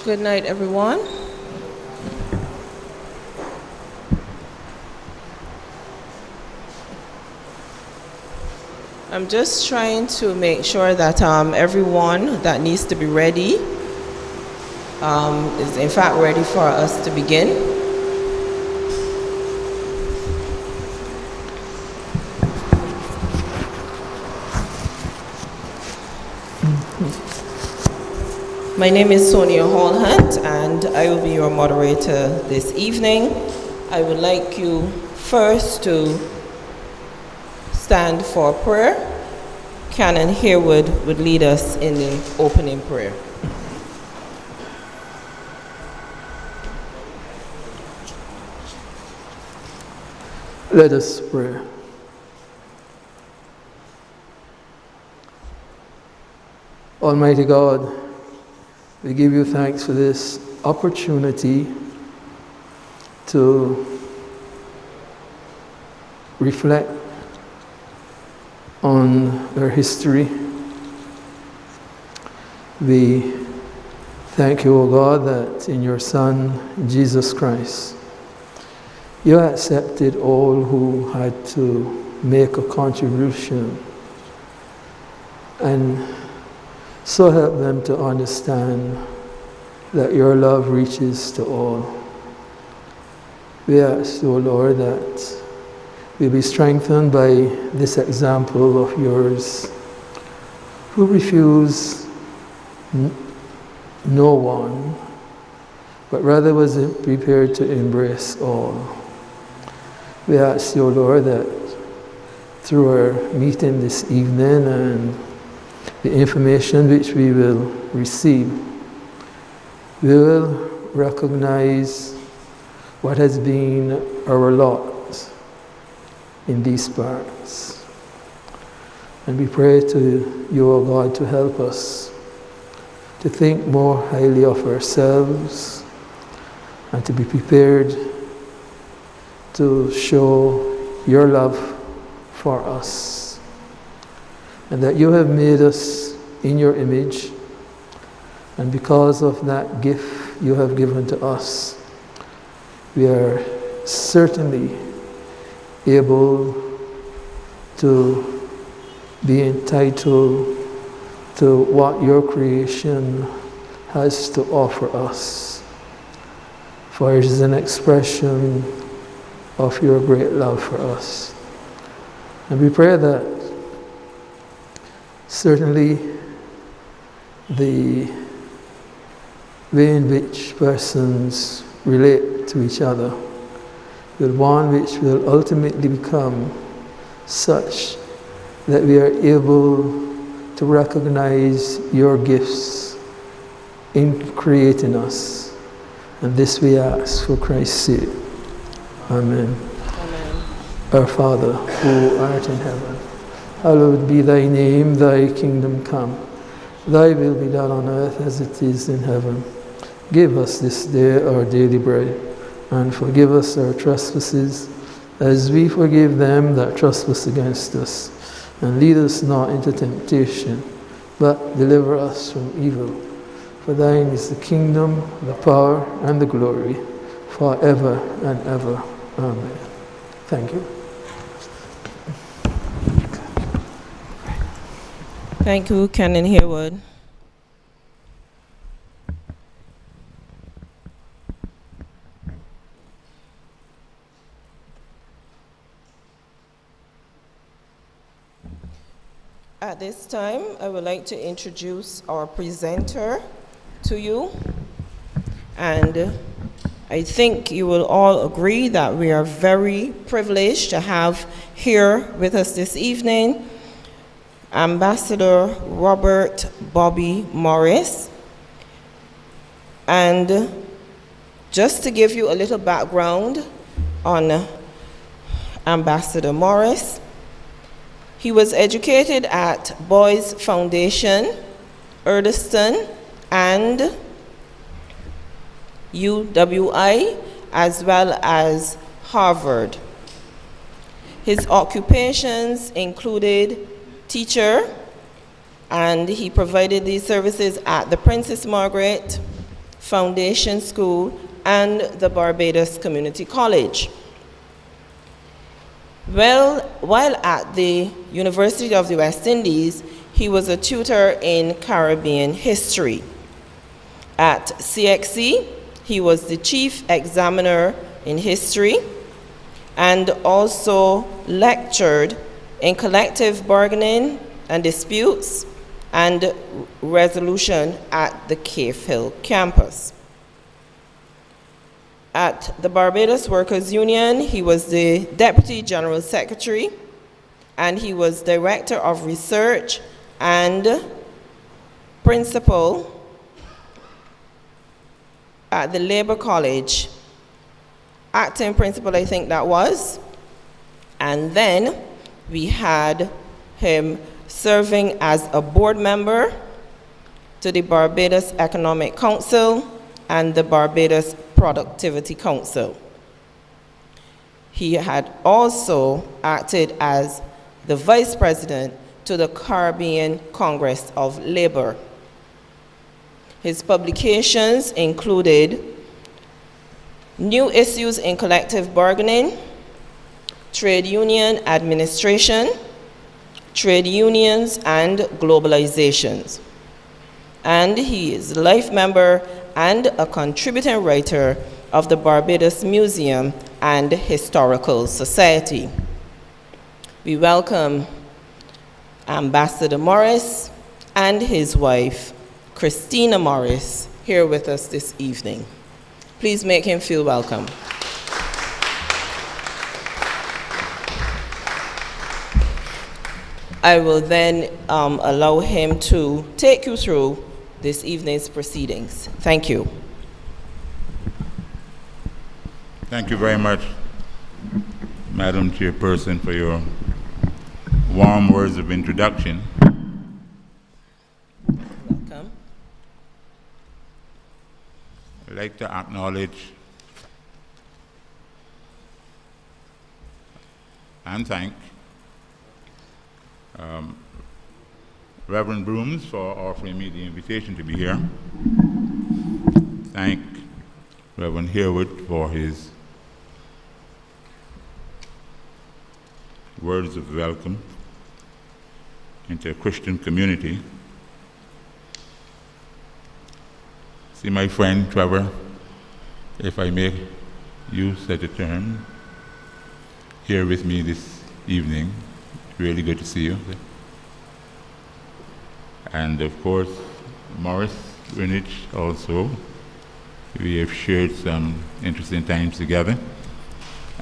Good night, everyone. I'm just trying to make sure that everyone that needs to be ready is in fact ready for us to begin. My name is Sonia Hall-Hunt, and I will be your moderator this evening. I would like you first to stand for prayer. Canon Haywood would lead us in the opening prayer. Let us pray. Almighty God, we give you thanks for this opportunity to reflect on our history. We thank you, O God, that in your Son, Jesus Christ, you accepted all who had to make a contribution, and so help them to understand that your love reaches to all. We ask, O Lord, that we be strengthened by this example of yours, who refused no one, but rather was prepared to embrace all. We ask, O Lord, that through our meeting this evening and the information which we will receive, we will recognize what has been our lot in these parts. And we pray to you, O God, to help us to think more highly of ourselves and to be prepared to show your love for us. And that you have made us in your image, and because of that gift you have given to us, we are certainly able to be entitled to what your creation has to offer us. For it is an expression of your great love for us. And we pray that certainly the way in which persons relate to each other will one which will ultimately become such that we are able to recognize your gifts in creating us. And this we ask for Christ's sake. Amen. Amen. Our Father, who art in heaven, hallowed be thy name, thy kingdom come. Thy will be done on earth as it is in heaven. Give us this day our daily bread, and forgive us our trespasses, as we forgive them that trespass against us. And lead us not into temptation, but deliver us from evil. For thine is the kingdom, the power, and the glory, forever and ever. Amen. Thank you. Thank you, Canon Haywood. At this time, I would like to introduce our presenter to you. And I think you will all agree that we are very privileged to have here with us this evening Ambassador Robert Bobby Morris. And just to give you a little background on Ambassador Morris, he was educated at Boys Foundation, Earlston, and UWI, as well as Harvard. His occupations included teacher, and he provided these services at the Princess Margaret, Foundation School, and the Barbados Community College. Well, while at the University of the West Indies, he was a tutor in Caribbean history. At CXC, he was the chief examiner in history and also lectured in collective bargaining and disputes and resolution at the Cave Hill campus. At the Barbados Workers Union, he was the Deputy General Secretary, and he was Director of Research and Principal at the Labor College. Acting Principal, I think that was. And then we had him serving as a board member to the Barbados Economic Council and the Barbados Productivity Council. He had also acted as the vice president to the Caribbean Congress of Labor. His publications included New Issues in Collective Bargaining, Trade Union Administration, Trade Unions and Globalizations. And he is a life member and a contributing writer of the Barbados Museum and Historical Society. We welcome Ambassador Morris and his wife, Christina Morris, here with us this evening. Please make him feel welcome. I will then allow him to take you through this evening's proceedings. Thank you. Thank you very much, Madam Chairperson, for your warm words of introduction. Welcome. I'd like to acknowledge and thank Reverend Brooms for offering me the invitation to be here. Thank Reverend Harewood for his words of welcome into a Christian community. See my friend Trevor, if I may use such a term, here with me this evening. Really good to see you. And of course, Morris Greenwich also. We have shared some interesting times together,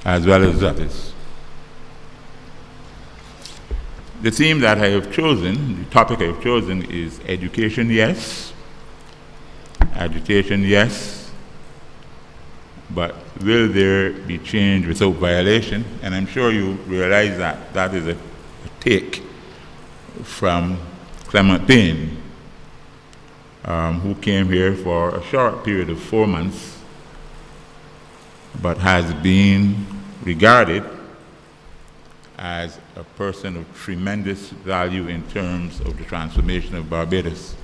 as well as others. The theme that I have chosen, the topic I have chosen is education, yes, agitation, yes, but will there be change without violation? And I'm sure you realize that that is a take from Clement Payne, who came here for a short period of 4 months, but has been regarded as a person of tremendous value in terms of the transformation of Barbados.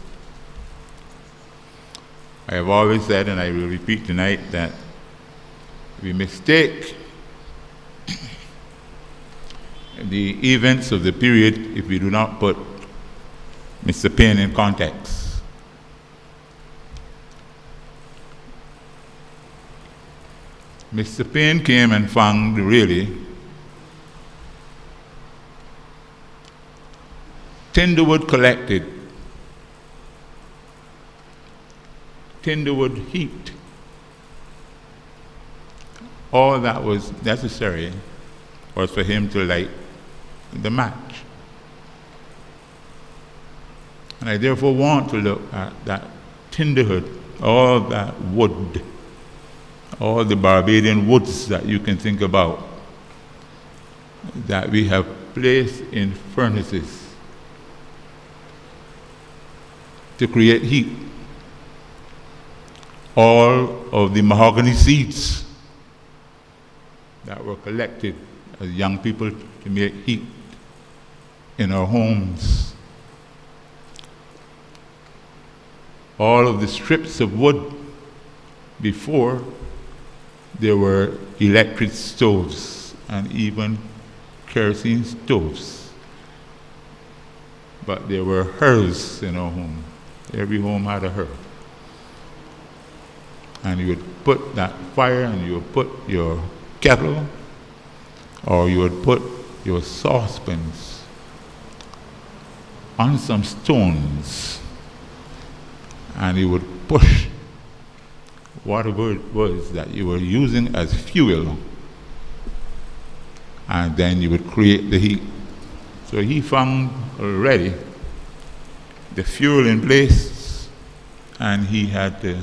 I have always said, and I will repeat tonight, that we mistake the events of the period if we do not put Mr. Payne in context. Mr. Payne came and found really Tinderwood collected, Tinderwood heaped. All that was necessary was for him to light the match. And I therefore want to look at that tinderhood, all that wood, all the Barbadian woods that you can think about, that we have placed in furnaces to create heat. All of the mahogany seeds that were collected as young people to make heat in our homes. All of the strips of wood before there were electric stoves and even kerosene stoves. But there were hearths in our home. Every home had a hearth. And you would put that fire and you would put your kettle or you would put your saucepans on some stones and you would push whatever it was that you were using as fuel, and then you would create the heat. So he found already the fuel in place and he had to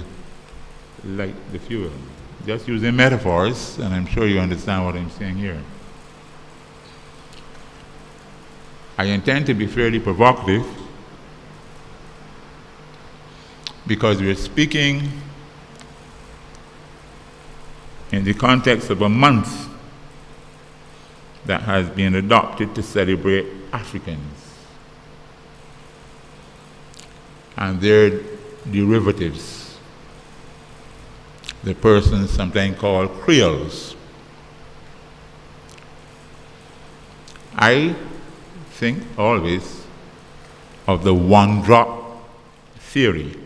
light the fuel. Just using metaphors, and I'm sure you understand what I'm saying here. I intend to be fairly provocative because we're speaking in the context of a month that has been adopted to celebrate Africans and their derivatives, the persons sometimes called Creoles. I think always of the one drop theory.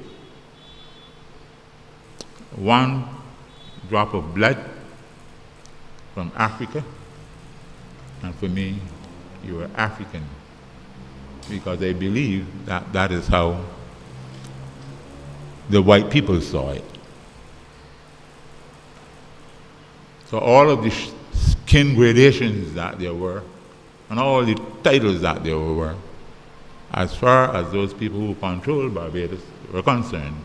One drop of blood from Africa, and for me, you are African, because I believe that that is how the white people saw it. So all of the skin gradations that there were, and all the titles that there were, as far as those people who controlled Barbados were concerned,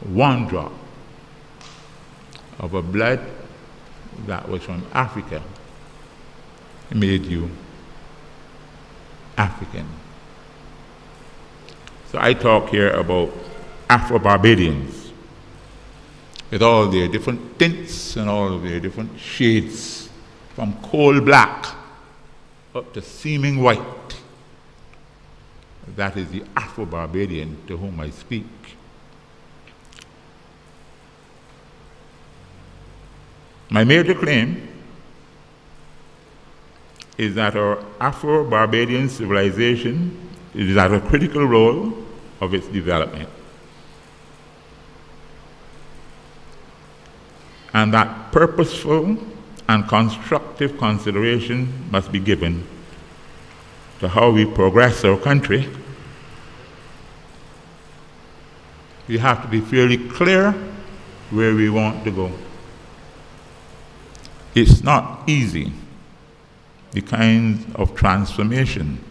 one drop of a blood that was from Africa made you African. So I talk here about Afro-Barbadians with all their different tints and all of their different shades, from coal black up to seeming white. That is the Afro-Barbadian to whom I speak. My major claim is that our Afro-Barbadian civilization is at a critical role of its development, and that purposeful and constructive consideration must be given to how we progress our country. We have to be fairly clear where we want to go. It's not easy, the kinds of transformation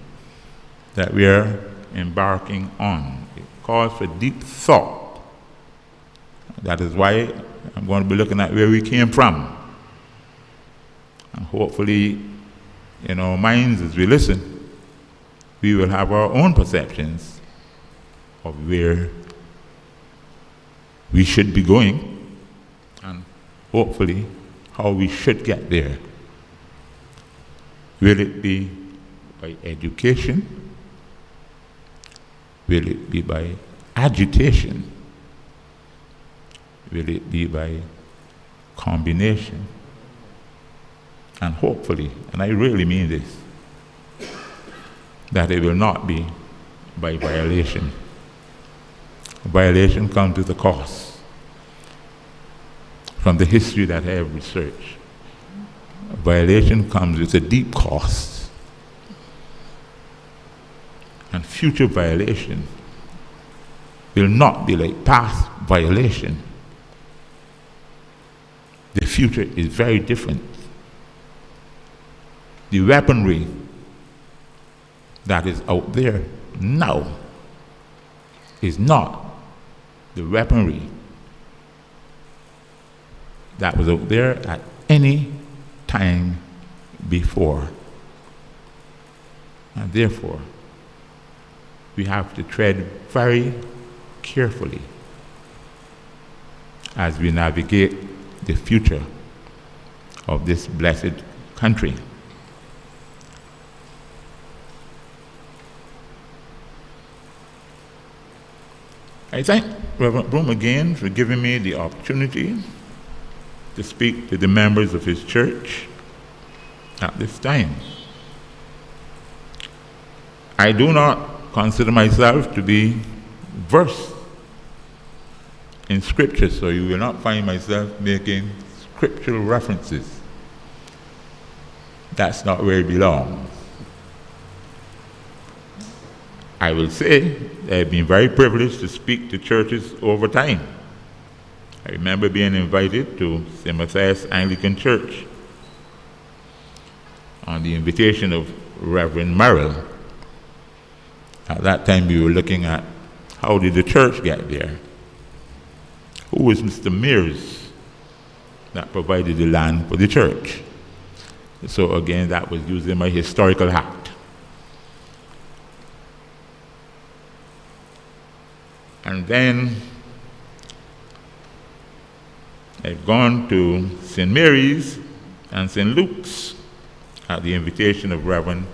that we are embarking on. It calls for deep thought. That is why I'm going to be looking at where we came from. And hopefully, in our minds as we listen, we will have our own perceptions of where we should be going, and hopefully how we should get there. Will it be by education? Will it be by agitation? Will it be by combination? And hopefully, and I really mean this, that it will not be by violation. Violation comes with a cost. From the history that I have researched, violation comes with a deep cost. And future violation will not be like past violation. The future is very different. The weaponry that is out there now is not the weaponry that was out there at any time before. And therefore, we have to tread very carefully as we navigate the future of this blessed country. I thank Reverend Broom again for giving me the opportunity to speak to the members of his church at this time. I do not consider myself to be versed in scripture, so you will not find myself making scriptural references. That's not where it belongs. I will say that I've been very privileged to speak to churches over time. I remember being invited to St. Matthias Anglican Church on the invitation of Reverend Merrill. At that time we were looking at how did the church get there? Who was Mr. Mears that provided the land for the church? So again, that was using my historical hat. And then I've gone to St. Mary's and St. Luke's at the invitation of Reverend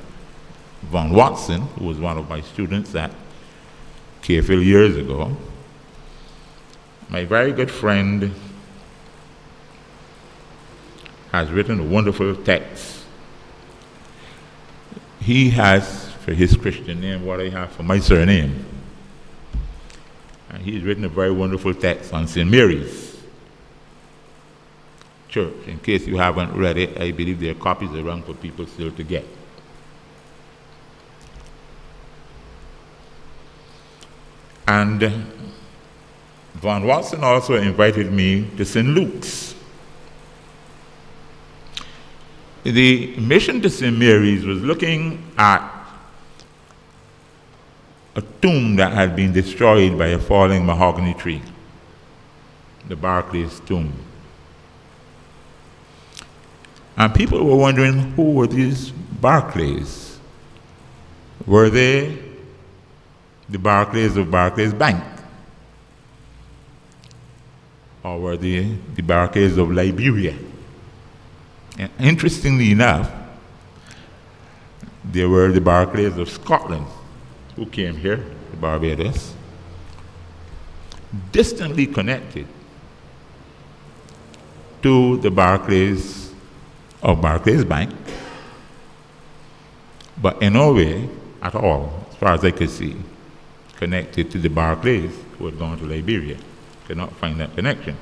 Von Watson, who was one of my students at KFL years ago. My very good friend has written a wonderful text. He has for his Christian name what I have for my surname. And he's written a very wonderful text on St. Mary's Church. In case you haven't read it, I believe there are copies around for people still to get. And Von Watson also invited me to St. Luke's. The mission to St. Mary's was looking at a tomb that had been destroyed by a falling mahogany tree, the Barclays tomb. And people were wondering, who were these Barclays? Were they the Barclays of Barclays Bank? Or were they the Barclays of Liberia? And interestingly enough, they were the Barclays of Scotland who came here to Barbados, distantly connected to the Barclays of Barclays Bank, but in no way at all, as far as I could see, connected to the Barclays who had gone to Liberia. Could not find that connection.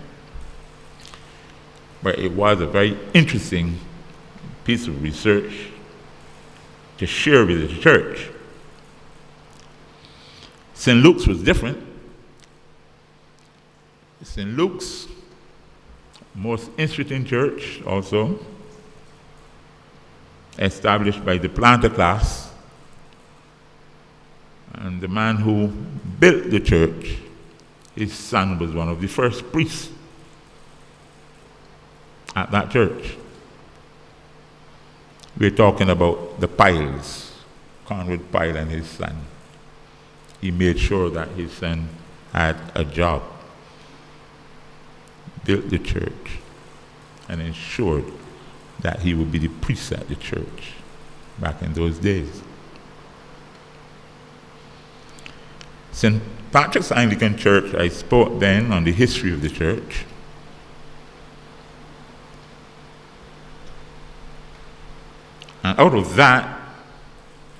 But it was a very interesting piece of research to share with the church. St. Luke's was different. St. Luke's, most interesting church also, established by the planter class, and the man who built the church, his son was one of the first priests at that church. We're talking about the Piles, Conrad Pyle and his son. He made sure that his son had a job, built the church, and ensured that he would be the priest at the church back in those days. St. Patrick's Anglican Church, I spoke then on the history of the church. And out of that,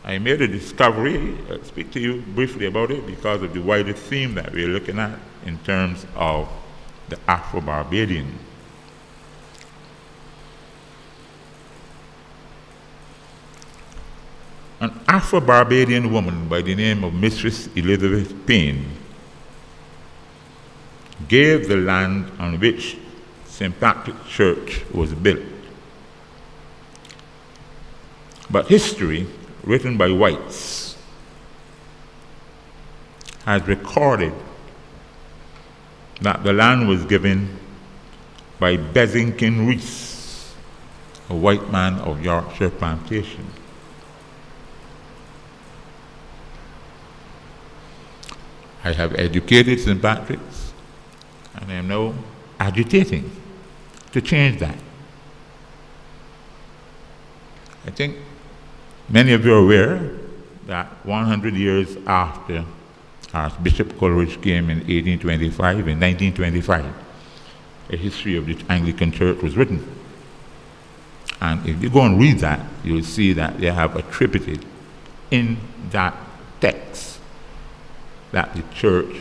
I made a discovery. I'll speak to you briefly about it because of the wider theme that we're looking at in terms of the Afro-Barbadian. An Afro-Barbadian woman by the name of Mistress Elizabeth Payne gave the land on which St. Patrick's Church was built. But history, written by whites, has recorded that the land was given by Bezzington Rees, a white man of Yorkshire Plantation. I have educated St. Patrick's, and I am now agitating to change that. I think many of you are aware that 100 years after Archbishop Coleridge came in 1825. In 1925, a history of the Anglican Church was written. And if you go and read that, you'll see that they have attributed in that text that the church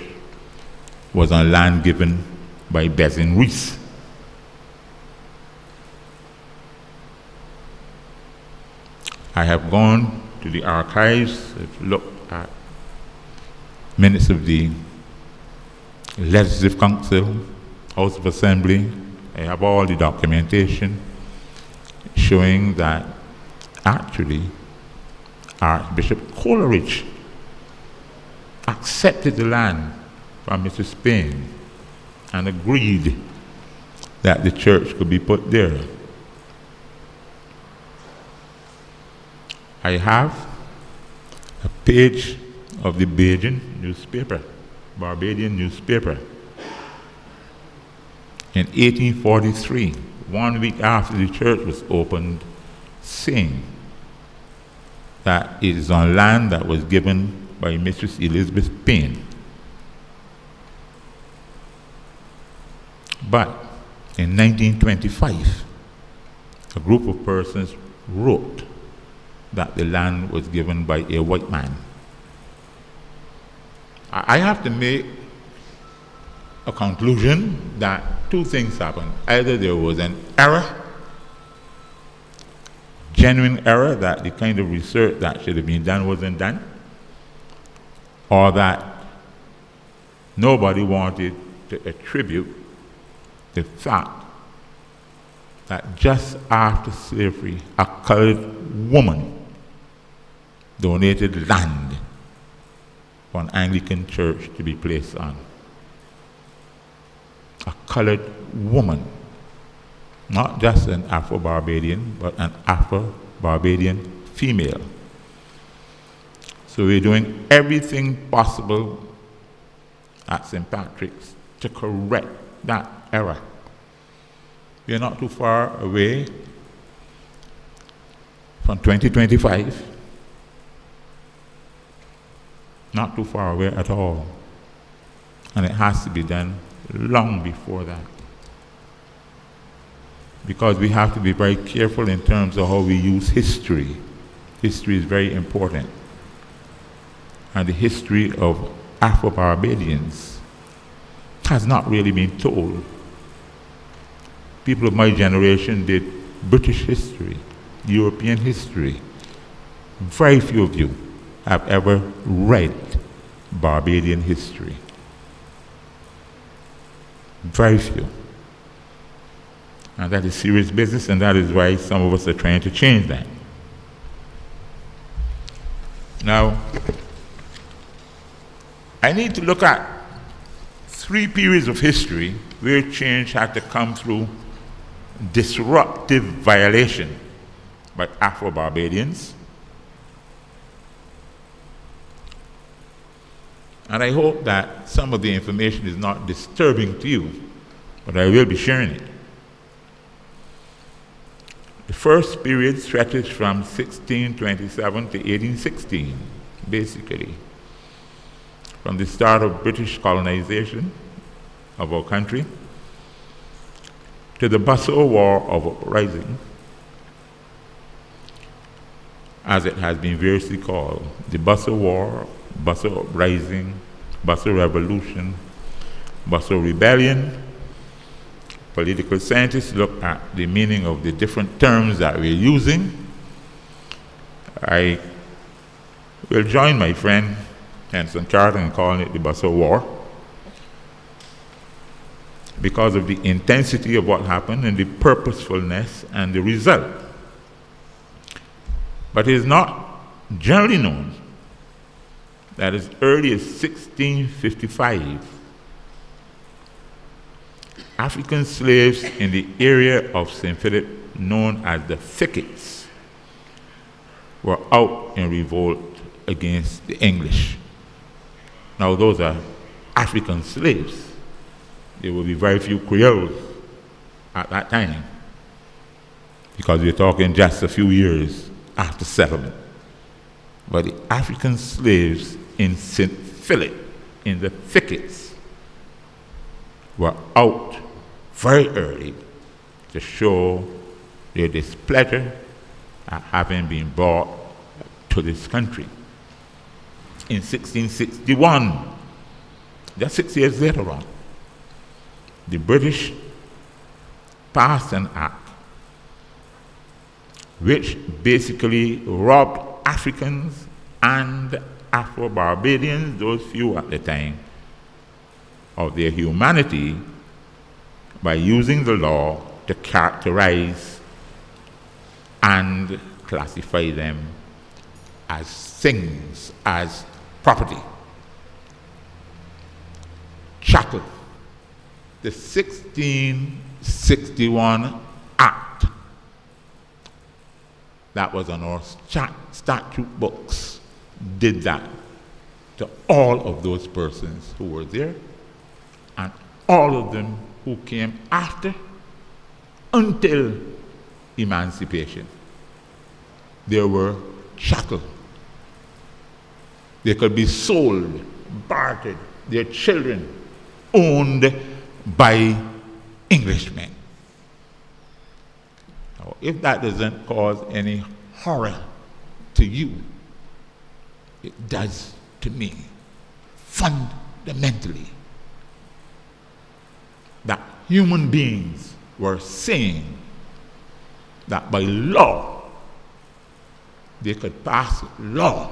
was on land given by Bezin Reese. I have gone to the archives, looked at minutes of the Legislative Council, House of Assembly. I have all the documentation showing that actually Archbishop Coleridge accepted the land from Mr. Spain and agreed that the church could be put there. I have a page of the Barbadian newspaper. In 1843, 1 week after the church was opened, saying that it is on land that was given by Mistress Elizabeth Payne. But in 1925, a group of persons wrote that the land was given by a white man. I have to make a conclusion that two things happened. Either there was an error, genuine error, that the kind of research that should have been done wasn't done, or that nobody wanted to attribute the fact that just after slavery, a colored woman donated land for an Anglican church to be placed on. A colored woman, not just an Afro-Barbadian, but an Afro-Barbadian female. So we're doing everything possible at St. Patrick's to correct that error. We are not too far away from 2025. Not too far away at all. And it has to be done long before that. Because we have to be very careful in terms of how we use history. History is very important. And the history of Afro-Barbadians has not really been told. People of my generation did British history, European history. Very few of you have ever read Barbadian history. Very few. And that is serious business, and that is why some of us are trying to change that. Now, I need to look at 3 periods of history where change had to come through disruptive violation by Afro-Barbadians. And I hope that some of the information is not disturbing to you, but I will be sharing it. The first period stretches from 1627 to 1816, basically, from the start of British colonization of our country to the Bustle War of Uprising, as it has been variously called. The Bustle War, Bustle Uprising, Bustle Revolution, Bustle Rebellion. Political scientists look at the meaning of the different terms that we're using. I will join my friend Henson Carter in calling it the Bustle War because of the intensity of what happened and the purposefulness and the result. But it is not generally known that as early as 1655, African slaves in the area of St. Philip, known as the Thickets, were out in revolt against the English. Now, those are African slaves. There will be very few Creoles at that time, because we're talking just a few years after settlement. But the African slaves in St. Philip in the thickets were out very early to show their displeasure at having been brought to this country. In 1661, just 6 years later on, the British passed an act which basically robbed Africans and Afro-Barbadians, those few at the time, of their humanity by using the law to characterize and classify them as things, as property. Chattel, the 1661 Act that was on our statute books did that to all of those persons who were there and all of them who came after until emancipation. They were chattel. They could be sold, bartered, their children owned by Englishmen. Now, if that doesn't cause any horror to you, it does to me, fundamentally. That human beings were saying that by law, they could pass law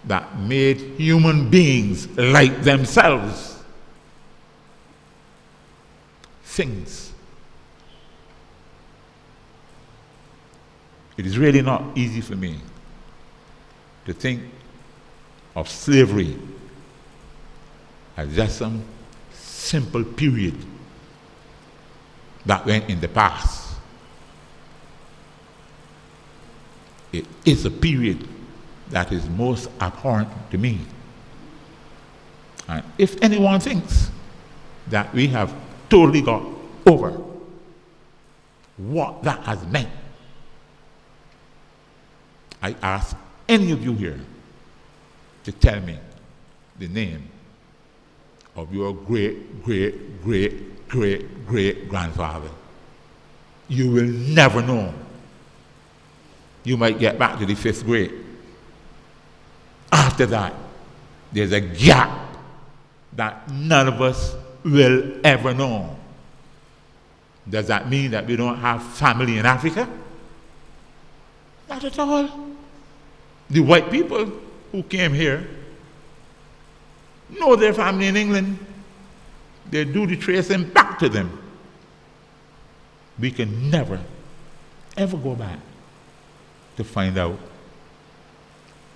that made human beings like themselves things. It is really not easy for me to think of slavery as just some simple period that went in the past. It is a period that is most abhorrent to me. And if anyone thinks that we have totally got over what that has meant, I ask any of you here to tell me the name of your great, great, great, great, great grandfather. You will never know. You might get back to the 5th grade. After that, there's a gap that none of us will ever know. Does that mean that we don't have family in Africa? Not at all. The white people who came here know their family in England. They do the tracing back to them. We can never, ever go back to find out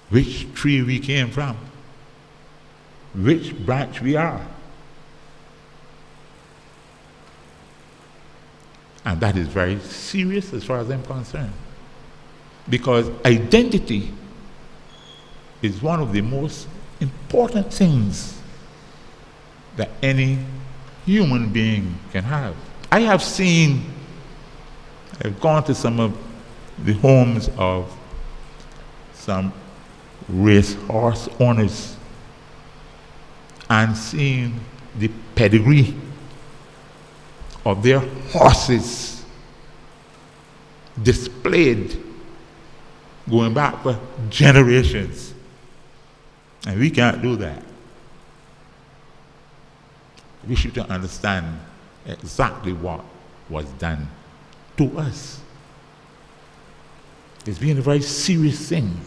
which tree we came from, which branch we are. And that is very serious as far as I'm concerned. Because identity is one of the most important things that any human being can have. I've gone to some of the homes of some racehorse owners and seen the pedigree of their horses displayed going back for generations. And we can't do that. We should understand exactly what was done to us. It's been a very serious thing.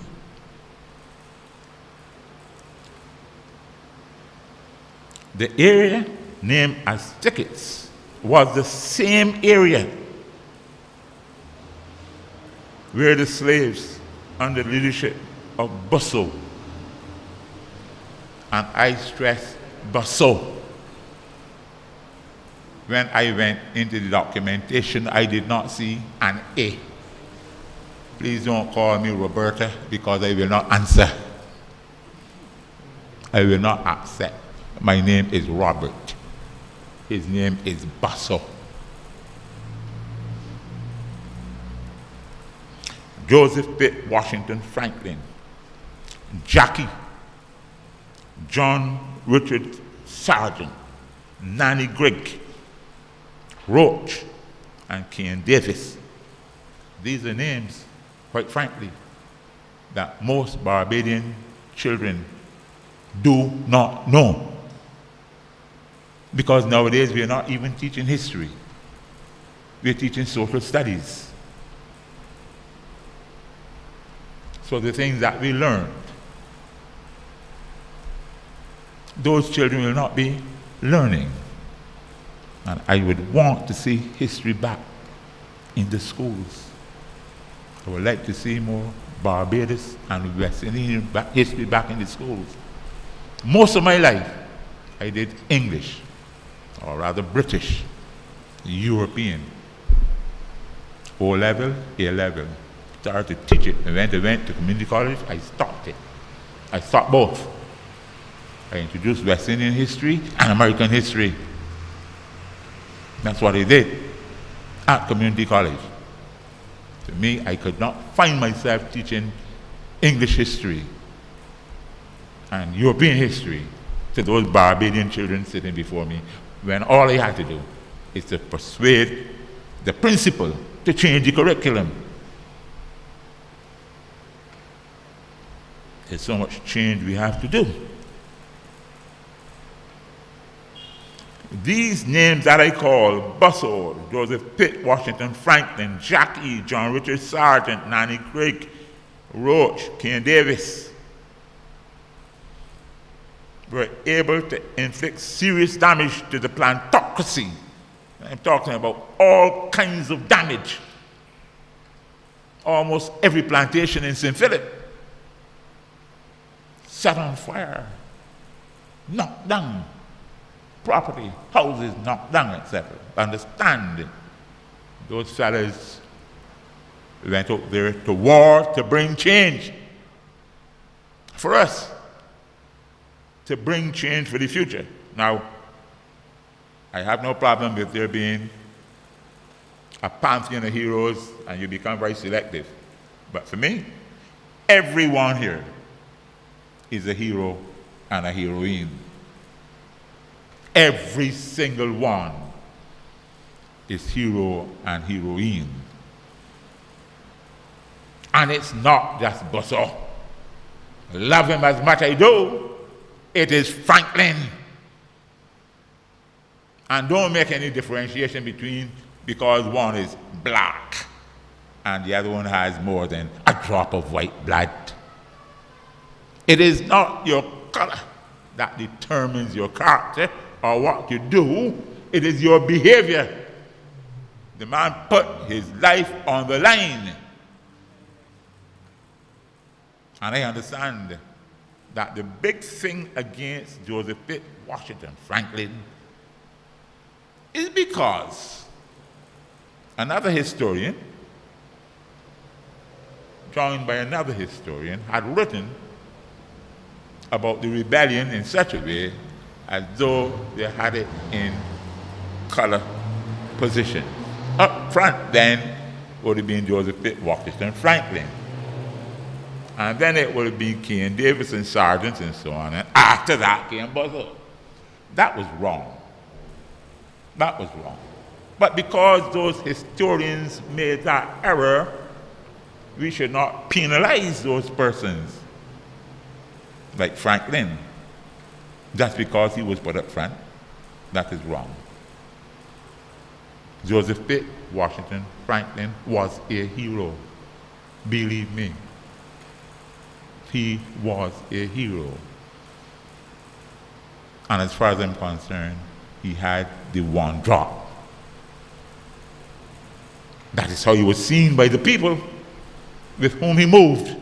The area named as Tickets was the same area where the slaves under the leadership of Busso, and I stress Busso. When I went into the documentation, I did not see an A. Please don't call me Roberta, because I will not answer. I will not accept. My name is Robert. His name is Busso. Joseph Pitt Washington Franklin, Jackie, John Richard Sargent, Nanny Grigg, Roach, and Cain Davis. These are names, quite frankly, that most Barbadian children do not know. Because nowadays we are not even teaching history. We are teaching social studies. So the things that we learned, those children will not be learning. And I would want to see history back in the schools. I would like to see more Barbados and West Indian history back in the schools. Most of my life, I did English, or rather British, European. O-level, A-level. Started to teach it. I went to community college, I stopped it. I stopped both. I introduced West Indian history and American history. That's what I did at community college. To me, I could not find myself teaching English history and European history to those Barbadian children sitting before me, when all I had to do is to persuade the principal to change the curriculum. There's so much change we have to do. These names that I call Bussell, Joseph Pitt, Washington Franklin, Jack E., John Richard Sargent, Nanny Grigg, Roach, Cain Davis, were able to inflict serious damage to the plantocracy. I'm talking about all kinds of damage. Almost every plantation in St. Philip set on fire, knocked down. Property, houses knocked down, etc. Understand, those fellas went out there to war to bring change. For us, to bring change for the future. Now, I have no problem with there being a pantheon of heroes and you become very selective. But for me, everyone here is a hero and a heroine. Every single one is hero and heroine. And it's not just Bussell. Love him as much as I do. It is Franklin. And don't make any differentiation between, because one is black and the other one has more than a drop of white blood. It is not your color that determines your character or what you do. It is your behavior. The man put his life on the line. And I understand that the big thing against Joseph Pitt, Washington Franklin, is because another historian, joined by another historian, had written about the rebellion in such a way as though they had it in color position. Up front then would have been Joseph Pitt, Washington Franklin. And then it would have been Cain Davis and Sargent and so on. And after that came Bussell. That was wrong. That was wrong. But because those historians made that error, we should not penalize those persons. Like Franklin. Just because he was put up front, that is wrong. Joseph Pitt, Washington Franklin was a hero. Believe me. He was a hero. And as far as I'm concerned, he had the one drop. That is how he was seen by the people with whom he moved.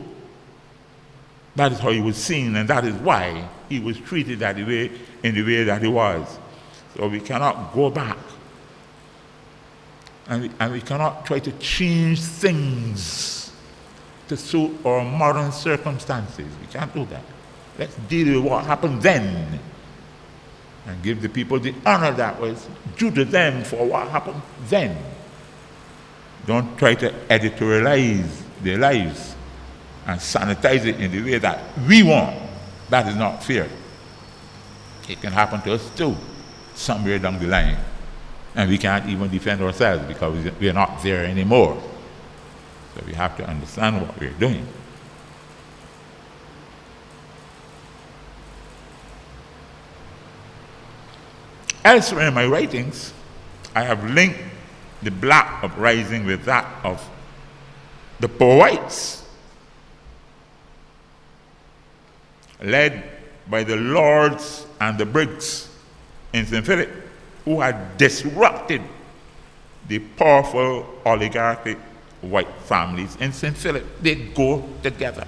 That is how he was seen, and that is why he was treated that way, in the way that he was. So we cannot go back. And we cannot try to change things to suit our modern circumstances. We can't do that. Let's deal with what happened then and give the people the honor that was due to them for what happened then. Don't try to editorialize their lives and sanitize it in the way that we want. That is not fair. It can happen to us too, somewhere down the line. And we can't even defend ourselves because we're not there anymore. So we have to understand what we're doing. Elsewhere in my writings, I have linked the black uprising with that of the poor whites, led by the lords and the Briggs in St. Philip, who had disrupted the powerful oligarchic white families in St. Philip. They go together.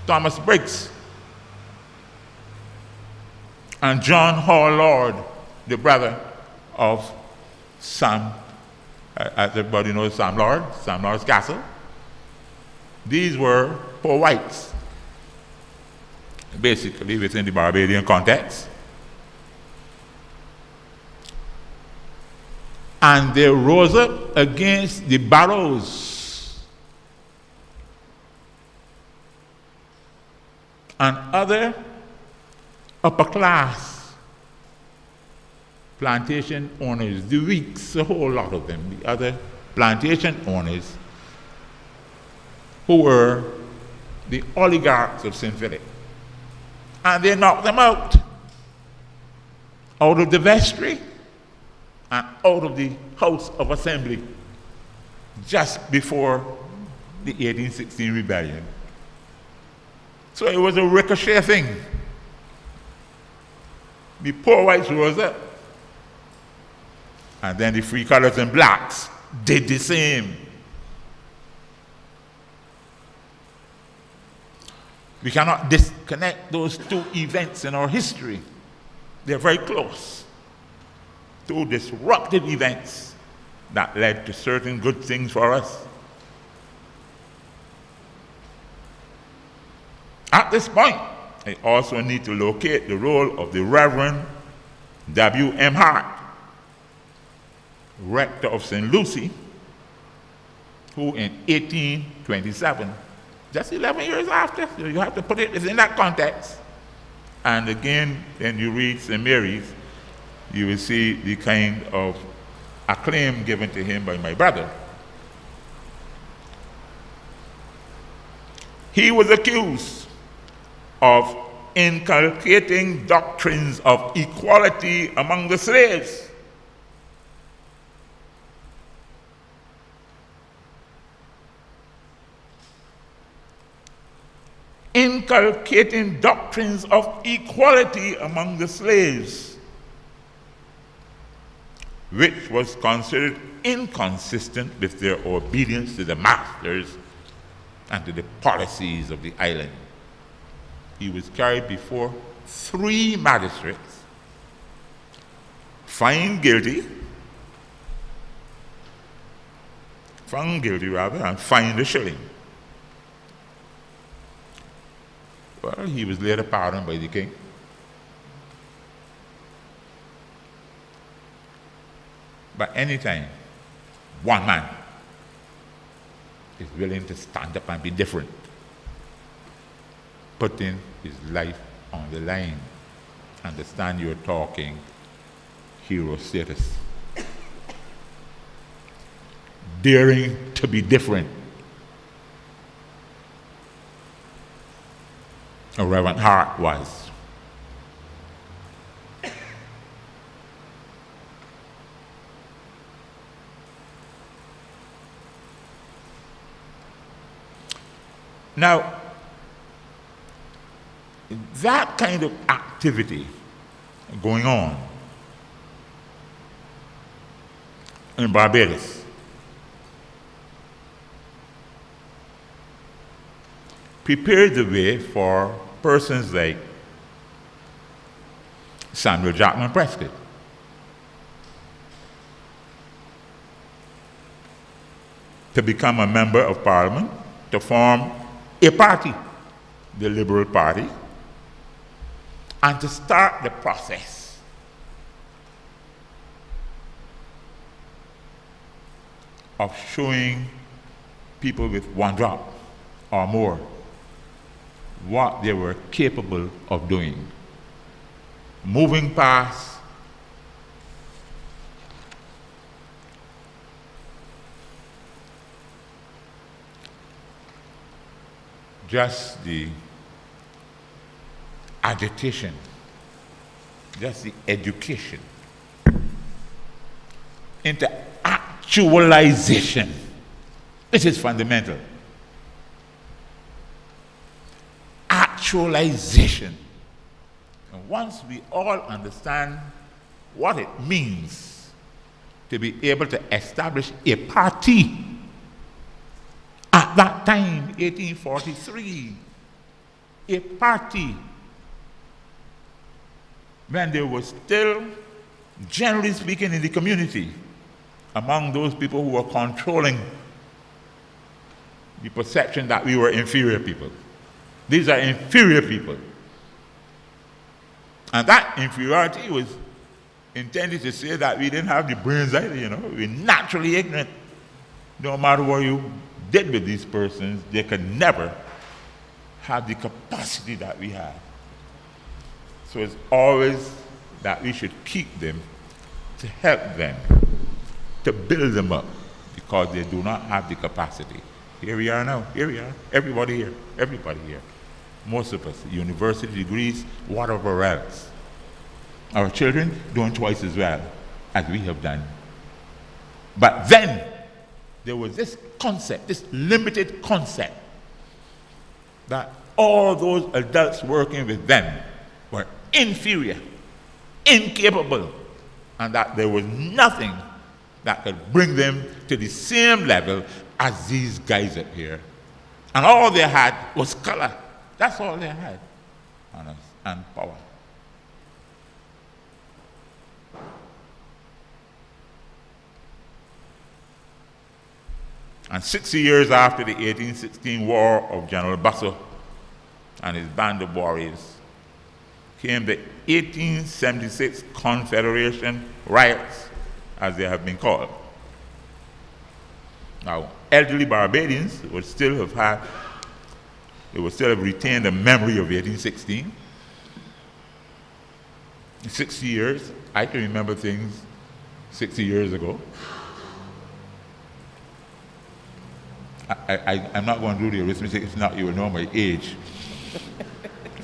Thomas Briggs and John Hall Lord, the brother of Sam, as everybody knows Sam Lord's castle. These were poor whites, basically within the Barbadian context. And they rose up against the Barrows and other upper class plantation owners, the Weeks, a whole lot of them, the other plantation owners who were the oligarchs of St. Philip. And they knocked them out of the vestry and out of the House of Assembly just before the 1816 rebellion. So it was a ricochet thing. The poor whites rose up, and then the free colors and blacks did the same. We cannot disconnect those two events in our history. They're very close. Two disruptive events that led to certain good things for us. At this point, I also need to locate the role of the Reverend W.M. Hart, rector of St. Lucie, who in 1827, just 11 years after, so you have to put it within that context. And again, when you read St. Mary's, you will see the kind of acclaim given to him by my brother. He was accused of inculcating doctrines of equality among the slaves. Inculcating doctrines of equality among the slaves, which was considered inconsistent with their obedience to the masters and to the policies of the island. He was carried before 3 magistrates, found guilty and fined a shilling. Well, he was later pardoned by the king. But anytime one man is willing to stand up and be different, putting his life on the line, understand you're talking hero status. Daring to be different. Reverend Hart was. Now, that kind of activity going on in Barbados prepared the way for persons like Samuel Jackman Prescott, to become a member of Parliament, to form a party, the Liberal Party, and to start the process of showing people with 1 drop or more what they were capable of doing. Moving past just the agitation, just the education, into actualization. This is fundamental. Actualization. And once we all understand what it means to be able to establish a party at that time, 1843, a party when there was still, generally speaking, in the community, among those people who were controlling the perception that we were inferior people. These are inferior people. And that inferiority was intended to say that we didn't have the brains either, you know. We're naturally ignorant. No matter what you did with these persons, they could never have the capacity that we have. So it's always that we should keep them, to help them, to build them up, because they do not have the capacity. Here we are now, here we are, everybody here, everybody here. Most of us, university degrees, whatever else. Our children doing twice as well as we have done. But then, there was this concept, this limited concept, that all those adults working with them were inferior, incapable, and that there was nothing that could bring them to the same level as these guys up here. And all they had was color. That's all they had. And power. And 60 years after the 1816 War of General Basso and his band of warriors came the 1876 Confederation riots, as they have been called. Now, elderly Barbadians would still have retained the memory of 1816. In 60 years, I can remember things 60 years ago. I'm not going to do the arithmetic, if not, you will know my age.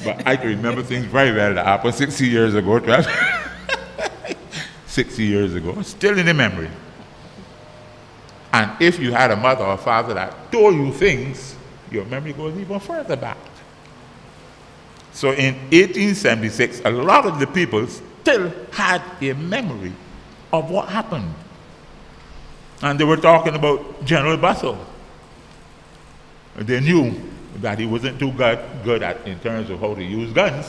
But I can remember things very well that happened 60 years ago, 60 years ago, still in the memory. And if you had a mother or father that told you things, your memory goes even further back. So in 1876, a lot of the people still had a memory of what happened. And they were talking about General Basso. They knew that he wasn't too good at in terms of how to use guns.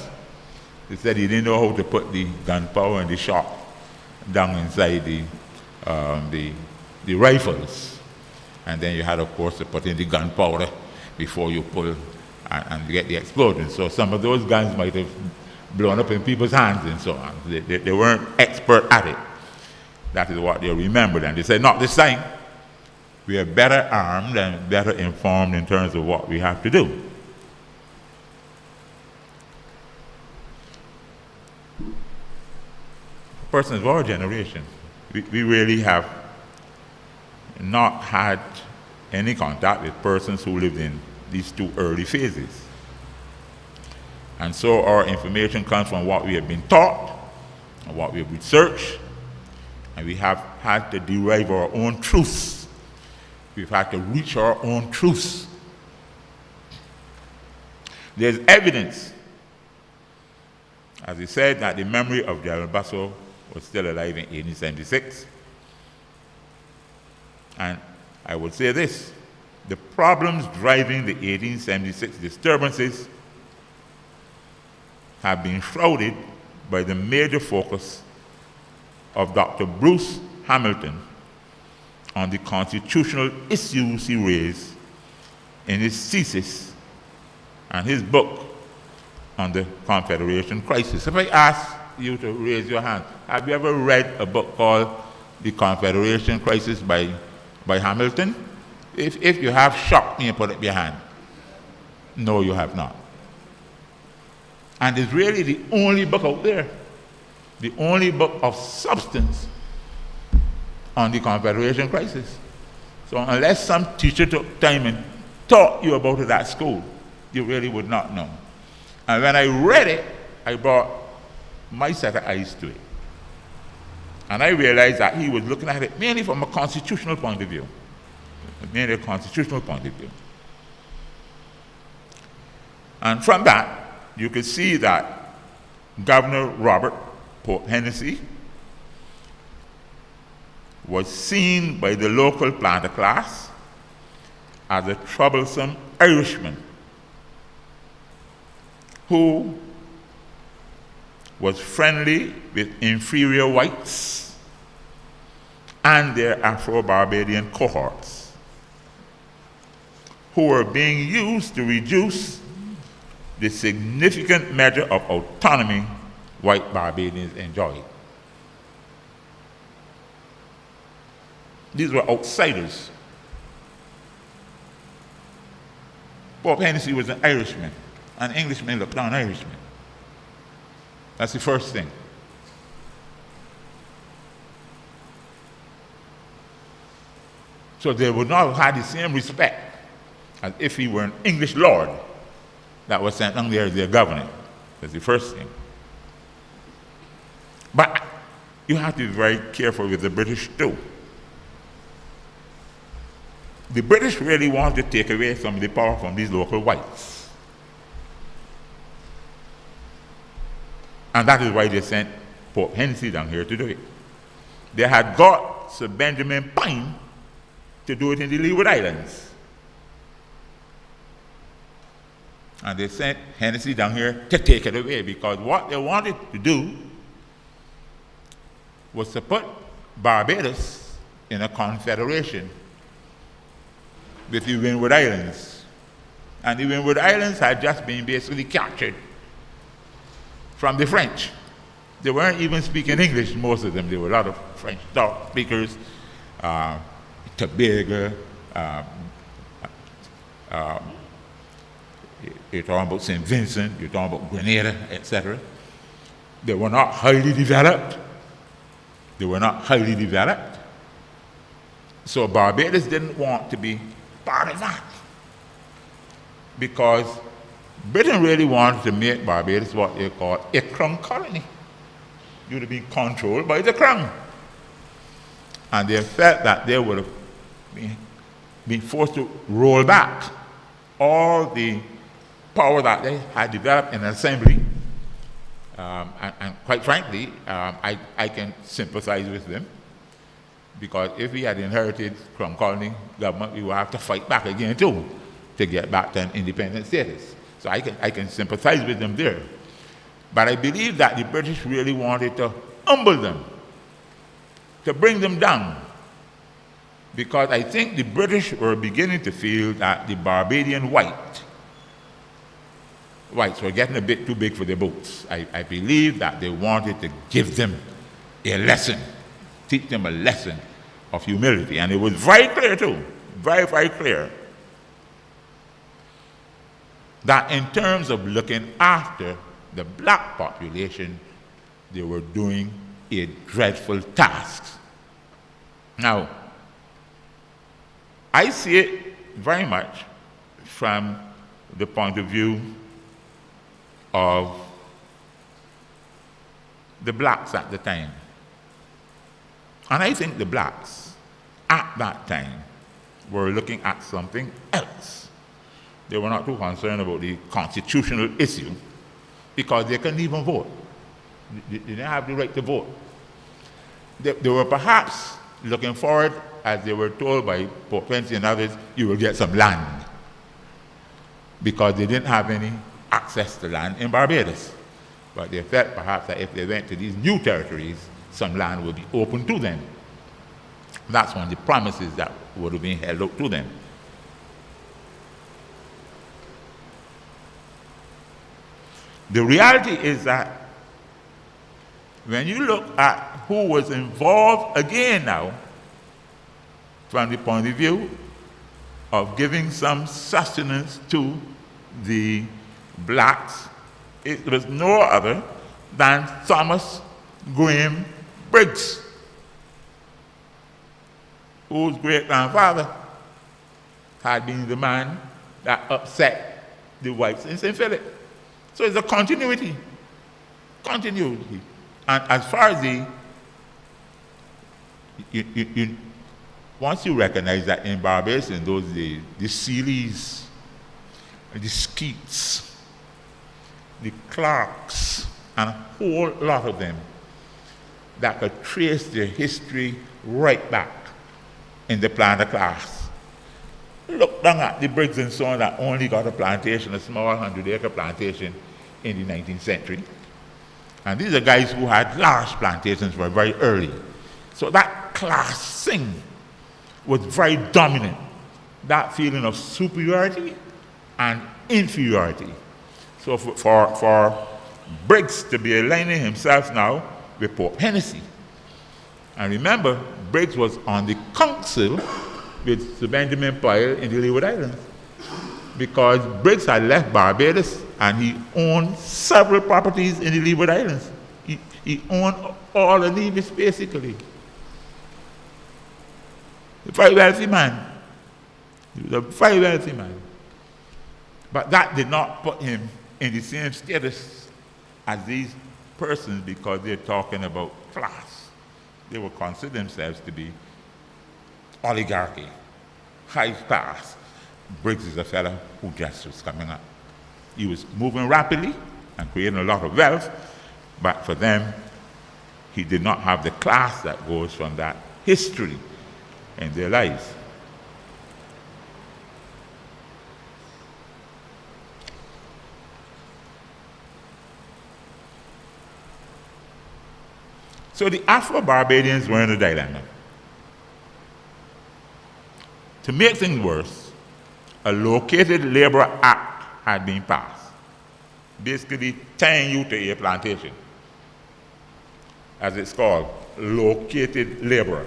They said he didn't know how to put the gunpowder and the shot down inside the rifles. And then you had, of course, to put in the gunpowder before you pull and get the explosion. So some of those guns might have blown up in people's hands and so on. They weren't expert at it. That is what they remembered. And they said, not this time. We are better armed and better informed in terms of what we have to do. Persons of our generation, we really have not had any contact with persons who lived in these two early phases. And so our information comes from what we have been taught and what we have researched, and we have had to derive our own truths. We've had to reach our own truths. There's evidence, as he said, that the memory of General Basso was still alive in 1876. And I would say this, the problems driving the 1876 disturbances have been shrouded by the major focus of Dr. Bruce Hamilton on the constitutional issues he raised in his thesis and his book on the Confederation crisis. If I ask you to raise your hand, have you ever read a book called The Confederation Crisis by Hamilton? If you have, shock me and put up your hand. No, you have not. And it's really the only book out there, the only book of substance on the Confederation crisis. So unless some teacher took time and taught you about it at school, you really would not know. And when I read it, I brought my set of eyes to it. And I realized that he was looking at it mainly from a constitutional point of view. Mainly a constitutional point of view. And from that, you can see that Governor Robert Pope Hennessy was seen by the local planter class as a troublesome Irishman who was friendly with inferior whites and their Afro-Barbadian cohorts, who were being used to reduce the significant measure of autonomy white Barbadians enjoyed. These were outsiders. Pope Hennessy was an Irishman. An Englishman looked down on Irishmen. That's the first thing. So they would not have had the same respect as if he were an English lord that was sent down there as their governor. That's the first thing. But you have to be very careful with the British too. The British really wanted to take away some of the power from these local whites. And that is why they sent Pope Hennessy down here to do it. They had got Sir Benjamin Pine to do it in the Leeward Islands. And they sent Hennessy down here to take it away, because what they wanted to do was to put Barbados in a confederation with the Windward Islands. And the Windward Islands had just been basically captured from the French. They weren't even speaking English, most of them. There were a lot of French speakers, Tobago, you're talking about St. Vincent, you're talking about Grenada, etc. They were not highly developed. They were not highly developed. So Barbados didn't want to be part of that, because Britain really wanted to make Barbados what they call a crown colony. You would have been controlled by the crown. And they felt that they would have been forced to roll back all the power that they had developed in assembly. And quite frankly, I can sympathize with them, because if we had inherited crown colony government, we would have to fight back again too to get back to an independent status. So I can sympathize with them there. But I believe that the British really wanted to humble them, to bring them down, because I think the British were beginning to feel that the Barbadian whites were getting a bit too big for their boots. I believe that they wanted to give them a lesson, teach them a lesson of humility. And it was very clear too, very, very clear, that in terms of looking after the black population, they were doing a dreadful task. Now, I see it very much from the point of view of the blacks at the time. And I think the blacks at that time were looking at something else. They were not too concerned about the constitutional issue, because they couldn't even vote. They didn't have the right to vote. They were perhaps looking forward, as they were told by Pope Hennessy and others, you will get some land, because they didn't have any access to land in Barbados. But they felt perhaps that if they went to these new territories, some land would be open to them. That's one of the promises that would have been held out to them. The reality is that when you look at who was involved again now, from the point of view of giving some sustenance to the blacks It was no other than Thomas Graham Briggs, whose great-grandfather had been the man that upset the whites in St. Philip. So it's a continuity. Continuity. And as far as once you recognize that in Barbados in those days, the Sealeys, the Skeets, the Clarks, and a whole lot of them that could trace their history right back in the planter class. Look down at the Briggs and Son that only got a plantation, a small 100-acre plantation in the 19th century. And these are guys who had large plantations were very early. So that class thing was very dominant, that feeling of superiority and inferiority. So for Briggs to be aligning himself now with Pope Hennessy. And remember, Briggs was on the council with Sir Benjamin Pyle in the Leeward Islands, because Briggs had left Barbados and he owned several properties in the Leeward Islands. He owned all the leaves basically. A very wealthy man. He was a very wealthy man. But that did not put him in the same status as these persons, because they're talking about class. They will consider themselves to be oligarchy, high class. Briggs is a fellow who just was coming up. He was moving rapidly and creating a lot of wealth, but for them, he did not have the class that goes from that history in their lives. So the Afro-Barbadians were in a dilemma. To make things worse, a Located Labor Act had been passed, basically tying you to a plantation, as it's called, located laborer.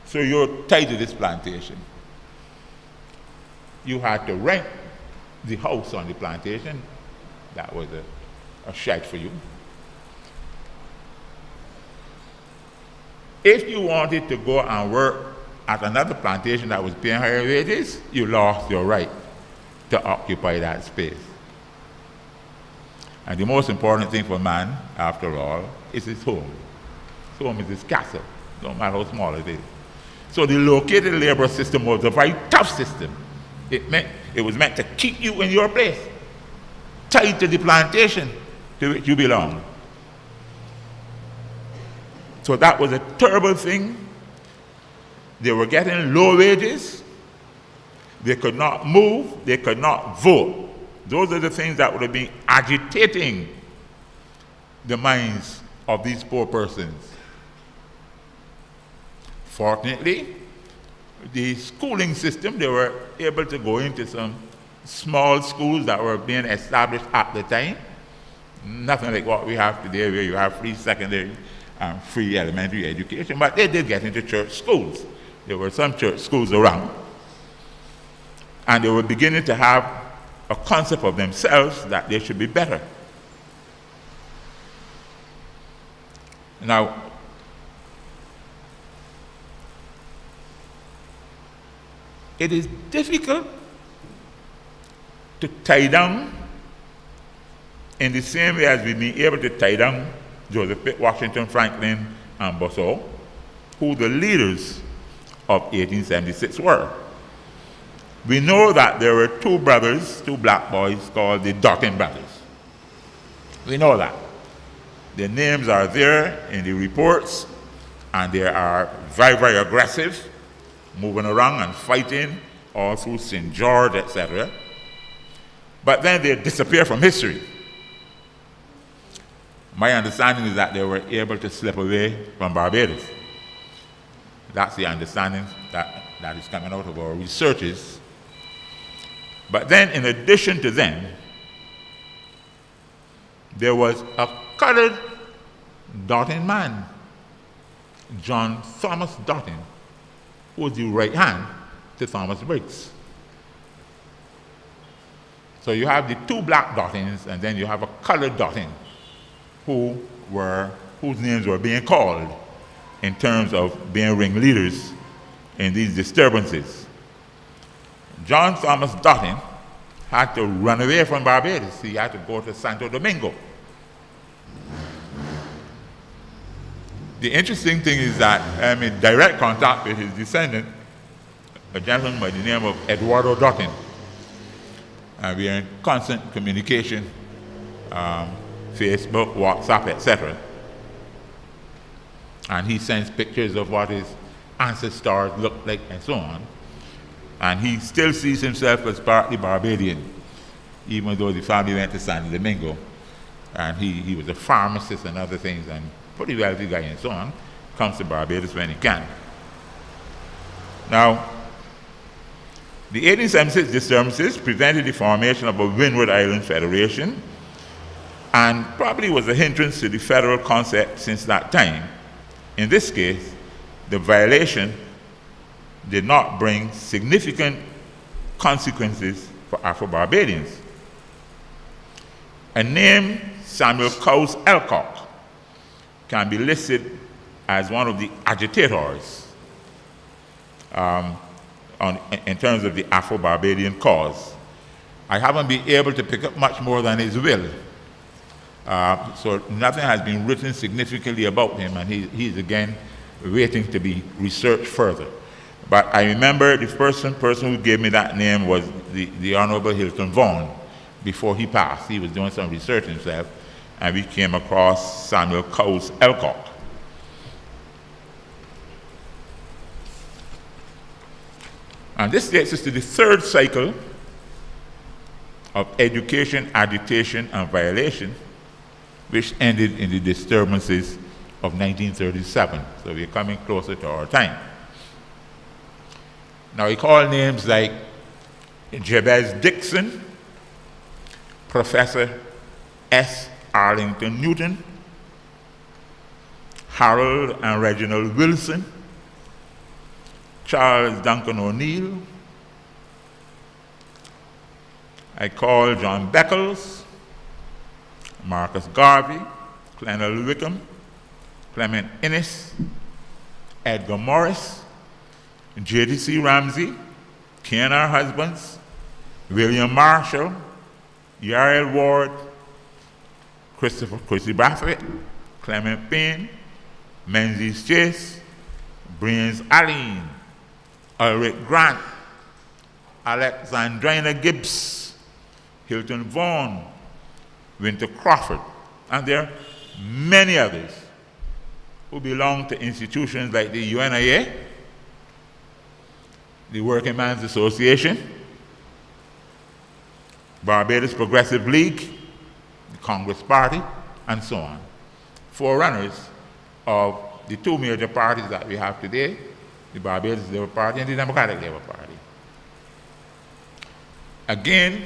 So you're tied to this plantation. You had to rent the house on the plantation. That was a shed for you. If you wanted to go and work at another plantation that was paying higher wages, you lost your right to occupy that space. And the most important thing for man, after all, is his home. His home is his castle, no matter how small it is. So the located labor system was a very tough system. It was meant to keep you in your place, tied to the plantation to which you belong. So that was a terrible thing. They were getting low wages. They could not move. They could not vote. Those are the things that would have been agitating the minds of these poor persons. Fortunately, the schooling system, they were able to go into some small schools that were being established at the time. Nothing like what we have today, where you have free secondary and free elementary education, but they did get into church schools. There were some church schools around. And they were beginning to have a concept of themselves that they should be better. Now, it is difficult to tie down in the same way as we've been able to tie down Joseph Pitt, Washington, Franklin, and Bosseau, who the leaders of 1876 were. We know that there were two brothers, two black boys called the Dottin brothers. We know that. Their names are there in the reports, and they are very, very aggressive, moving around and fighting all through St. George, etc. But then they disappear from history. My understanding is that they were able to slip away from Barbados. That's the understanding that is coming out of our researches. But then, in addition to them, there was a colored Dottin man, John Thomas Dottin, who was the right hand to Thomas Briggs. So you have the two black dottings, and then you have a colored dotting whose names were being called in terms of being ringleaders in these disturbances. John Thomas Dotting had to run away from Barbados. He had to go to Santo Domingo. The interesting thing is that I'm in direct contact with his descendant, a gentleman by the name of Eduardo Dotting. And we are in constant communication, Facebook, WhatsApp, etc. And he sends pictures of what his ancestors looked like and so on. And he still sees himself as partly Barbadian, even though the family went to Santo Domingo. And he was a pharmacist and other things, and pretty wealthy guy and so on. Comes to Barbados when he can. Now, the 1876 disturbances prevented the formation of a Windward Island Federation, and probably was a hindrance to the federal concept since that time. In this case, the violation did not bring significant consequences for Afro-Barbadians. A name, Samuel Cowes Elcock, can be listed as one of the agitators in terms of the Afro-Barbadian cause. I haven't been able to pick up much more than his will. So nothing has been written significantly about him, and he's again waiting to be researched further. But I remember the person who gave me that name was the Honorable Hilton Vaughan. Before he passed, he was doing some research himself, and we came across Samuel Cowes Elcock. And this takes us to the third cycle of education, agitation, and violation, which ended in the disturbances of 1937. So we're coming closer to our time. Now we call names like Jabez Dixon, Professor S. Arlington Newton, Harold and Reginald Wilson, Charles Duncan O'Neill. I call John Beckles, Marcus Garvey, Clennell Wickham, Clement Innes, Edgar Morris, J.D.C. Ramsey, K.N.R. Husbands, William Marshall, Yarrell Ward, Chrissy Brathwaite, Clement Payne, Menzies Chase, Brains Allen, Ulrich Grant, Alexandrina Gibbs, Hilton Vaughan, Winter Crawford, and there are many others who belong to institutions like the UNIA, the Working Men's Association, Barbados Progressive League, the Congress Party, and so on. Forerunners of the two major parties that we have today, the Barbados Labour Party and the Democratic Labour Party. Again,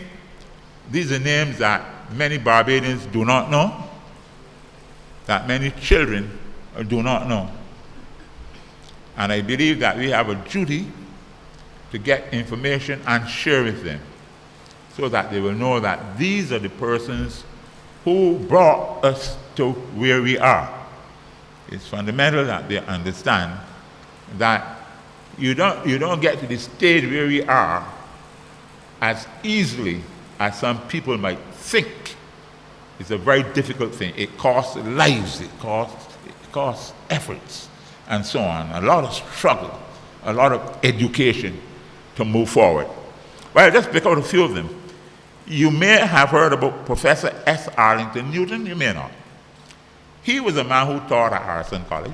these are names that many Barbadians do not know, that many children do not know. And I believe that we have a duty to get information and share with them so that they will know that these are the persons who brought us to where we are. It's fundamental that they understand that you don't get to the stage where we are as easily as some people might think. It's a very difficult thing. It costs lives, it costs efforts, and so on. A lot of struggle, a lot of education to move forward. Well, just pick out a few of them. You may have heard about Professor S. Arlington Newton, you may not. He was a man who taught at Harrison College.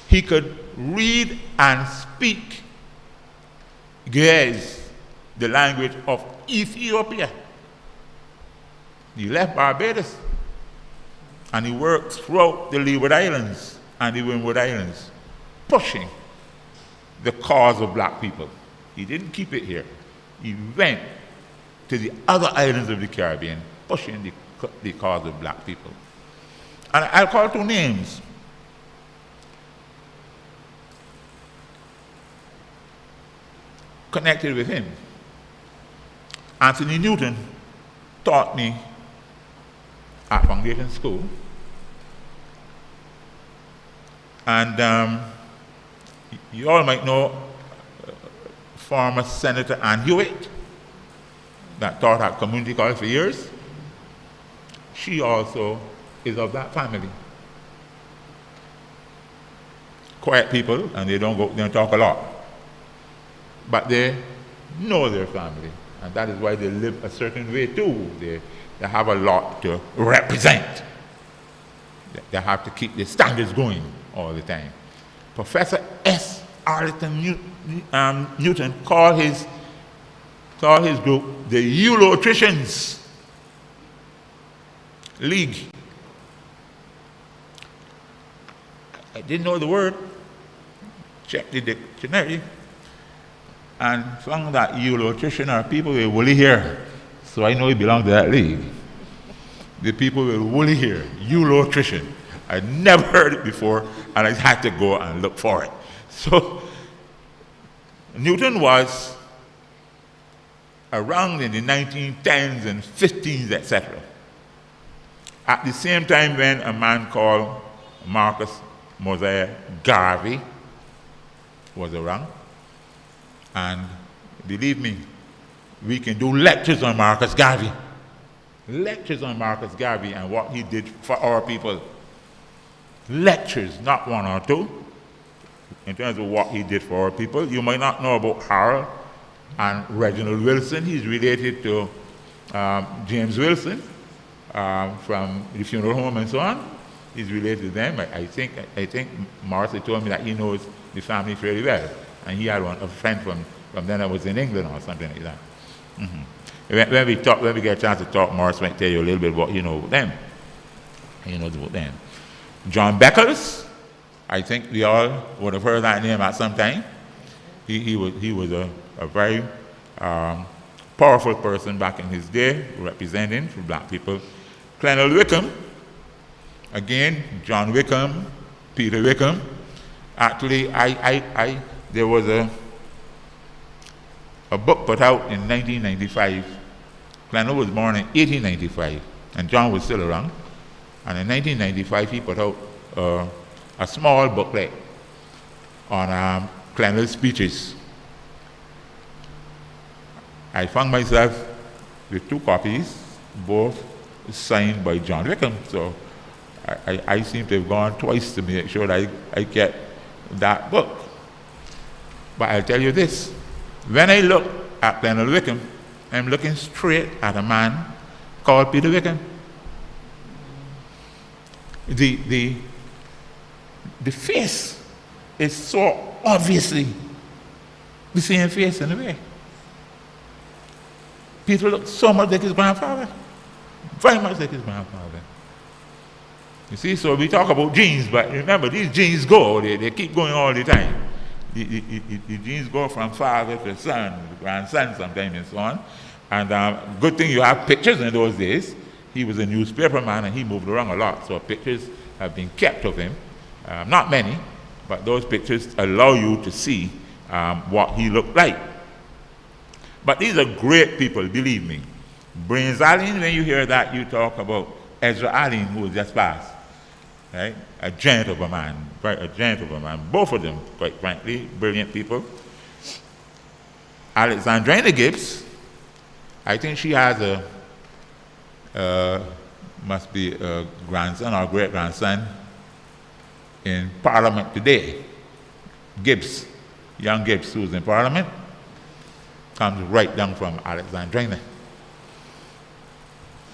He could read and speak Ge'ez, the language of Ethiopia. He left Barbados and he worked throughout the Leeward Islands and the Windward Islands, pushing the cause of black people. He didn't keep it here. He went to the other islands of the Caribbean, pushing the cause of black people. And I'll call two names. Connected with him. Anthony Newton taught me at Foundation School. And you all might know former Senator Ann Hewitt that taught at community college for years. She also is of that family. Quiet people, and they don't go there and talk a lot. But they know their family, and that is why they live a certain way too. They have a lot to represent. They have to keep the standards going all the time. Professor S. Arlington Newton called his group the Eulogicians League. I didn't know the word, checked the dictionary, and found that eulogician are people with woolly hair. So I know he belonged to that league. The people with woolly hair, eulogician. I'd never heard it before, and I had to go and look for it. So Newton was around in the 1910s and 15s, etc. At the same time when a man called Marcus Mosiah Garvey was around. And believe me, we can do lectures on Marcus Garvey. Lectures on Marcus Garvey and what he did for our people. Lectures, not one or two, in terms of what he did for our people. You might not know about Harold and Reginald Wilson. He's related to James Wilson from the funeral home and so on. He's related to them. I think Marcy told me that he knows the family fairly well. And he had a friend from then that was in England or something like that. Mm-hmm. When we get a chance to talk, Morris might tell you a little bit about about them. He knows about them. John Beckles, I think we all would have heard that name at some time. He was a very powerful person back in his day, representing for black people. Clennell Wickham, again, John Wickham, Peter Wickham. Actually, there was a book put out in 1995. Clennell was born in 1895, and John was still around. And in 1995, he put out a small booklet on Clennell's speeches. I found myself with 2 copies, both signed by John Wickham. So I seem to have gone twice to make sure that I get that book. But I'll tell you this, when I look at Clennell Wickham, I'm looking straight at a man called Peter Wickham. The face is so obviously the same face in a way. Peter looks so much like his grandfather, very much like his grandfather. You see, so we talk about genes, but remember, these genes go, they keep going all the time. The genes go from father to son, grandson sometimes, and so on. And good thing you have pictures in those days. He was a newspaper man and he moved around a lot, so pictures have been kept of him. Not many, but those pictures allow you to see what he looked like. But these are great people, believe me. Brains Allen, when you hear that, you talk about Ezra Allen, who was just passed. Right? A giant of a man, right? A giant of a man. Both of them, quite frankly, brilliant people. Alexandrina Gibbs, I think she has must be a grandson or great grandson in Parliament today. Gibbs, young Gibbs, who's in Parliament, comes right down from Alexandrina.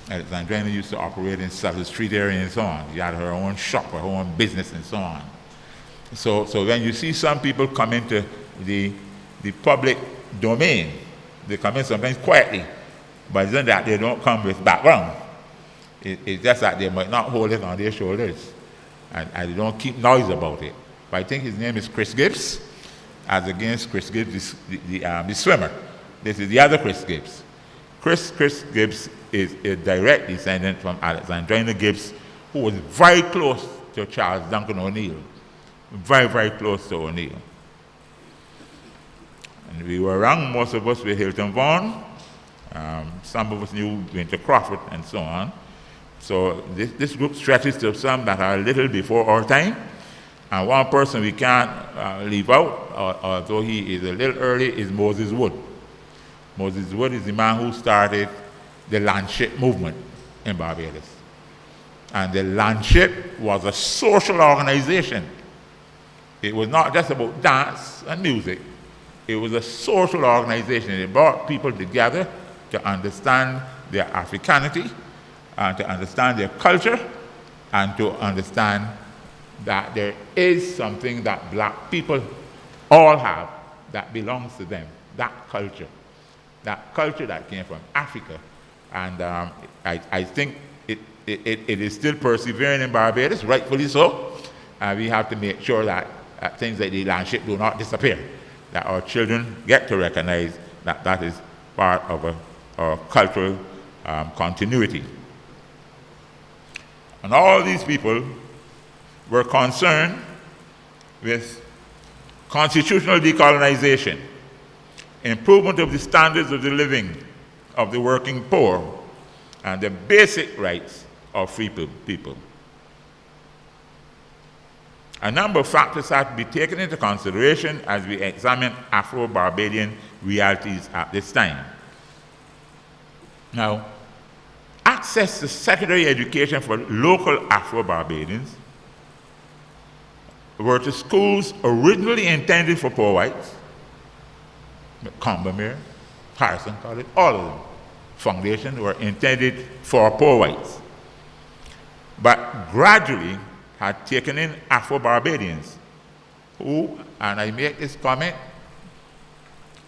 Alexandrina used to operate in South Street area and so on. She had her own shop, her own business and so on. So when you see some people come into the public domain, they come in sometimes quietly, but it's not that they don't come with background. It's just that they might not hold it on their shoulders, and they don't keep noise about it. But I think his name is Chris Gibbs, as against Chris Gibbs, the swimmer. This is the other Chris Gibbs. Chris Gibbs is a direct descendant from Alexandrina Gibbs, who was very close to Charles Duncan O'Neill. Very, very close to O'Neill. And we were around, most of us, with Hilton Vaughan, Some of us knew Winter Crawford and so on. So this group stretches to some that are a little before our time. And one person we can't leave out, although he is a little early, is Moses Wood. Moses Wood is the man who started the landship movement in Barbados. And the landship was a social organization. It was not just about dance and music. It was a social organization. It brought people together to understand their Africanity and to understand their culture and to understand that there is something that black people all have that belongs to them, that culture that came from Africa. And I think it is still persevering in Barbados, rightfully so. We have to make sure that things like the landship do not disappear, that our children get to recognize that that is part of our cultural continuity. And all these people were concerned with constitutional decolonization, improvement of the standards of the living of the working poor, and the basic rights of free people. A number of factors have to be taken into consideration as we examine Afro-Barbadian realities at this time. Now, access to secondary education for local Afro-Barbadians were to schools originally intended for poor whites, Combermere, Harrison College, all of them. Foundations were intended for poor whites, but gradually had taken in Afro-Barbadians who, and I make this comment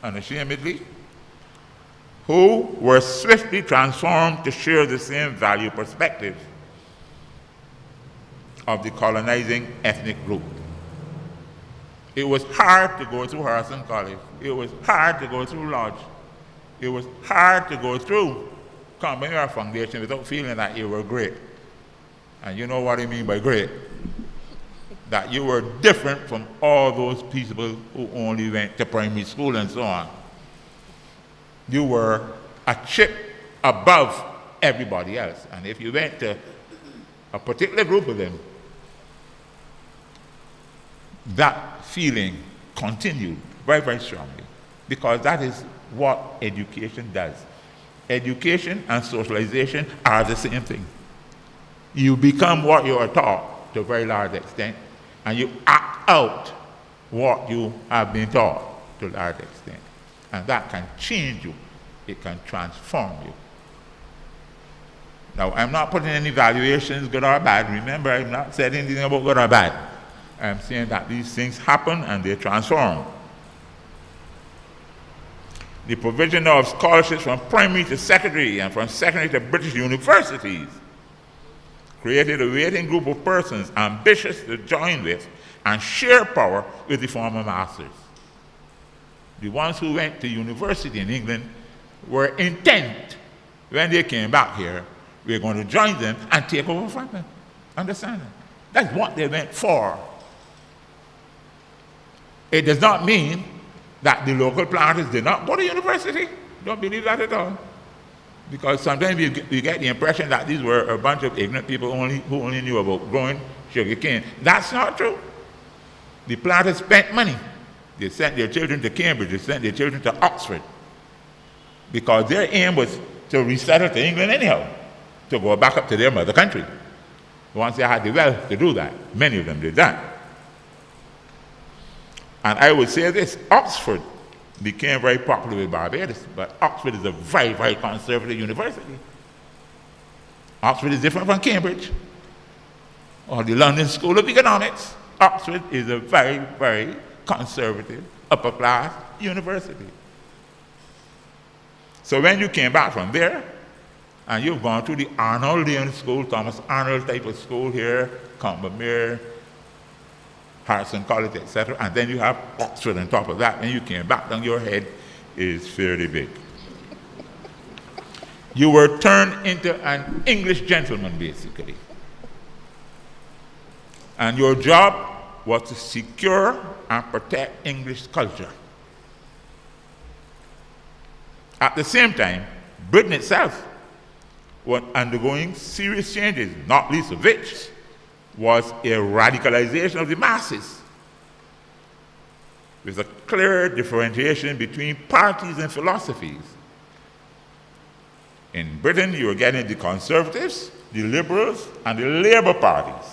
unashamedly, who were swiftly transformed to share the same value perspective of the colonizing ethnic group. It was hard to go through Harrison College. It was hard to go through Lodge. It was hard to go through Combermere Foundation without feeling that you were great. And you know what I mean by great? That you were different from all those people who only went to primary school and so on. You were a chip above everybody else. And if you went to a particular group of them, that feeling continued very, very strongly, because that is what education does. Education and socialization are the same thing. You become what you are taught to a very large extent, and you act out what you have been taught to a large extent. And that can change you. It can transform you. Now, I'm not putting any valuations, good or bad. Remember, I'm not saying anything about good or bad. I'm saying that these things happen and they transform. The provision of scholarships from primary to secondary and from secondary to British universities created a waiting group of persons ambitious to join with and share power with the former masters. The ones who went to university in England were intent, when they came back here, we're going to join them and take over from them. Understand that? That's what they went for. It does not mean that the local planters did not go to university. Don't believe that at all. Because sometimes you get the impression that these were a bunch of ignorant people who only knew about growing sugar cane. That's not true. The planters spent money. They sent their children to Cambridge. They sent their children to Oxford. Because their aim was to resettle to England anyhow, to go back up to their mother country. Once they had the wealth to do that, many of them did that. And I would say this, Oxford became very popular with Barbados, but Oxford is a very, very conservative university. Oxford is different from Cambridge or the London School of Economics. Oxford is a very, very conservative, upper-class university. So when you came back from there, and you've gone to the Arnoldian School, Thomas Arnold type of school here, Combermere, Harrison College, etc., and then you have Oxford on top of that, and you came back, then your head is fairly big. You were turned into an English gentleman, basically. And your job was to secure and protect English culture. At the same time, Britain itself was undergoing serious changes, not least of which was a radicalization of the masses, with a clear differentiation between parties and philosophies. In Britain, you were getting the Conservatives, the Liberals, and the Labour parties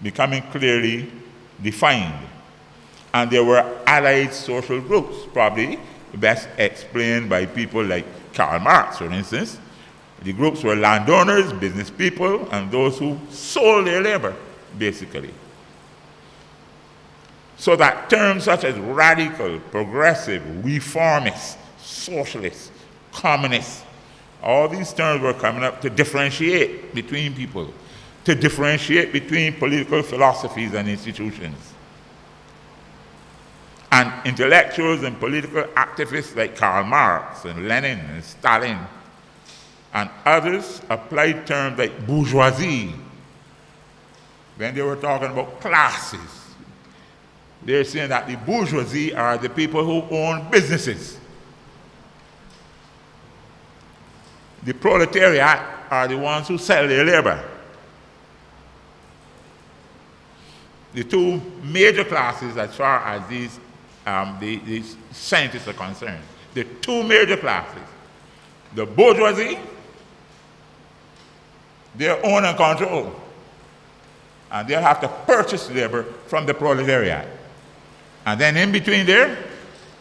becoming clearly defined. And there were allied social groups, probably best explained by people like Karl Marx, for instance. The groups were landowners, business people, and those who sold their labor, basically. So that terms such as radical, progressive, reformist, socialist, communist, all these terms were coming up to differentiate between people, to differentiate between political philosophies and institutions. And intellectuals and political activists like Karl Marx and Lenin and Stalin and others applied terms like bourgeoisie when they were talking about classes. They're saying that the bourgeoisie are the people who own businesses. The proletariat are the ones who sell their labor. The two major classes as far as these scientists are concerned, the two major classes, the bourgeoisie, they own and control, and they'll have to purchase labor from the proletariat. And then in between there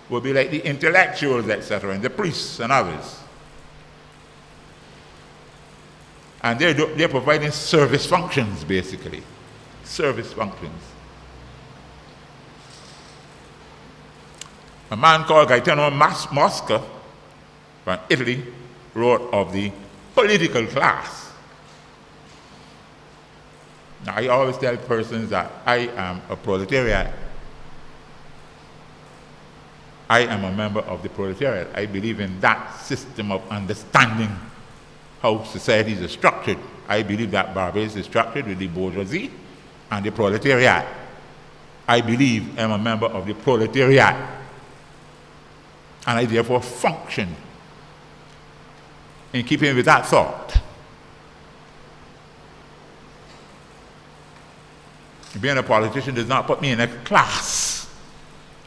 will be like the intellectuals, etc., and the priests and others. And they're providing service functions, basically. Service functions. A man called Gaetano Mosca from Italy wrote of the political class. Now, I always tell persons that I am a proletariat. I am a member of the proletariat. I believe in that system of understanding how societies are structured. I believe that Barbados is structured with the bourgeoisie and the proletariat. I believe I'm a member of the proletariat. And I therefore function in keeping with that thought. Being a politician does not put me in a class.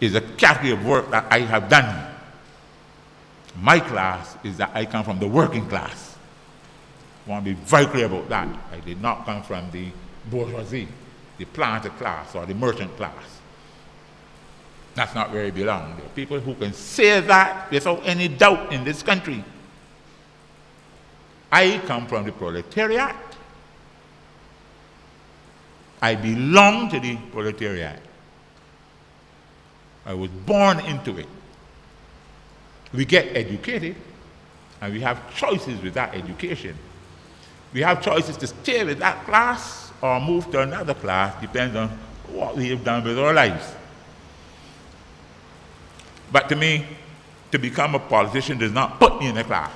It's a category of work that I have done. My class is that I come from the working class. I want to be very clear about that. I did not come from the bourgeoisie, the planter class, or the merchant class. That's not where I belong. There are people who can say that without any doubt in this country. I come from the proletariat. I belong to the proletariat. I was born into it. We get educated, and we have choices with that education. We have choices to stay with that class or move to another class, depends on what we have done with our lives. But to me, to become a politician does not put me in a class.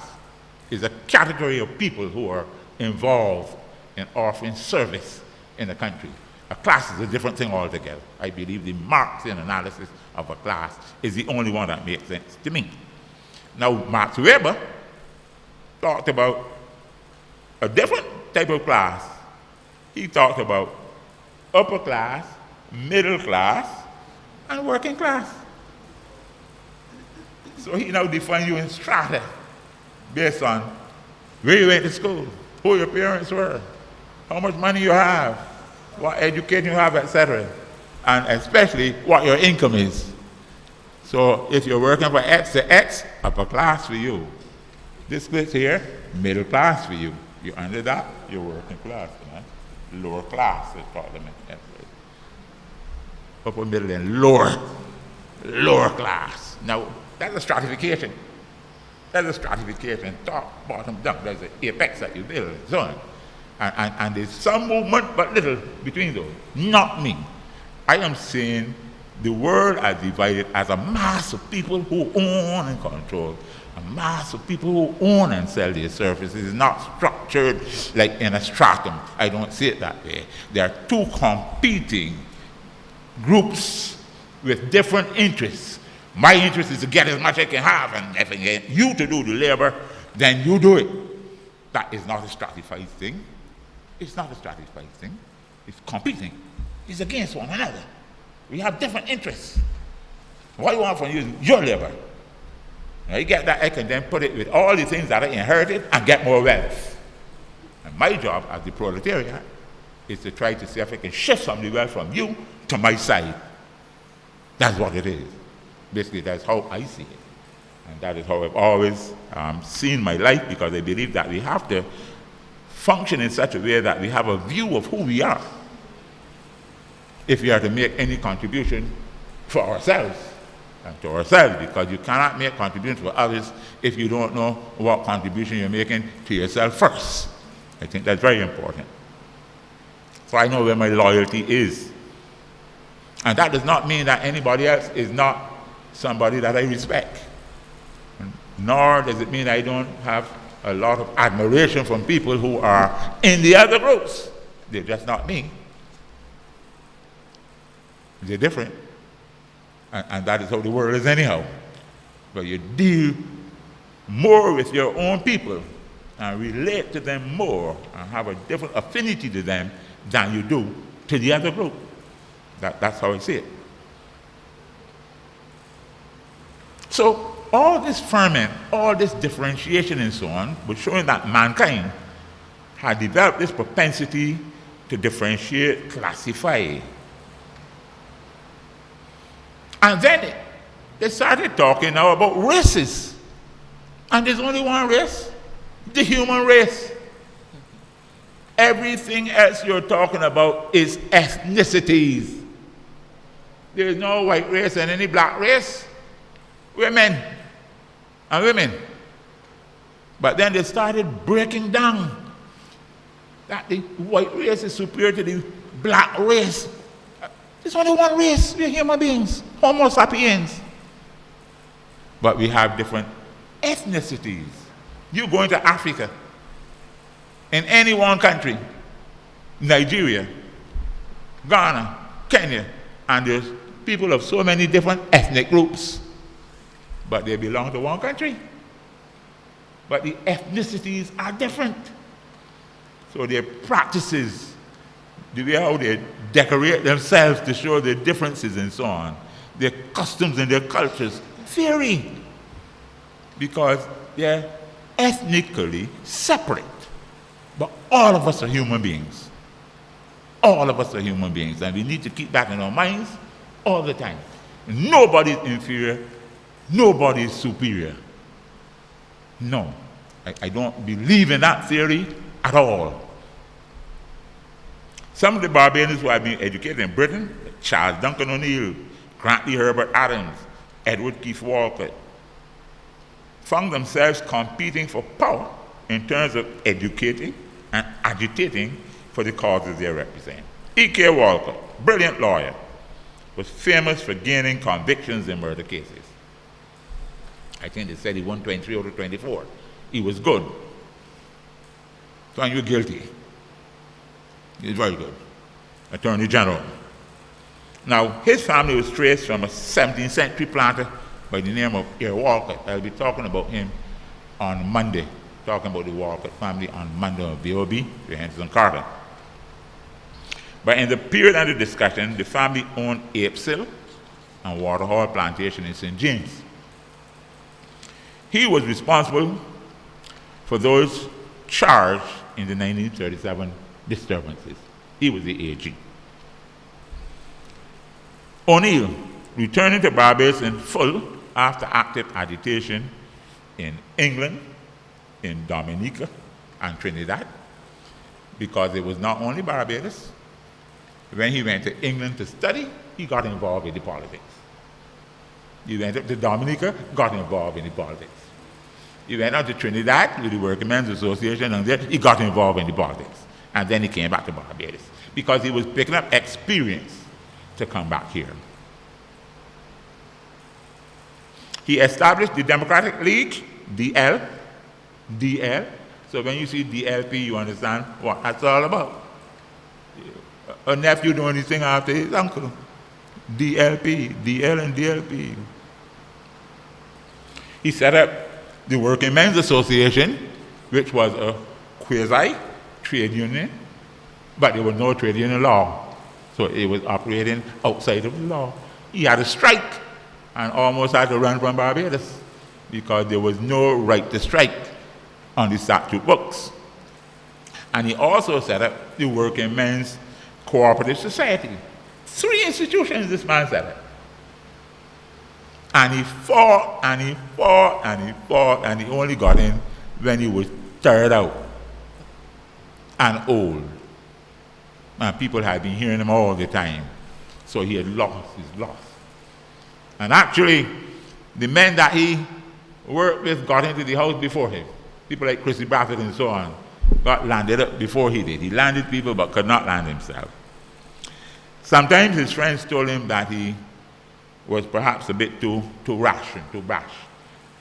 It's a category of people who are involved in offering service in the country. A class is a different thing altogether. I believe the Marxian analysis of a class is the only one that makes sense to me. Now, Max Weber talked about a different type of class. He talked about upper class, middle class, and working class. So he now defines you in strata based on where you went to school, who your parents were, how much money you have, what education you have, etc. And especially what your income is. So if you're working for X to X, upper class for you. This split here, middle class for you. You're under that, you're working class. Right? Lower class is called them. Upper, middle, and lower class. Now, that's a stratification. That's a stratification. Top, bottom, down. There's an apex that you build, and so on. And there's some movement, but little between those. Not me. I am saying the world is divided as a mass of people who own and control. A mass of people who own and sell their services is not structured like in a stratum. I don't see it that way. There are two competing groups with different interests My interest is to get as much I can have, and if I get you to do the labor, then you do it. That is not a stratified thing. It's not a stratified thing. It's competing. It's against one another. We have different interests. What you want from you is your labor. Now you get that, I can then put it with all the things that I inherited and get more wealth. And my job as the proletariat is to try to see if I can shift some of the wealth from you to my side. That's what it is. Basically, that's how I see it. And that is how I've always seen my life, because I believe that we have to function in such a way that we have a view of who we are if we are to make any contribution for ourselves and to ourselves, because you cannot make contributions for others if you don't know what contribution you're making to yourself first. I think that's very important. So I know where my loyalty is. And that does not mean that anybody else is not somebody that I respect. Nor does it mean I don't have a lot of admiration from people who are in the other groups. They're just not me. They're different. And that is how the world is anyhow. But you deal more with your own people and relate to them more and have a different affinity to them than you do to the other group. That's how I see it. So all this ferment, all this differentiation and so on, was showing that mankind had developed this propensity to differentiate, classify. And then they started talking now about races. And there's only one race, the human race. Everything else you're talking about is ethnicities. There's no white race and any black race. We're men and women. But then they started breaking down that the white race is superior to the black race. There's only one race. We're human beings, Homo sapiens. But we have different ethnicities. You go into Africa, in any one country, Nigeria, Ghana, Kenya, and there's people of so many different ethnic groups, but they belong to one country. But the ethnicities are different. So their practices, the way how they decorate themselves to show their differences and so on, their customs and their cultures vary because they're ethnically separate. But all of us are human beings. All of us are human beings, and we need to keep that in our minds all the time. Nobody is inferior, nobody is superior. No, I don't believe in that theory at all. Some of the Barbadians who have been educated in Britain, Charles Duncan O'Neill, Grantley Herbert Adams, Edward Keith Walcott, found themselves competing for power in terms of educating and agitating for the causes they represent. E.K. Walcott, brilliant lawyer, was famous for gaining convictions in murder cases. I think they said he won 23 out of 24. He was good. So you're guilty. He's very good. Attorney General. Now, his family was traced from a 17th century planter by the name of E. Walcott. I'll be talking about him on Monday, talking about the Walcott family on Monday on VOB, Henderson Carter. But in the period under discussion, the family owned Apesill and Waterhall Plantation in St. James. He was responsible for those charged in the 1937 disturbances. He was the AG. O'Neill, returning to Barbados in full after active agitation in England, in Dominica, and Trinidad, because it was not only Barbados. When he went to England to study, he got involved in the politics. He went up to Dominica, got involved in the politics. He went out to Trinidad with the Workingmen's Association, and there he got involved in the politics. And then he came back to Barbados because he was picking up experience to come back here. He established the Democratic League, DL. So when you see DLP, you understand what that's all about. A nephew doing his thing after his uncle. DLP, DL and DLP. He set up the Working Men's Association, which was a quasi-trade union, but there was no trade union law. So it was operating outside of the law. He had a strike and almost had to run from Barbados because there was no right to strike on the statute books. And he also set up the Working Men's Cooperative Society. 3 institutions this man set up. And he fought, and he fought, and he fought, and he only got in when he was tired out and old. And people had been hearing him all the time. So he had lost his loss. And actually, the men that he worked with got into the house before him. People like Chrissy Braffett and so on got landed up before he did. He landed people but could not land himself. Sometimes his friends told him that he was perhaps a bit too rash and too brash,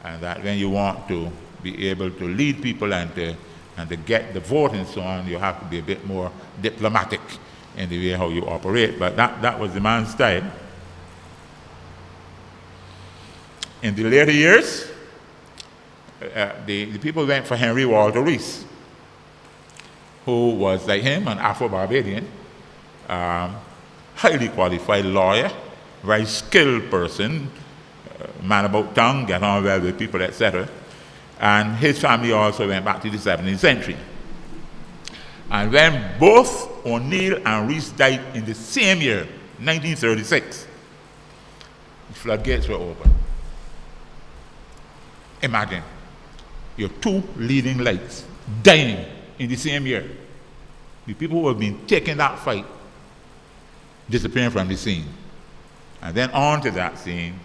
and that when you want to be able to lead people and to get the vote and so on, you have to be a bit more diplomatic in the way how you operate. But that was the man's style. In the later years, the people went for Henry Walter Rees, who was like him, an Afro-Barbadian, highly qualified lawyer, very skilled person, man about tongue, get on well with people, etc. And his family also went back to the 17th century. And when both O'Neill and Rees died in the same year, 1936, the floodgates were open. Imagine your 2 leading lights dying in the same year. The people who have been taking that fight disappearing from the scene. And then on to that scene,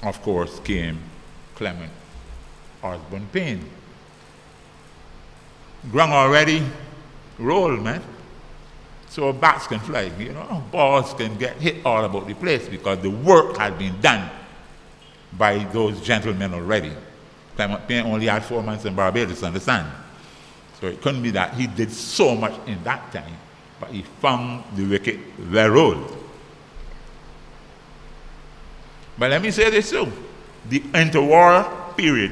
of course, came Clement Osborne Payne. Ground already rolled, man. So bats can fly, balls can get hit all about the place because the work had been done by those gentlemen already. Clement Payne only had 4 months in Barbados, understand? So it couldn't be that he did so much in that time, but he found the wicket well rolled. But let me say this too. The interwar period,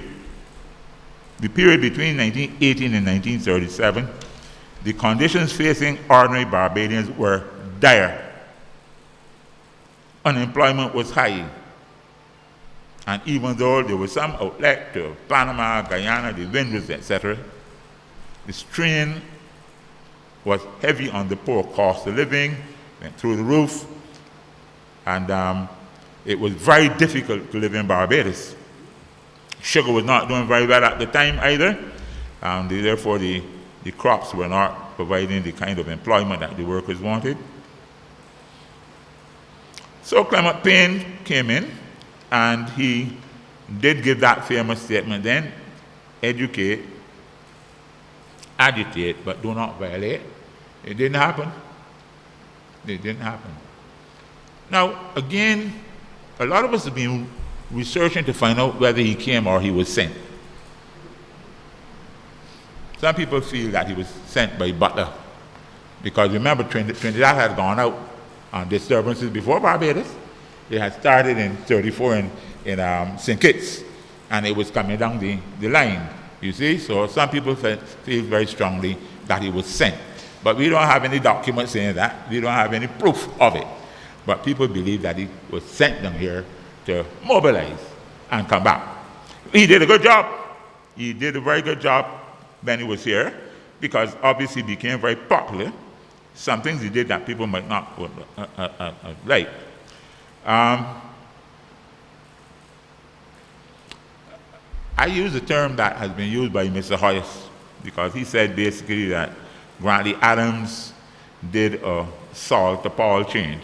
the period between 1918 and 1937, the conditions facing ordinary Barbadians were dire. Unemployment was high. And even though there was some outlet to Panama, Guyana, the Windwards, etc., the strain was heavy on the poor. Cost of living went through the roof, and it was very difficult to live in Barbados. Sugar was not doing very well at the time either, and therefore the crops were not providing the kind of employment that the workers wanted. So Clement Payne came in, and he did give that famous statement then: educate, agitate, but do not violate. It didn't happen. It didn't happen. Now, again, a lot of us have been researching to find out whether he came or he was sent. Some people feel that he was sent by Butler, because remember, Trinidad had gone out on disturbances before Barbados. It had started in 34 in St. Kitts, and it was coming down the line, you see. So some people feel very strongly that he was sent. But we don't have any documents saying that. We don't have any proof of it. But people believe that he was sent down here to mobilize and come back. He did a good job. He did a very good job when he was here, because obviously he became very popular. Some things he did that people might not like. I use a term that has been used by Mr. Hoyes, because he said basically that Grantley Adams did a Saul to Paul change.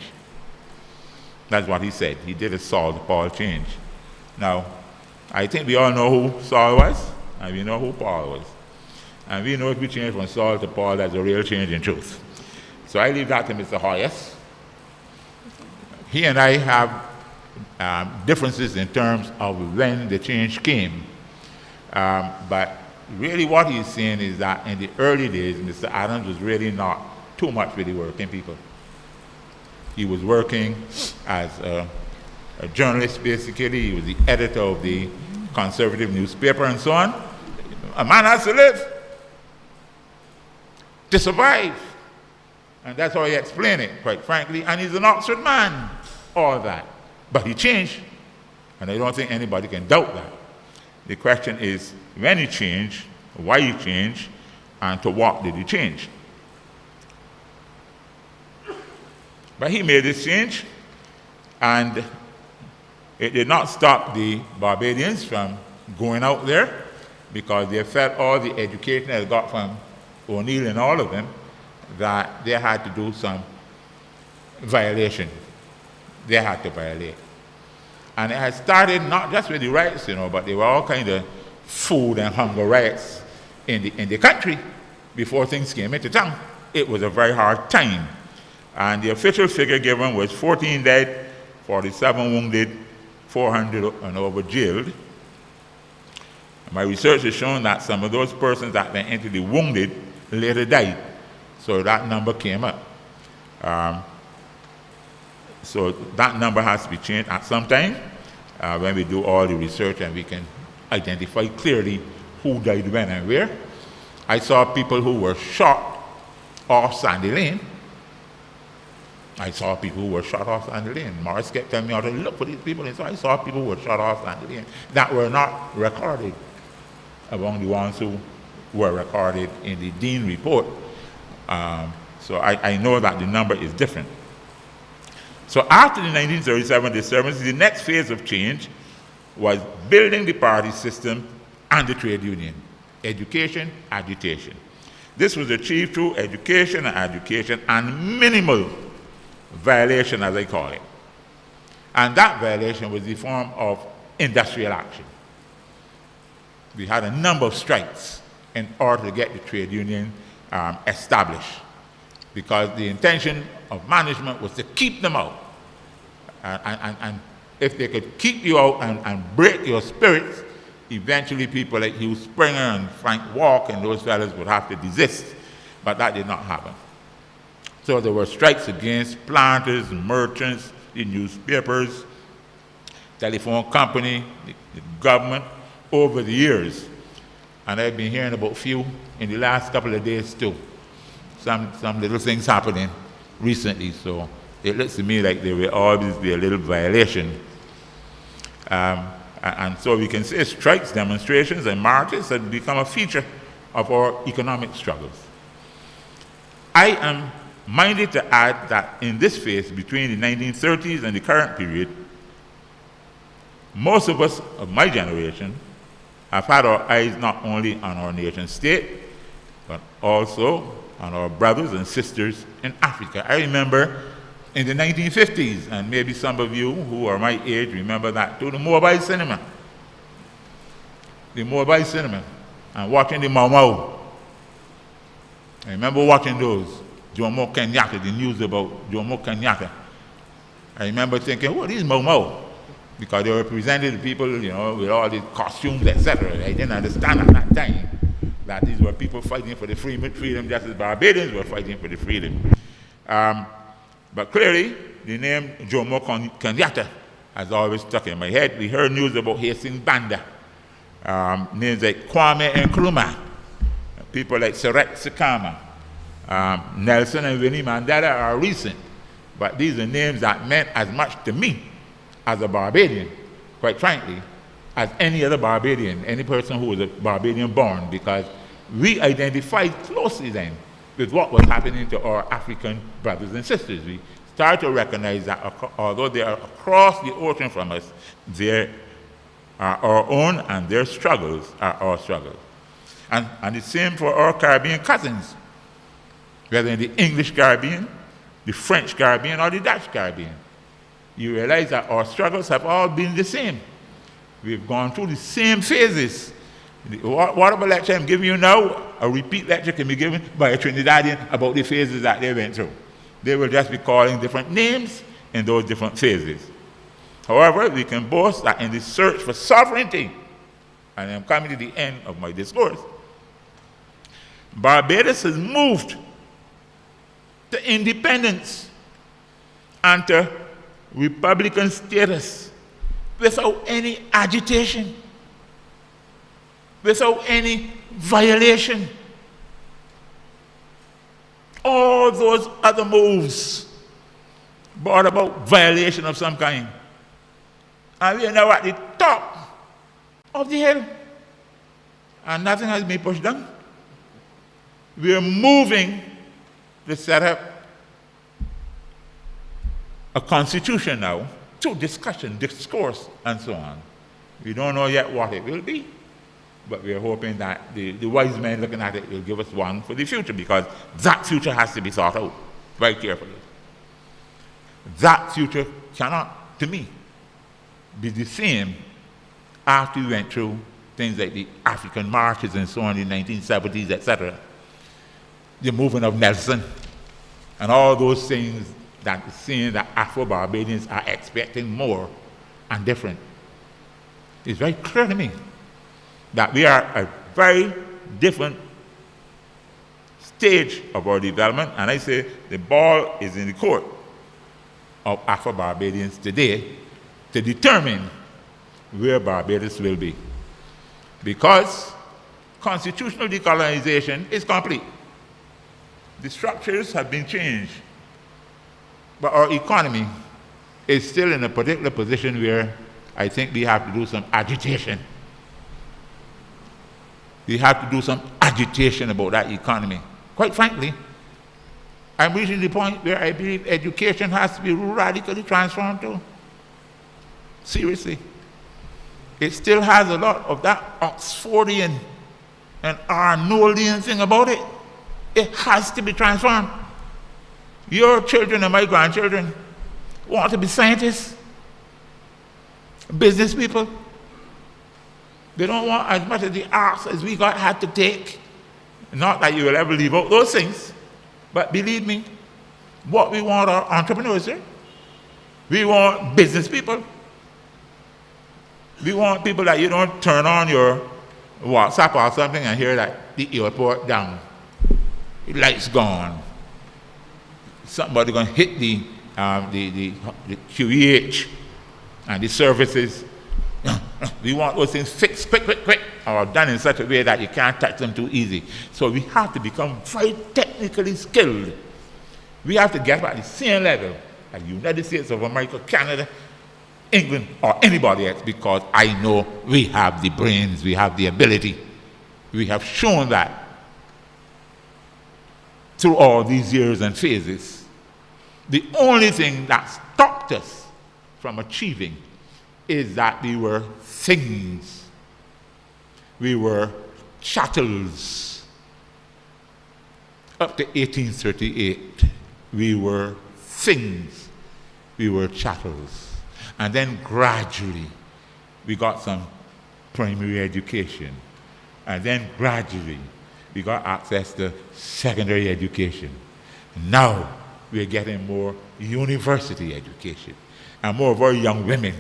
That's what he said. He did a Saul to Paul change. Now, I think we all know who Saul was, and we know who Paul was. And we know if we change from Saul to Paul, that's a real change in truth. So I leave that to Mr. Hoyes. He and I have differences in terms of when the change came. But really what he's saying is that in the early days, Mr. Adams was really not too much with the working people. He was working as a journalist basically. He was the editor of the conservative newspaper and so on. A man has to live to survive. And that's how he explained it, quite frankly. And he's an Oxford man, all that. But he changed. And I don't think anybody can doubt that. The question is, when he changed, why he changed, and to what did he change? But he made this change, and it did not stop the Barbadians from going out there, because they felt all the education they got from O'Neill and all of them, that they had to do some violation. They had to violate. And it had started not just with the riots, but there were all kinds of food and hunger riots in the country before things came into town. It was a very hard time. And the official figure given was 14 dead, 47 wounded, 400 and over jailed. My research has shown that some of those persons that went into the wounded later died. So that number came up. So that number has to be changed at some time when we do all the research and we can identify clearly who died when and where. I saw people who were shot off Sandy Lane. Morris kept telling me how to look for these people, and so I saw people who were shot off Sandy Lane that were not recorded among the ones who were recorded in the Dean report. So I know that the number is different. So after the 1937 disturbance, the next phase of change was building the party system and the trade union. Education, agitation. This was achieved through education and minimal violation, as I call it. And that violation was the form of industrial action. We had a number of strikes in order to get the trade union established, because the intention of management was to keep them out. And if they could keep you out and break your spirits, eventually people like Hugh Springer and Frank Walk and those fellas would have to desist. But that did not happen. So there were strikes against planters, merchants, the newspapers, telephone company, the government over the years. And I've been hearing about a few in the last couple of days too. Some little things happening recently, so it looks to me like there will always be a little violation. And so we can say strikes, demonstrations, and marches have become a feature of our economic struggles. I am minded to add that in this phase between the 1930s and the current period, most of us of my generation have had our eyes not only on our nation state, but also on our brothers and sisters in Africa. I remember in the 1950s, and maybe some of you who are my age remember that too, the mobile cinema. The mobile cinema, and watching the Mau Mau. I remember watching those. Jomo Kenyatta, the news about Jomo Kenyatta. I remember thinking, who are these Mau Mau? Because they represented the people, with all the costumes, etc. I didn't understand at that time that these were people fighting for the freedom just as Barbadians were fighting for the freedom. But clearly, the name Jomo Kenyatta has always stuck in my head. We heard news about Hastings Banda, names like Kwame Nkrumah, people like Seret Sikama, Nelson and Winnie Mandela are recent, but these are names that meant as much to me as a Barbadian, quite frankly, as any other Barbadian, any person who was a Barbadian born, because we identified closely then with what was happening to our African brothers and sisters. We start to recognize that although they are across the ocean from us, they are our own, and their struggles are our struggles. And the same for our Caribbean cousins, whether in the English Caribbean, the French Caribbean, or the Dutch Caribbean. You realize that our struggles have all been the same. We've gone through the same phases. Whatever lecture I'm giving you now, a repeat lecture can be given by a Trinidadian about the phases that they went through. They will just be calling different names in those different phases. However, we can boast that in the search for sovereignty, and I'm coming to the end of my discourse, Barbados has moved to independence and to Republican status without any agitation, without any violation. All those other moves brought about violation of some kind. And we are now at the top of the hill. And nothing has been pushed down. We are moving to set up a constitution now to discussion, discourse, and so on. We don't know yet what it will be, but we are hoping that the wise men looking at it will give us one for the future, because that future has to be thought out very carefully. That future cannot, to me, be the same after we went through things like the African marches and so on in the 1970s, etc. The movement of Nelson, and all those things that is saying that Afro-Barbadians are expecting more and different. It's very clear to me that we are at a very different stage of our development, and I say the ball is in the court of Afro-Barbadians today to determine where Barbados will be. Because constitutional decolonization is complete. The structures have been changed, but our economy is still in a particular position where I think we have to do some agitation. We have to do some agitation about that economy. Quite frankly, I'm reaching the point where I believe education has to be radically transformed too. Seriously. It still has a lot of that Oxfordian and Arnoldian thing about it. It has to be transformed. Your children and my grandchildren want to be scientists, business people. They don't want as much of the arts as we had to take. Not that you will ever leave out those things, but believe me, what we want are entrepreneurs here. We want business people. We want people that you don't turn on your WhatsApp or something and hear that the airport down, the lights gone, somebody going to hit the QEH and the services. We want those things fixed quick, or done in such a way that you can't touch them too easy. So we have to become very technically skilled. We have to get at the same level as the United States of America, Canada, England, or anybody else, because I know we have the brains, we have the ability. We have shown that through all these years and phases. The only thing that stopped us from achieving is that we were things. We were chattels. Up to 1838, we were things. We were chattels. And then gradually, we got some primary education. And then gradually, we got access to secondary education. Now, we're getting more university education. And more of our young women,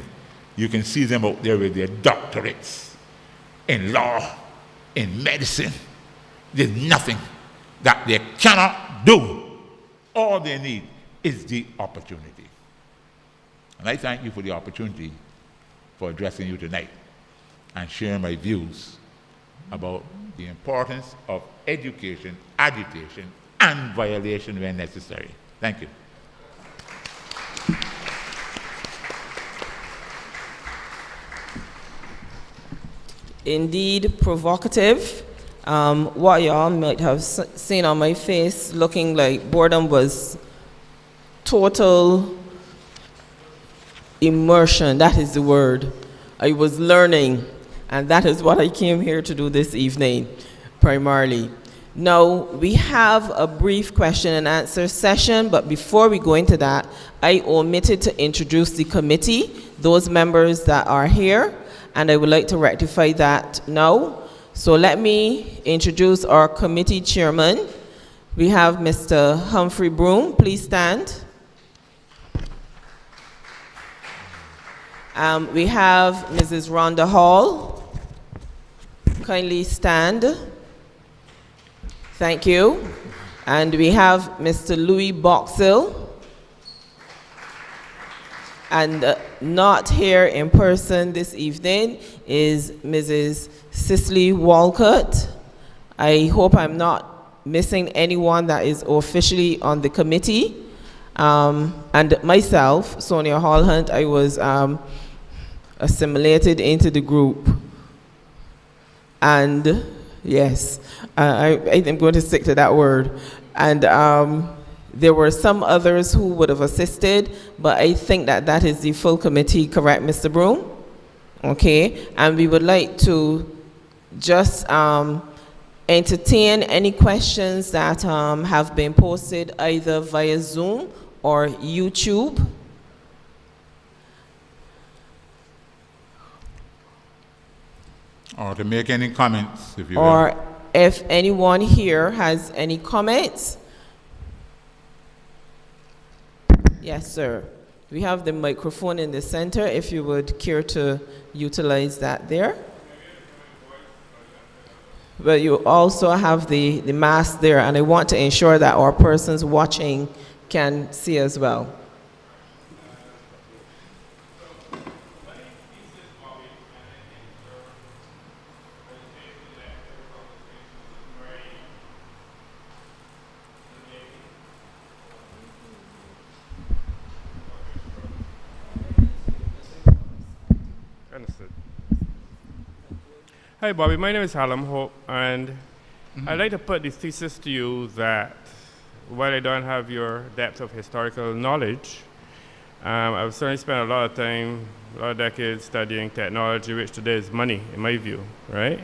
you can see them out there with their doctorates in law, in medicine. There's nothing that they cannot do. All they need is the opportunity. And I thank you for the opportunity for addressing you tonight and sharing my views about the importance of education, agitation, and violation when necessary. Thank you. Indeed provocative. What y'all might have seen on my face looking like boredom was total immersion. That is the word. I was learning, and that is what I came here to do this evening, primarily. Now, we have a brief question and answer session, but before we go into that, I omitted to introduce the committee, those members that are here, and I would like to rectify that now. So let me introduce our committee chairman. We have Mr. Humphrey Broom. Please stand. We have Mrs. Rhonda Hall. Kindly stand. Thank you. And we have Mr. Louis Boxill. And not here in person this evening is Mrs. Cicely Walcott. I hope I'm not missing anyone that is officially on the committee. And myself, Sonia Hallhunt, I was assimilated into the group. And yes, I'm going to stick to that word. And there were some others who would have assisted, but I think that that is the full committee, correct, Mr. Broom? Okay, and we would like to just entertain any questions that have been posted either via Zoom or YouTube. Or to make any comments, if you will. Or if anyone here has any comments. Yes, sir. We have the microphone in the center, if you would care to utilize that there. But you also have the mask there, and I want to ensure that our persons watching can see as well. Hi, Bobby. My name is Hallam Hope, and I'd like to put this thesis to you that while I don't have your depth of historical knowledge, I've certainly spent a lot of time, a lot of decades studying technology, which today is money, in my view, right?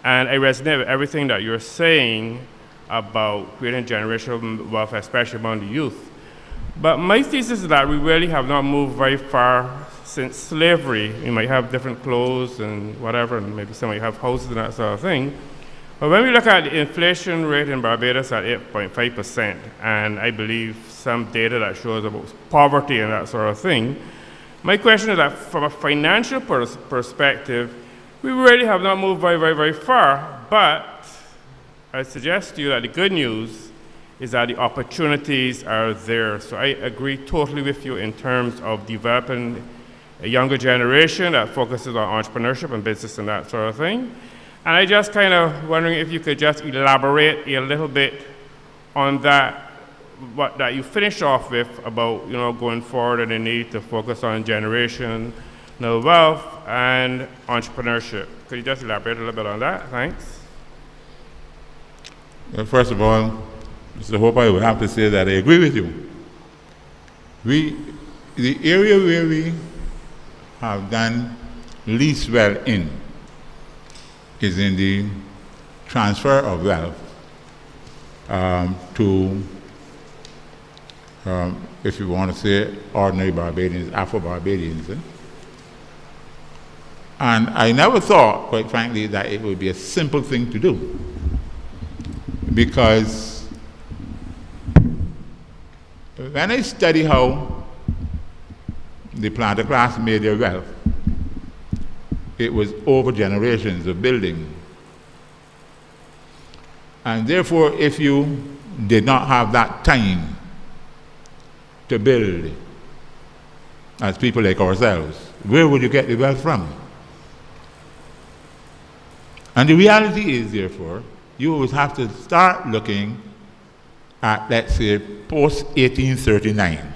And I resonate with everything that you're saying about creating generational wealth, especially among the youth. But my thesis is that we really have not moved very far since slavery. We might have different clothes and whatever, and maybe some might have houses and that sort of thing. But when we look at the inflation rate in Barbados at 8.5%, and I believe some data that shows about poverty and that sort of thing, my question is that from a financial perspective, we really have not moved very, very, very far. But I suggest to you that the good news is that the opportunities are there. So I agree totally with you in terms of developing a younger generation that focuses on entrepreneurship and business and that sort of thing. And I just kind of wondering if you could just elaborate a little bit on that, what that you finished off with about, you know, going forward and the need to focus on generational wealth and entrepreneurship. Could you just elaborate a little bit on that? Thanks. Well, first of all, Mr. Hope, I would have to say that I agree with you. The area where we have done least well in is in the transfer of wealth to, if you want to say, ordinary Barbadians, Afro-Barbadians. And I never thought, quite frankly, that it would be a simple thing to do, because when I study how the planter class made their wealth, it was over generations of building. And therefore, if you did not have that time to build, as people like ourselves, where would you get the wealth from? And the reality is, therefore, you always have to start looking at, let's say, post-1839.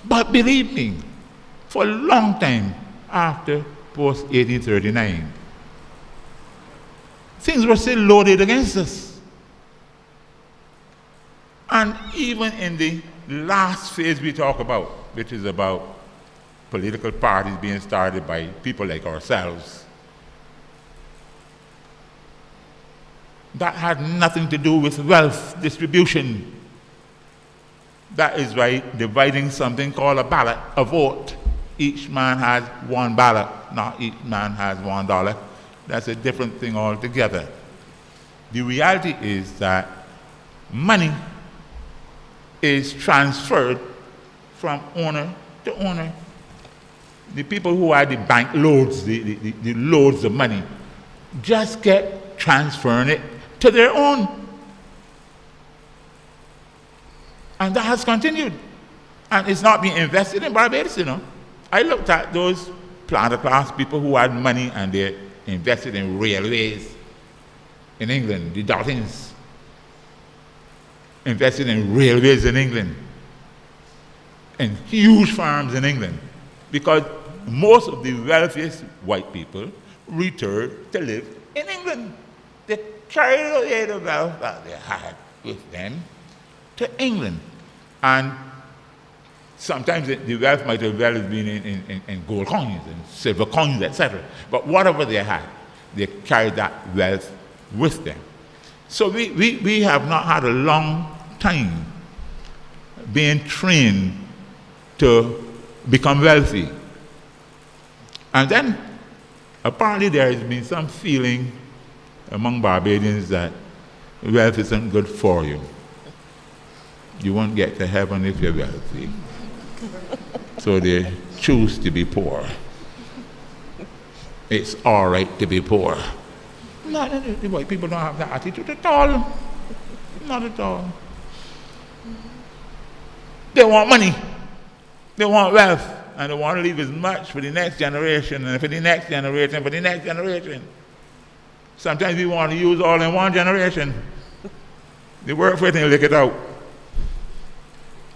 But believe me, for a long time after post-1839, things were still loaded against us. And even in the last phase we talk about, which is about political parties being started by people like ourselves, that had nothing to do with wealth distribution. That is why dividing something called a ballot, a vote. Each man has one ballot, not each man has $1. That's a different thing altogether. The reality is that money is transferred from owner to owner. The people who are the bank loads, the loads of money, just get transferring it to their own. And that has continued. And it's not being invested in Barbados, you know. I looked at those planter class people who had money and they invested in railways in England, the Dottings invested in railways in England, and huge farms in England, because most of the wealthiest white people returned to live in England. They carried away the wealth that they had with them to England. And sometimes the wealth might have well been in gold coins and silver coins, etc. But whatever they had, they carried that wealth with them. So we have not had a long time being trained to become wealthy. And then apparently there has been some feeling among Barbadians that wealth isn't good for you. You won't get to heaven if you're wealthy. So they choose to be poor. It's all right to be poor. No, the white people don't have that attitude at all. Not at all. They want money. They want wealth. And they want to leave as much for the next generation and for the next generation, for the next generation. Sometimes we want to use all in one generation. They work for it and lick it out.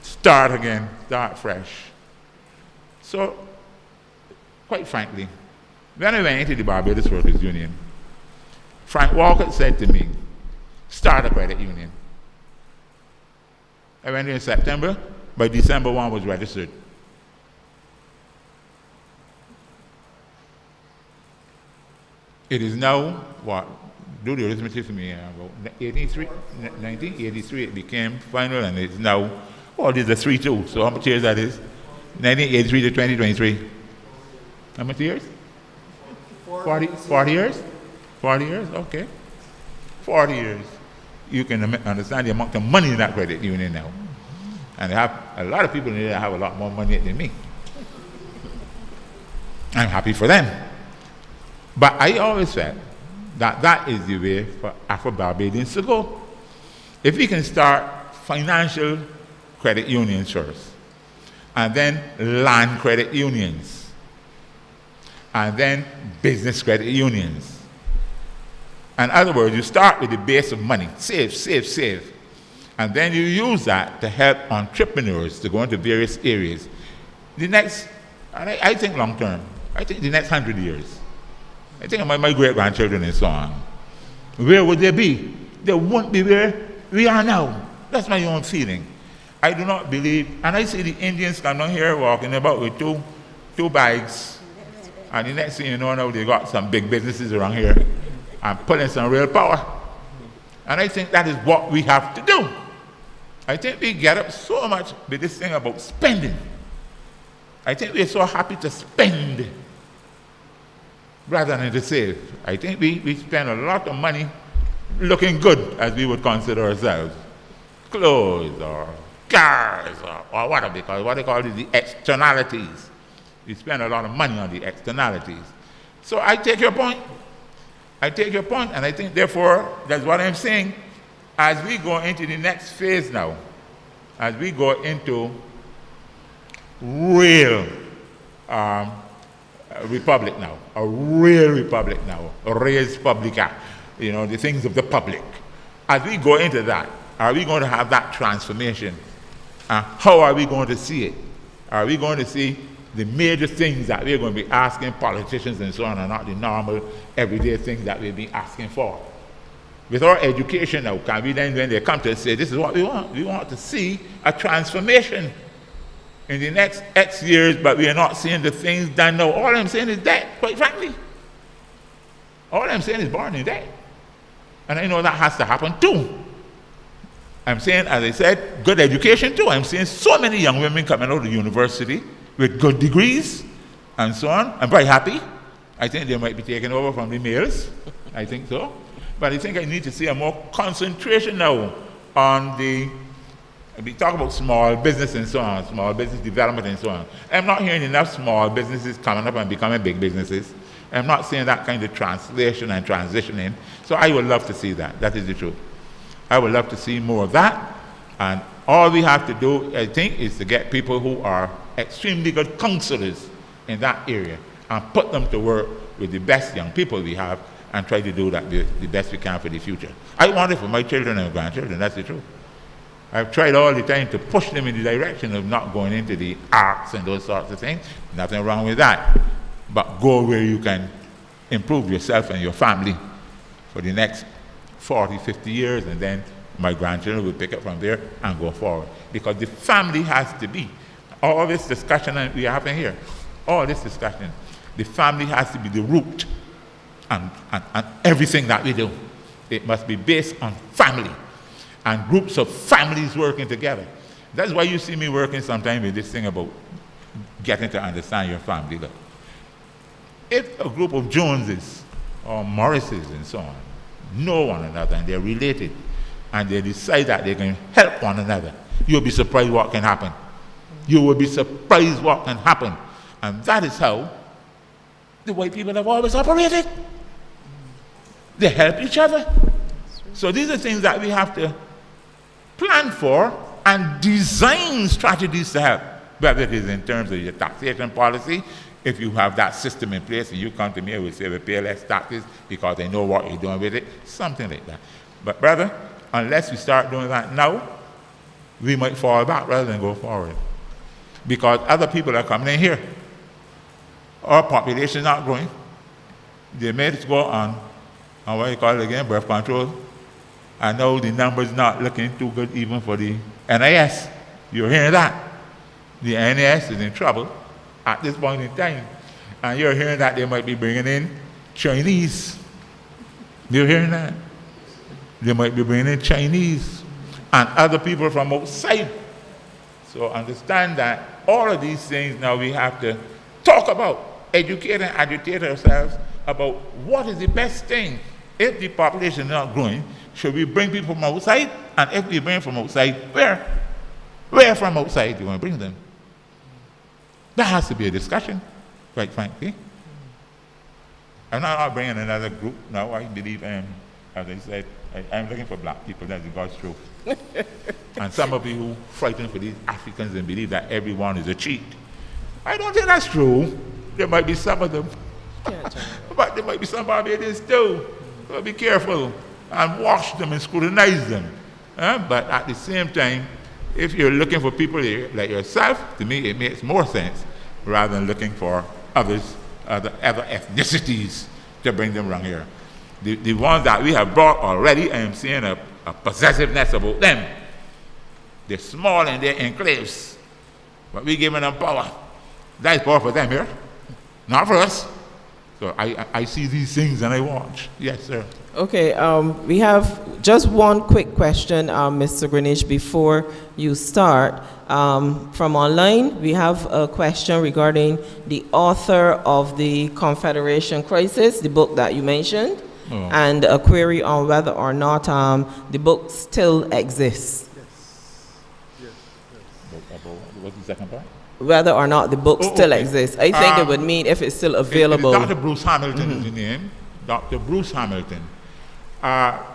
Start again, start fresh. So, quite frankly, when I went into the Barbados Workers Union, Frank Walker said to me, start a credit union. I went in September, by December 1 was registered. It is now, what, do the arithmetic for me, about 1983 it became final, and it's now, well, there's a 3-2, so how much years that is? 1983 to 2023. How much years? 40 years? 40 years, okay. 40 years. You can understand the amount of money in that credit union now. And they have a lot of people in there that have a lot more money than me. I'm happy for them. But I always felt that that is the way for Afro-Barbadians to go. If we can start financial credit unions first, and then land credit unions, and then business credit unions. In other words, you start with the base of money, save, save, save. And then you use that to help entrepreneurs to go into various areas. The next, and I think long term, I think the next 100 years, I think about my great-grandchildren and so on. Where would they be? They won't be where we are now. That's my own feeling. I do not believe, and I see the Indians come down here walking about with two bags, and the next thing you know now they got some big businesses around here and pulling some real power. And I think that is what we have to do. I think we get up so much with this thing about spending. I think we're so happy to spend rather than to save. I think we spend a lot of money looking good, as we would consider ourselves. Clothes or cars or whatever, because what they call it, the externalities. We spend a lot of money on the externalities. So I take your point. I take your point, and I think, therefore, that's what I'm saying. As we go into the next phase now, as we go into real republic now, a real republic now, a res publica, you know, the things of the public. As we go into that, are we going to have that transformation? How are we going to see it? Are we going to see the major things that we're going to be asking politicians and so on, and not the normal, everyday things that we've been asking for? With our education now, can we then, when they come to us, say, this is what we want to see a transformation in the next X years, but we are not seeing the things done now. All I'm saying is debt, quite frankly. All I'm saying is born in debt. And I know that has to happen too. I'm saying, as I said, good education too. I'm seeing so many young women coming out of university with good degrees and so on. I'm very happy. I think they might be taken over from the males. I think so. But I think I need to see a more concentration now on we talk about small business and so on, small business development and so on. I'm not hearing enough small businesses coming up and becoming big businesses. I'm not seeing that kind of translation and transitioning. So I would love to see that. That is the truth. I would love to see more of that. And all we have to do, I think, is to get people who are extremely good counselors in that area and put them to work with the best young people we have and try to do that the best we can for the future. I want it for my children and grandchildren, that's the truth. I've tried all the time to push them in the direction of not going into the arts and those sorts of things. Nothing wrong with that. But go where you can improve yourself and your family for the next 40, 50 years, and then my grandchildren will pick up from there and go forward. Because the family has to be, all this discussion that we are having here, all this discussion, the family has to be the root and everything that we do. It must be based on family and groups of families working together. That's why you see me working sometimes with this thing about getting to understand your family. Look, if a group of Joneses or Morrises and so on know one another and they're related and they decide that they can help one another, you'll be surprised what can happen. You will be surprised what can happen. And that is how the white people have always operated. They help each other. So these are things that we have to plan for and design strategies to help, whether it is in terms of your taxation policy. If you have that system in place and you come to me and will say we pay less taxes because they know what you're doing with it, something like that. But brother, unless we start doing that now, we might fall back rather than go forward. Because other people are coming in here. Our population is not growing. They made us go on what you call it again, birth control. I know the numbers not looking too good even for the NIS. You're hearing that. The NIS is in trouble at this point in time. And you're hearing that they might be bringing in Chinese. You're hearing that? They might be bringing in Chinese and other people from outside. So understand that all of these things now we have to talk about, educate and agitate ourselves about what is the best thing. If the population is not growing, should we bring people from outside? And if we bring from outside, where? Where from outside do you want to bring them? That has to be a discussion, quite frankly. I'm not bringing another group now. I believe, as I said, I'm looking for black people. That's the God's truth. And some of you who frighten for these Africans and believe that everyone is a cheat. I don't think that's true. There might be some of them. But there might be some Barbadians too. So be careful and watch them and scrutinize them. But at the same time, if you're looking for people like yourself, to me it makes more sense rather than looking for other ethnicities to bring them around here. The ones that we have brought already, I am seeing a possessiveness about them. They're small and they're enclaves, but we're giving them power. That is power for them here, not for us. So I see these things and I watch. Yes, sir. Okay, we have just one quick question, Mr. Greenwich, before you start. From online, we have a question regarding the author of the Confederation Crisis, the book that you mentioned, and a query on whether or not the book still exists. Yes. What's the second part? Whether or not the book still exists. I think it would mean if it's still available. Dr. Bruce Hamilton is the name. Dr. Bruce Hamilton.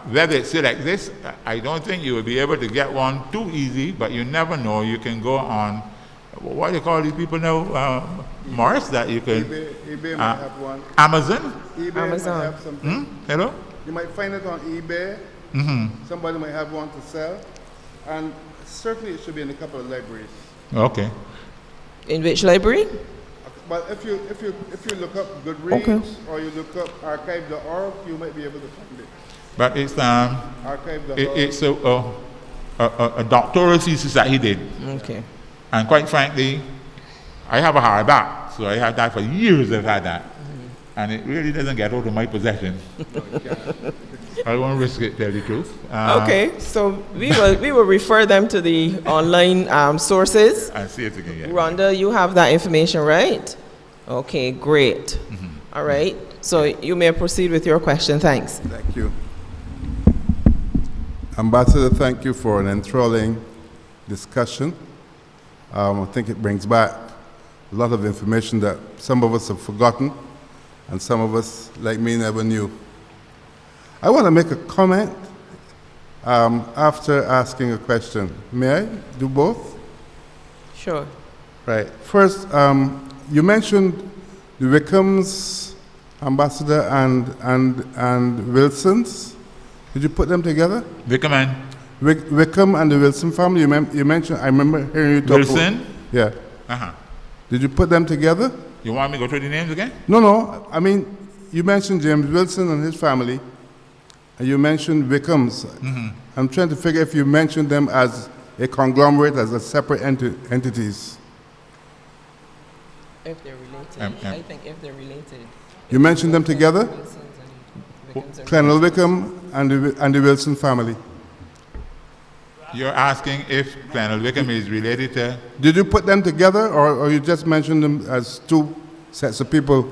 Whether it still exists, I don't think you will be able to get one too easy, but you never know. You can go on, what do you call these people now? Morris, that you can. eBay might have one. Amazon? Amazon might have something. Hello? You might find it on eBay. Somebody might have one to sell. And certainly it should be in a couple of libraries. Okay. In which library? But if you look up Goodreads or you look up archive.org, you might be able to find it. But it's Archive.org. it's a doctoral thesis that he did. Okay. And quite frankly, I have a hard back, so I had that for years. I've had that, and it really doesn't get out of my possession. I won't risk it, tell the truth. Okay, so we will refer them to the online sources. And see it again. Yeah. Rhonda, you have that information, right? Okay, great. All right, so you may proceed with your question. Thanks. Thank you. Ambassador, thank you for an enthralling discussion. I think it brings back a lot of information that some of us have forgotten and some of us, like me, never knew. I want to make a comment after asking a question. May I do both? Sure. Right. First, you mentioned the Wickhams, Ambassador, and Wilsons. Did you put them together? Wickham and Wickham and the Wilson family. You mentioned. I remember hearing you talk. Wilson? Yeah. Uh-huh. Did you put them together? You want me to go through the names again? No. I mean, you mentioned James Wilson and his family, and you mentioned Wickhams. Mm-hmm. I'm trying to figure if you mentioned them as a conglomerate, as a separate entities. If they're related. I think if they're related. You mentioned them together? Wilsons and Wickhams are Colonel related. Wickham and the Wilson family. You're asking if Colonel Wickham is related to... Did you put them together, or you just mentioned them as two sets of people?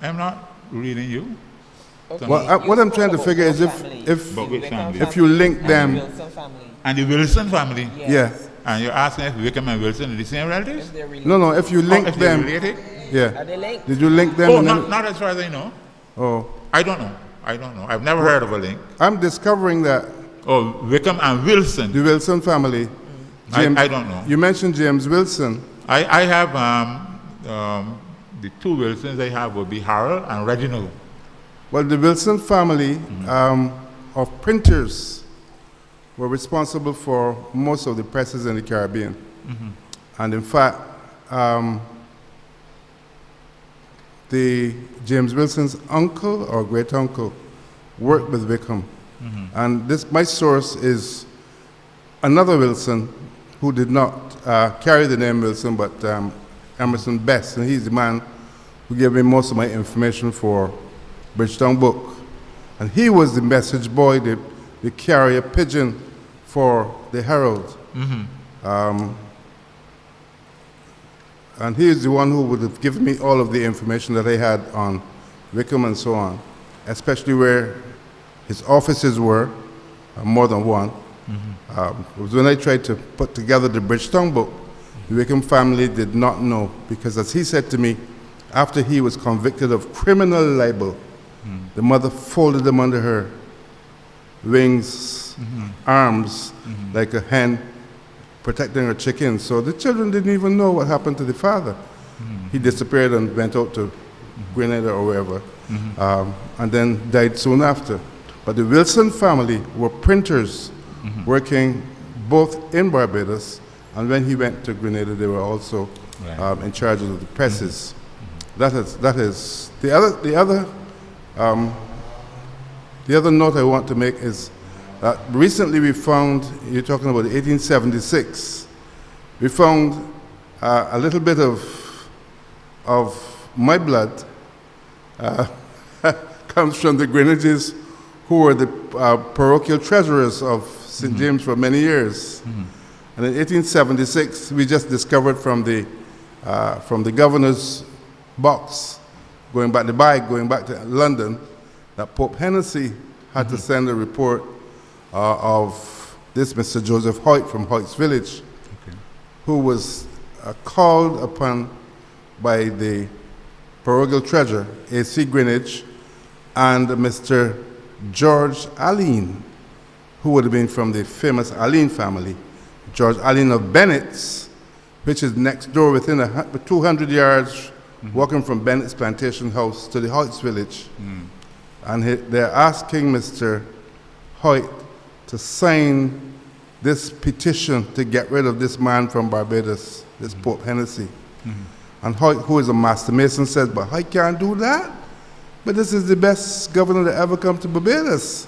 I'm not reading you. Okay. Well, You what I'm spoke trying to about figure is both if families. if But which Wickham family? if you link and them, the Wilson family. And the Wilson family. Yes. yeah. And you're asking if Wickham and Wilson are the same relatives? If they're related. No, if you Oh, link if they're them, related? yeah. Are they linked? Did you link them? Oh, and then- not as far as I know. oh, I don't know. I've never heard of a link. I'm discovering that Oh, Wickham and Wilson. the Wilson family. I don't know. You mentioned James Wilson. I have the two Wilsons I have would be Harold and Reginald. Well, the Wilson family of printers were responsible for most of the presses in the Caribbean. And in fact, the James Wilson's uncle or great uncle worked with Wickham. And my source is another Wilson who did not carry the name Wilson, but Emerson Best, and he's the man who gave me most of my information for Bridgetown book. And he was the message boy, the carrier pigeon for the Herald. And he is the one who would have given me all of the information that I had on Wickham and so on, especially where his offices were, more than one. It was when I tried to put together the Bridgetown book, the Wickham family did not know, because as he said to me, after he was convicted of criminal libel, the mother folded them under her wings, arms, like a hen protecting her chickens. So the children didn't even know what happened to the father. He disappeared and went out to Grenada or wherever, and then died soon after. But the Wilson family were printers working both in Barbados, and when he went to Grenada, they were also in charge of the presses. That is the other note I want to make is that recently we found, you're talking about 1876, we found a little bit of my blood comes from the Greenwiches, who were the parochial treasurers of St. James for many years. And in 1876, we just discovered from the governor's box, going back to London, that Pope Hennessy had to send a report of this Mr. Joseph Hoyt from Hoyt's Village, who was called upon by the parochial treasurer, A.C. Greenwich, and Mr. George Allen, who would have been from the famous Allen family, George Allen of Bennett's, which is next door within 200 yards, walking from Bennett's plantation house to the Hoyt's Village. And they're asking Mr. Hoyt to sign this petition to get rid of this man from Barbados, this Pope Hennessy. And Hoyt, who is a master mason, says, but Hoyt can't do that. But this is the best governor that ever come to Barbados.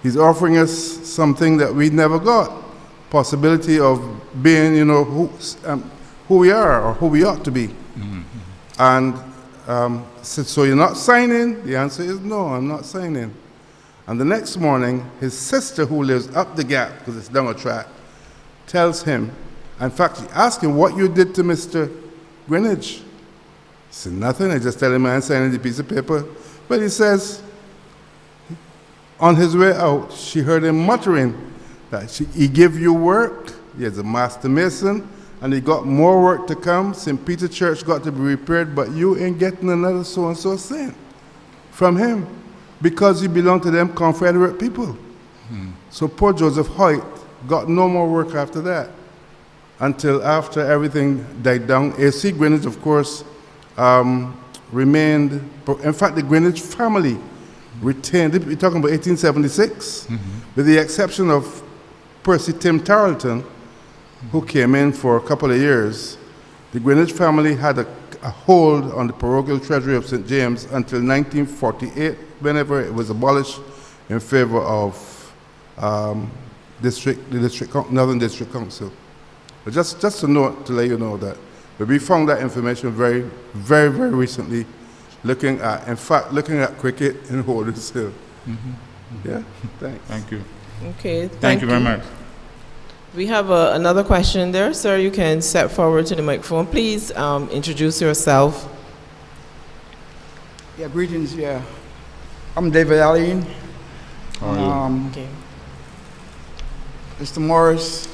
He's offering us something that we never got. Possibility of being, who we are or who we ought to be. And said, so you're not signing? The answer is no, I'm not signing. And the next morning, his sister, who lives up the gap, because it's down a track, tells him, in fact, she asked him what you did to Mr. Greenwich. He said, nothing, I just tell him I'm signing the piece of paper. But he says, on his way out, she heard him muttering that he gave you work, he is a master mason, and he got more work to come. St. Peter Church got to be repaired, but you ain't getting another so-and-so cent from him. because he belonged to them Confederate people. So poor Joseph Hoyt got no more work after that until after everything died down. A.C. Greenwich, of course, remained. In fact, the Greenwich family retained, we're talking about 1876, with the exception of Percy Tim Tarleton, who came in for a couple of years. The Greenwich family had a hold on the parochial treasury of St. James until 1948, whenever it was abolished in favor of Northern District Council. But just to let you know that. But we found that information very, very, very recently, looking at cricket in Holders Hill. Yeah, thanks. Thank you. Okay, Thank you very much. We have another question there. Sir, you can step forward to the microphone. Please introduce yourself. Yeah, greetings, yeah. I'm David Allen. How are you? Okay. Mr. Morris,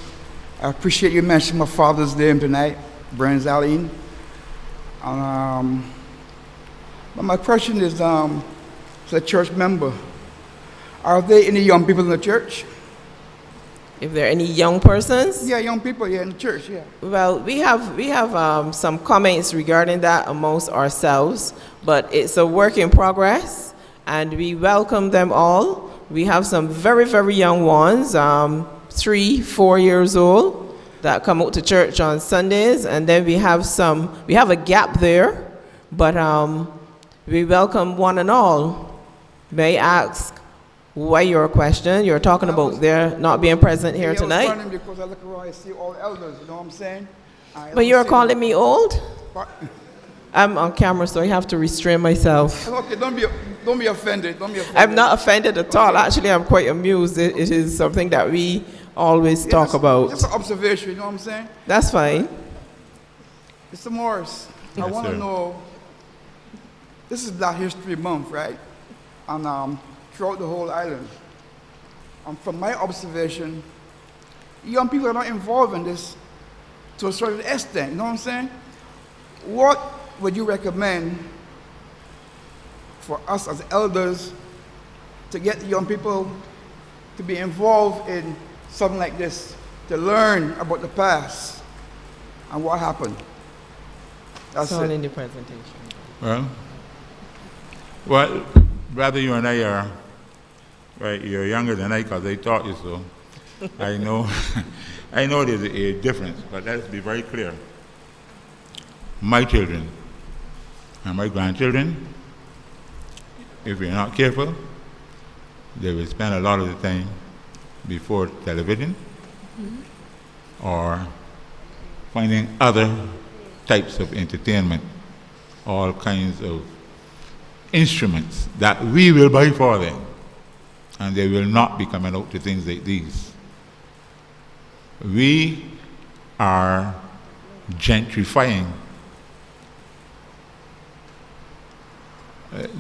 I appreciate you mentioning my father's name tonight, Brans Allen. But my question is, as a church member, are there any young people in the church? If there are any young persons? Yeah, young people, yeah, in the church, yeah. Well, we have some comments regarding that amongst ourselves, but it's a work in progress, and we welcome them all. We have some very, very young ones, 3, 4 years old, that come out to church on Sundays, and then we have a gap there, but we welcome one and all. May I ask why your question? You're talking about their not being present here tonight? I was running because I look around and see all the elders, you know what I'm saying? But you're calling me old? I'm on camera, so I have to restrain myself. Okay, don't be offended. Don't be offended. I'm not offended at all. Actually, I'm quite amused. It is something that we always talk about. Just an observation, you know what I'm saying? That's fine. Mr. Morris, I Yes, want to sir. know, this is Black History Month, right? And throughout the whole island. And from my observation, young people are not involved in this to a certain extent, you know what I'm saying? What would you recommend for us as elders to get young people to be involved in something like this, to learn about the past and what happened? That's It's all it. in the presentation. Well, brother, you and I are, right, you're younger than I because I taught you so. I know, I know there's a difference, but let's be very clear. My children and my grandchildren, if we're not careful, they will spend a lot of the time before television or finding other types of entertainment, all kinds of instruments that we will buy for them, and they will not be coming out to things like these. We are gentrifying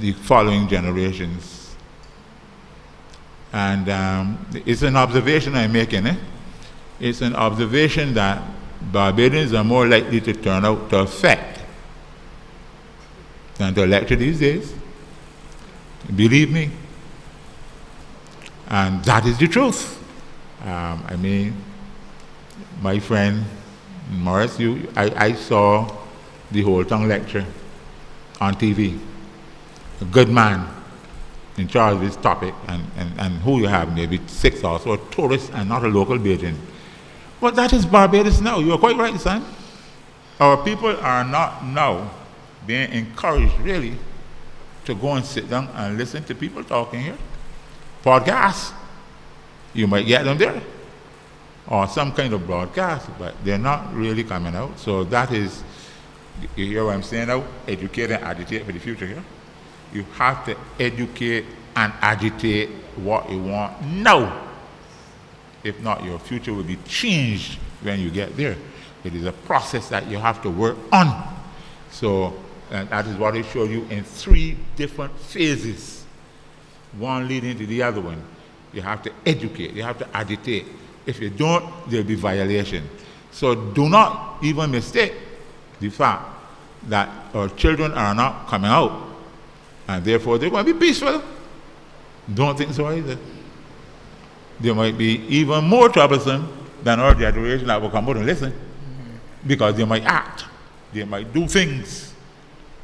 the following generations. And it's an observation I'm making. It's an observation that Barbadians are more likely to turn out to affect than to lecture these days. Believe me. And that is the truth. I mean, my friend Morris, I saw the whole tongue lecture on TV. A good man in charge of this topic, and who you have, maybe 6 or so tourists and not a local Bajan. But that is Barbados now. You are quite right, son. Our people are not now being encouraged, really, to go and sit down and listen to people talking here. Podcasts, you might get them there, or some kind of broadcast, but they're not really coming out. So that is, you hear what I'm saying now? Educate and agitate for the future here. You have to educate and agitate what you want now. If not, your future will be changed when you get there. It is a process that you have to work on. So that is what I showed you in 3 different phases, one leading to the other one. You have to educate, you have to agitate. If you don't, there'll be violation. So do not even mistake the fact that our children are not coming out, and therefore they're going to be peaceful. Don't think so either. They might be even more troublesome than our generation that will come out and listen, because they might act, they might do things,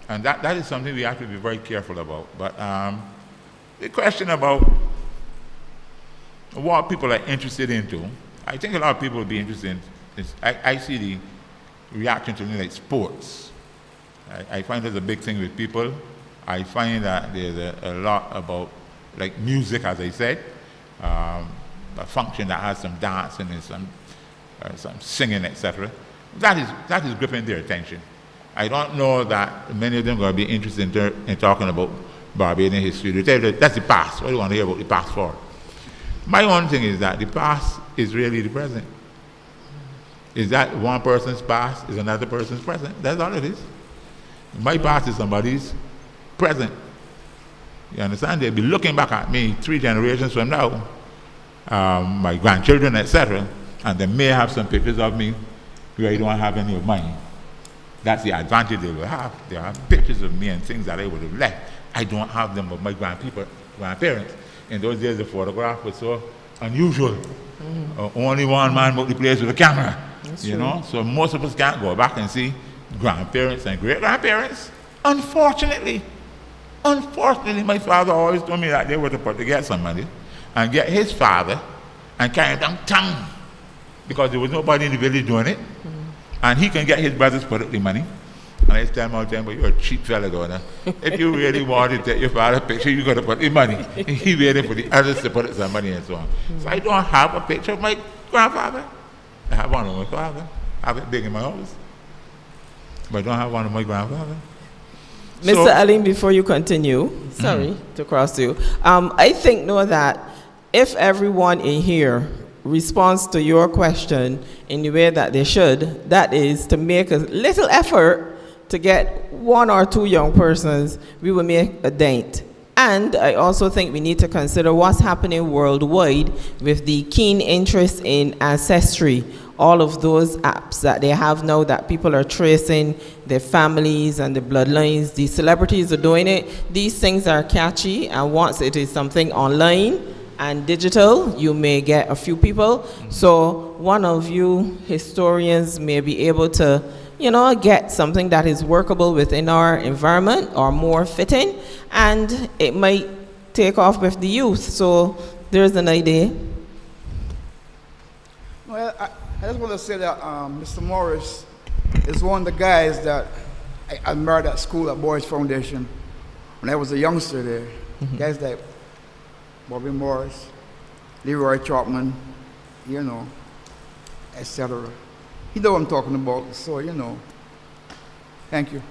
and that is something we have to be very careful about. But the question about what people are interested into, I think a lot of people will be interested in. I see the reaction to things like sports. I find there's a big thing with people. I find that there's a lot about, like, music, as I said, a function that has some dancing and some singing, etc. That is gripping their attention. I don't know that many of them are going to be interested in talking about Barbadian history. They tell you that's the past. What do you want to hear about the past for? My own thing is that the past is really the present. Is that one person's past is another person's present? That's all it is. My past is somebody's present. You understand? They'll be looking back at me 3 generations from now, my grandchildren, etc., and they may have some pictures of me where I don't have any of mine. That's the advantage they will have. They have pictures of me and things that I would have left. I don't have them of my grandparents. In those days, the photograph was so unusual. Only one man booked the place with a camera. That's you know, so most of us can't go back and see grandparents and great-grandparents. Unfortunately, my father always told me that they were supposed to get somebody and get his father and carry him downtown, because there was nobody in the village doing it. And he can get his brothers to put up the money. And I tell him all the time, but you're a cheap fella, Donna. If you really wanted to take your father's picture, you got to put the money. He waited for the others to put up some money and so on. So I don't have a picture of my grandfather. I have one of my father. I have it big in my house. But I don't have one of my grandfather. Mr. Allen, before you continue, sorry to cross you. I think, no, that if everyone in here responds to your question in the way that they should, that is to make a little effort to get 1 or 2 young persons, we will make a dent. And I also think we need to consider what's happening worldwide with the keen interest in ancestry, all of those apps that they have now that people are tracing their families and their bloodlines. The celebrities are doing it. These things are catchy, and once it is something online and digital, you may get a few people. So one of you historians may be able to, you know, get something that is workable within our environment or more fitting, and it might take off with the youth. So there's an idea. Well, I just want to say that Mr. Morris is one of the guys that I admired at school at Boys Foundation when I was a youngster there. Guys like Bobby Morris, Leroy Chapman, you know, etc. You know what I'm talking about, so, you know. Thank you.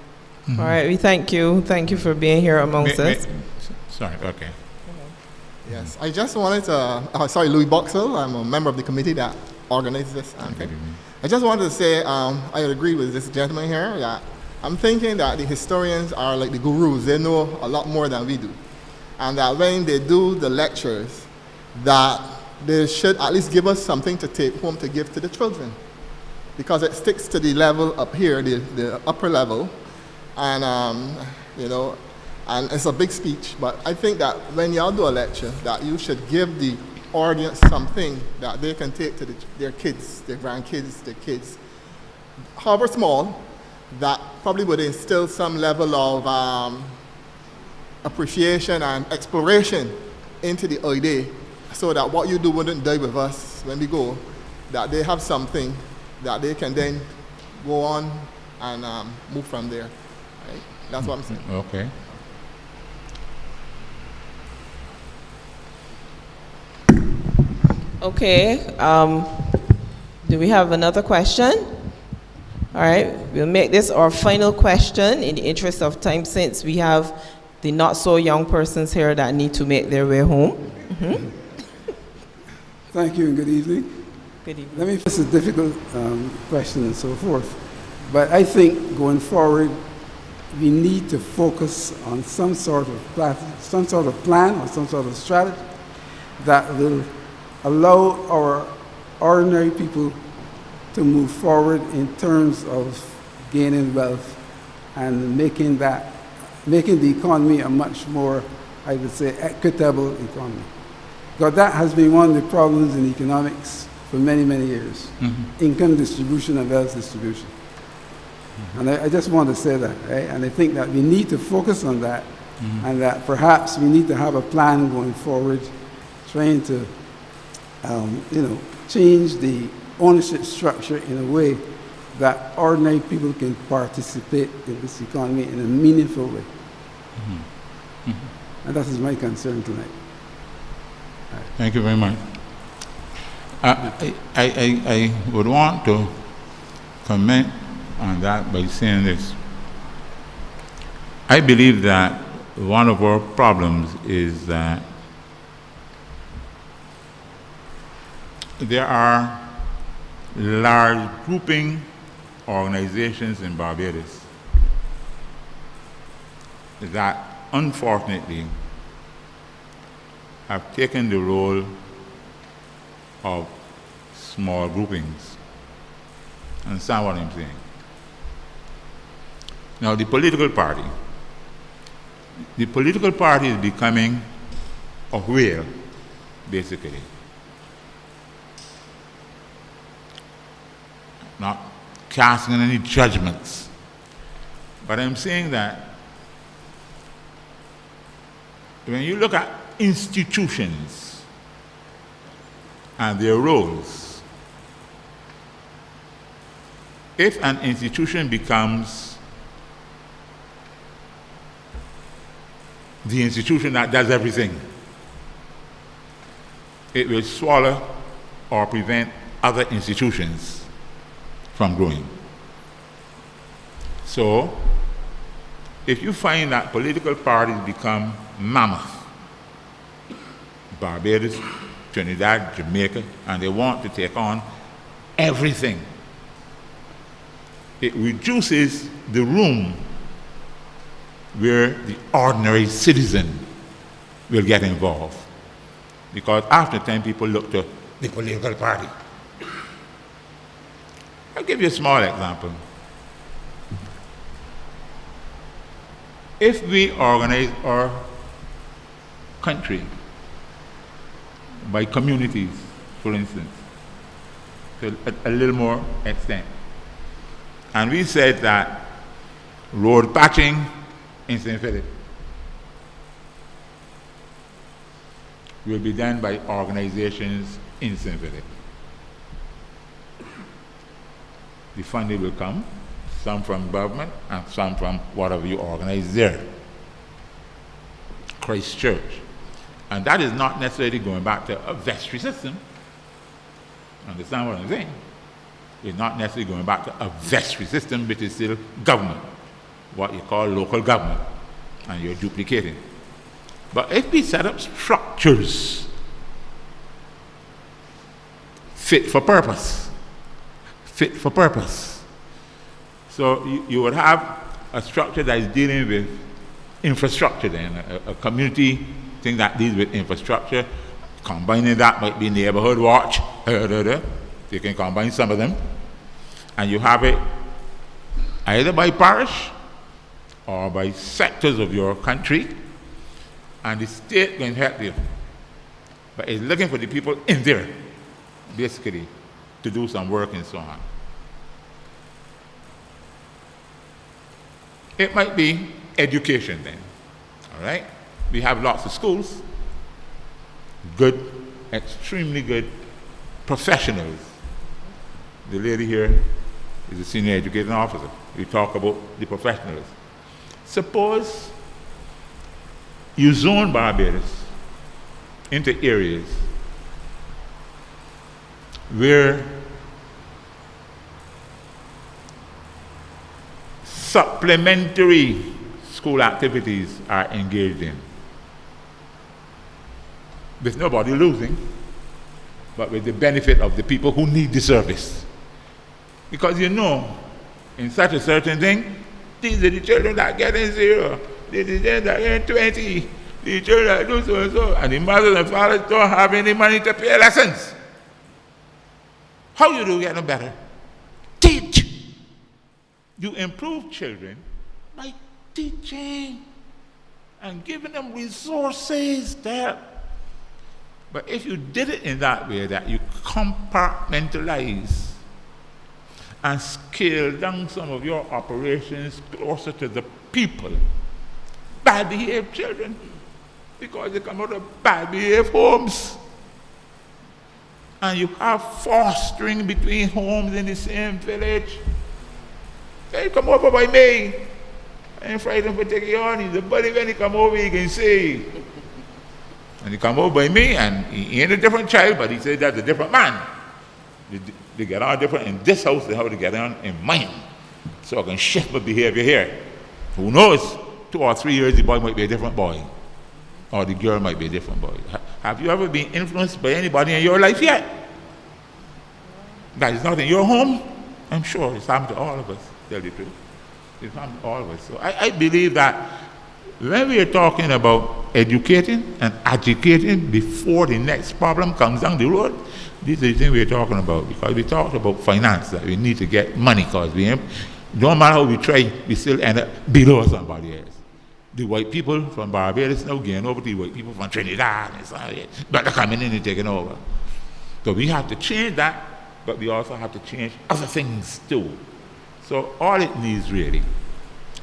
All right, we thank you. Thank you for being here amongst us. Sorry, okay. Yes, I just wanted to, sorry, Louis Boxell, I'm a member of the committee that organized this. I just wanted to say, I agree with this gentleman here, that I'm thinking that the historians are like the gurus. They know a lot more than we do. And that when they do the lectures, that they should at least give us something to take home to give to the children. Because it sticks to the level up here, the upper level, and you know, and it's a big speech. But I think that when y'all do a lecture, that you should give the audience something that they can take to their kids, their grandkids, their kids, however small, that probably would instill some level of appreciation and exploration into the idea, so that what you do wouldn't die with us when we go, that they have something that they can then go on and move from there. Right? That's what I'm saying. Okay. Okay. Do we have another question? All right. We'll make this our final question in the interest of time, since we have the not so young persons here that need to make their way home. Thank you and good evening. Good evening. Let me, this is a difficult question and so forth, but I think going forward, we need to focus on some sort of plan or some sort of strategy that will allow our ordinary people to move forward in terms of gaining wealth and making the economy a much more I would say, equitable economy. Because that has been one of the problems in economics for many, many years. Income distribution and wealth distribution. And I just want to say that, right? And I think that we need to focus on that, and that perhaps we need to have a plan going forward, trying to, change the ownership structure in a way that ordinary people can participate in this economy in a meaningful way. And that is my concern tonight. Thank you very much. I would want to comment on that by saying this. I believe that one of our problems is that there are large grouping organizations in Barbados that unfortunately have taken the role of small groupings. Understand what I'm saying? Now, the political party is becoming a whale, basically. Not casting any judgments, but I'm saying that when you look at institutions and their roles, if an institution becomes the institution that does everything, it will swallow or prevent other institutions from growing. So, if you find that political parties become mammoth, Barbados, Trinidad, Jamaica, and they want to take on everything, it reduces the room where the ordinary citizen will get involved. Because after time, people look to the political party. I'll give you a small example. If we organize our country by communities, for instance, to a little more extent, and we said that road patching in St. Philip will be done by organizations in St. Philip. The funding will come, some from government and some from whatever you organize there. Christchurch. And that is not necessarily going back to a vestry system. Understand what I'm saying? It's not necessarily going back to a vestry system, which is still government, what you call local government, and you're duplicating. But if we set up structures fit for purpose, so you would have a structure that is dealing with infrastructure then, a community thing that deals with infrastructure. Combining that might be neighborhood watch, you can combine some of them, and you have it either by parish or by sectors of your country, and the state can help you. But it's looking for the people in there, basically, to do some work and so on. It might be education then, all right? We have lots of schools, good, extremely good professionals. The lady here is a senior education officer. We talk about the professionals. Suppose you zone Barbados into areas where supplementary school activities are engaged in. With nobody losing, but with the benefit of the people who need the service. Because you know, in such a certain thing, these are the children that get in 0, these are the children that get in 20, the children that do so and so, and the mothers and fathers don't have any money to pay lessons. How you do get them better? Teach. You improve children by teaching. and giving them resources there. But if you did it in that way, that you compartmentalize and scale down some of your operations closer to the people, bad behaved children, because they come out of bad behaved homes. And you have fostering between homes in the same village. They come over by me. I ain't frightened for taking on. He's a buddy when he come over, he can see. And he come over by me, and he ain't a different child, but he said that's a different man. They get on different in this house than how they get on in mine. So I can shift my behavior here. Who knows? 2 or 3 years, the boy might be a different boy. Or the girl might be a different boy. Have you ever been influenced by anybody in your life yet? That is not in your home? I'm sure it's happened to all of us, tell you the truth. It's happened to all of us. So I believe that when we are talking about educating and educating before the next problem comes down the road, these are the things we're talking about. Because we talked about finance, that we need to get money, because no matter how we try, we still end up below somebody else. The white people from Barbados now getting over the white people from Trinidad and so on, but they're coming in and taking over. So we have to change that, but we also have to change other things too. So all it needs really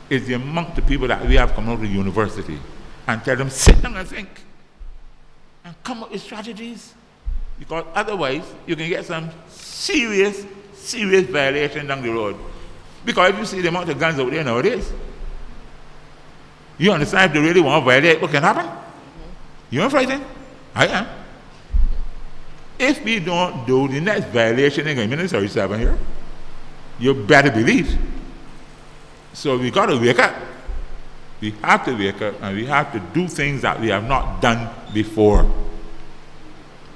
is the amount of people that we have come out of the university and tell them, sit down and think and come up with strategies, because otherwise you can get some serious violation down the road. Because if you see the amount of guns out there nowadays, you understand, if they really want to violate, what can happen? You ain't frightened? I am. If we don't do the next violation in Ministry 7 here, you better believe. So we got to wake up. We have to wake up, and we have to do things that we have not done before.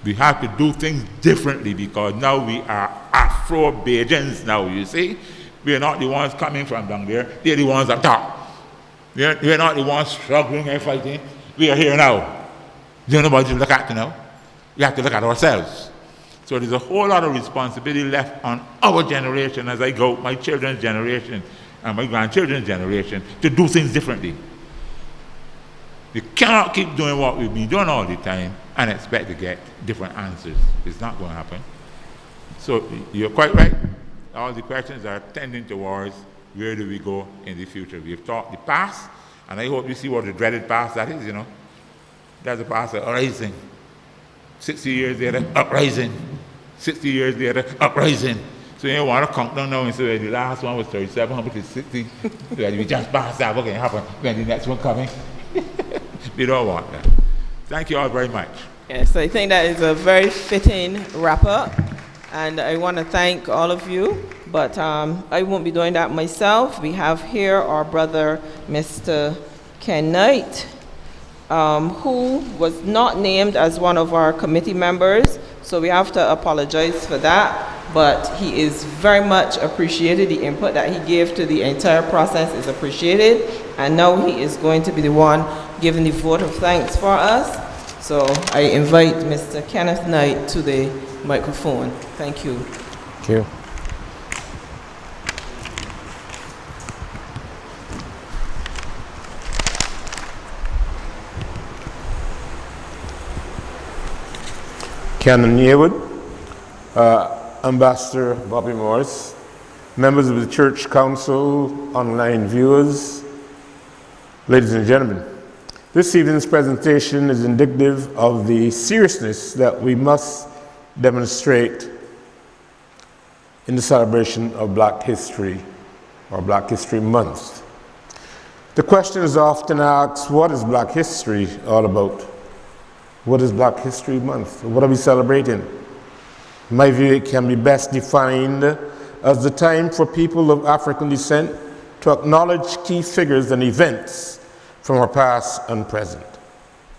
We have to do things differently, because now we are Afro-Bajans now, you see. We are not the ones coming from down there. They're the ones up top. We're not the ones struggling and fighting. We are here now. There's nobody to look at now. We have to look at ourselves. So there's a whole lot of responsibility left on our generation as I go, my children's generation and my grandchildren's generation, to do things differently. We cannot keep doing what we've been doing all the time and expect to get different answers. It's not going to happen. So you're quite right. All the questions are tending towards where do we go in the future. We've talked the past, and I hope you see what the dreaded past that is, That's the past of uprising. 60 years later, uprising. 60 years later, uprising. So you want to count down now and say the last one was 37, how much is 60? We just passed that, what can happen when the next one coming? We don't want that. Thank you all very much. Yes, I think that is a very fitting wrap-up, and I want to thank all of you. But I won't be doing that myself. We have here our brother, Mr. Ken Knight, who was not named as one of our committee members, so we have to apologize for that. But he is very much appreciated. The input that he gave to the entire process is appreciated, and now he is going to be the one giving the vote of thanks for us. So I invite Mr. Kenneth Knight to the microphone. Thank you. Thank you. Canon Yearwood, Ambassador Bobby Morris, members of the Church Council, online viewers, ladies and gentlemen. This evening's presentation is indicative of the seriousness that we must demonstrate in the celebration of Black History, or Black History Month. The question is often asked, what is Black History all about? What is Black History Month? What are we celebrating? In my view, it can be best defined as the time for people of African descent to acknowledge key figures and events from our past and present.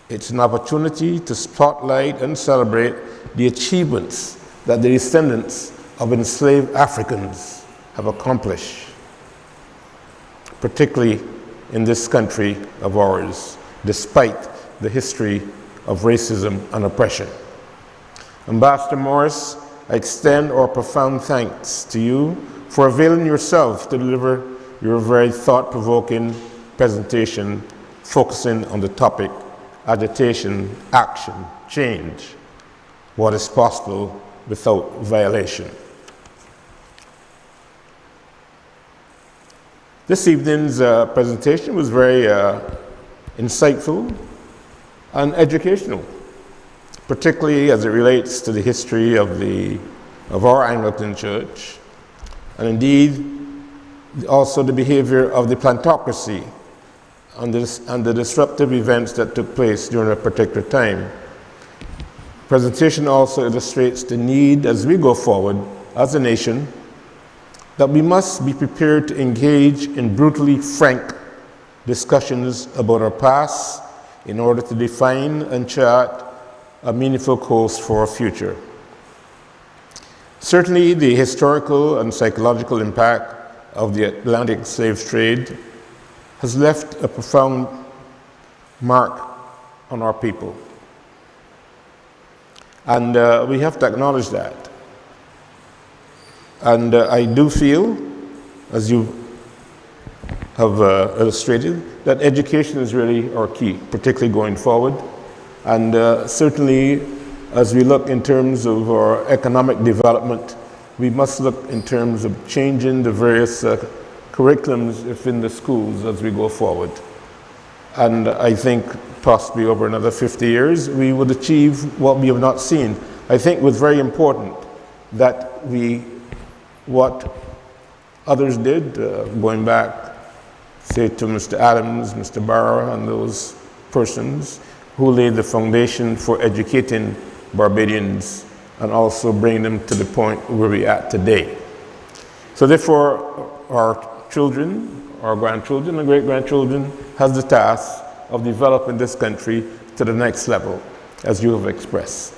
It's an opportunity to spotlight and celebrate the achievements that the descendants of enslaved Africans have accomplished, particularly in this country of ours, despite the history of racism and oppression. Ambassador Morris, I extend our profound thanks to you for availing yourself to deliver your very thought-provoking presentation focusing on the topic agitation, action, change, what is possible without violation. This evening's presentation was very insightful and educational, particularly as it relates to the history of our Anglican Church, and indeed also the behavior of the plantocracy and the disruptive events that took place during a particular time. The presentation also illustrates the need as we go forward as a nation that we must be prepared to engage in brutally frank discussions about our past in order to define and chart a meaningful course for our future. Certainly, the historical and psychological impact of the Atlantic slave trade has left a profound mark on our people. And we have to acknowledge that. And I do feel, as you have illustrated, that education is really our key, particularly going forward. And certainly, as we look in terms of our economic development, we must look in terms of changing the various curriculums within the schools as we go forward. And I think possibly over another 50 years, we would achieve what we have not seen. I think it was very important that what others did, going back, say, to Mr. Adams, Mr. Barrow, and those persons who laid the foundation for educating Barbadians and also bringing them to the point where we're at today. So therefore, our children, our grandchildren and great-grandchildren has the task of developing this country to the next level, as you have expressed.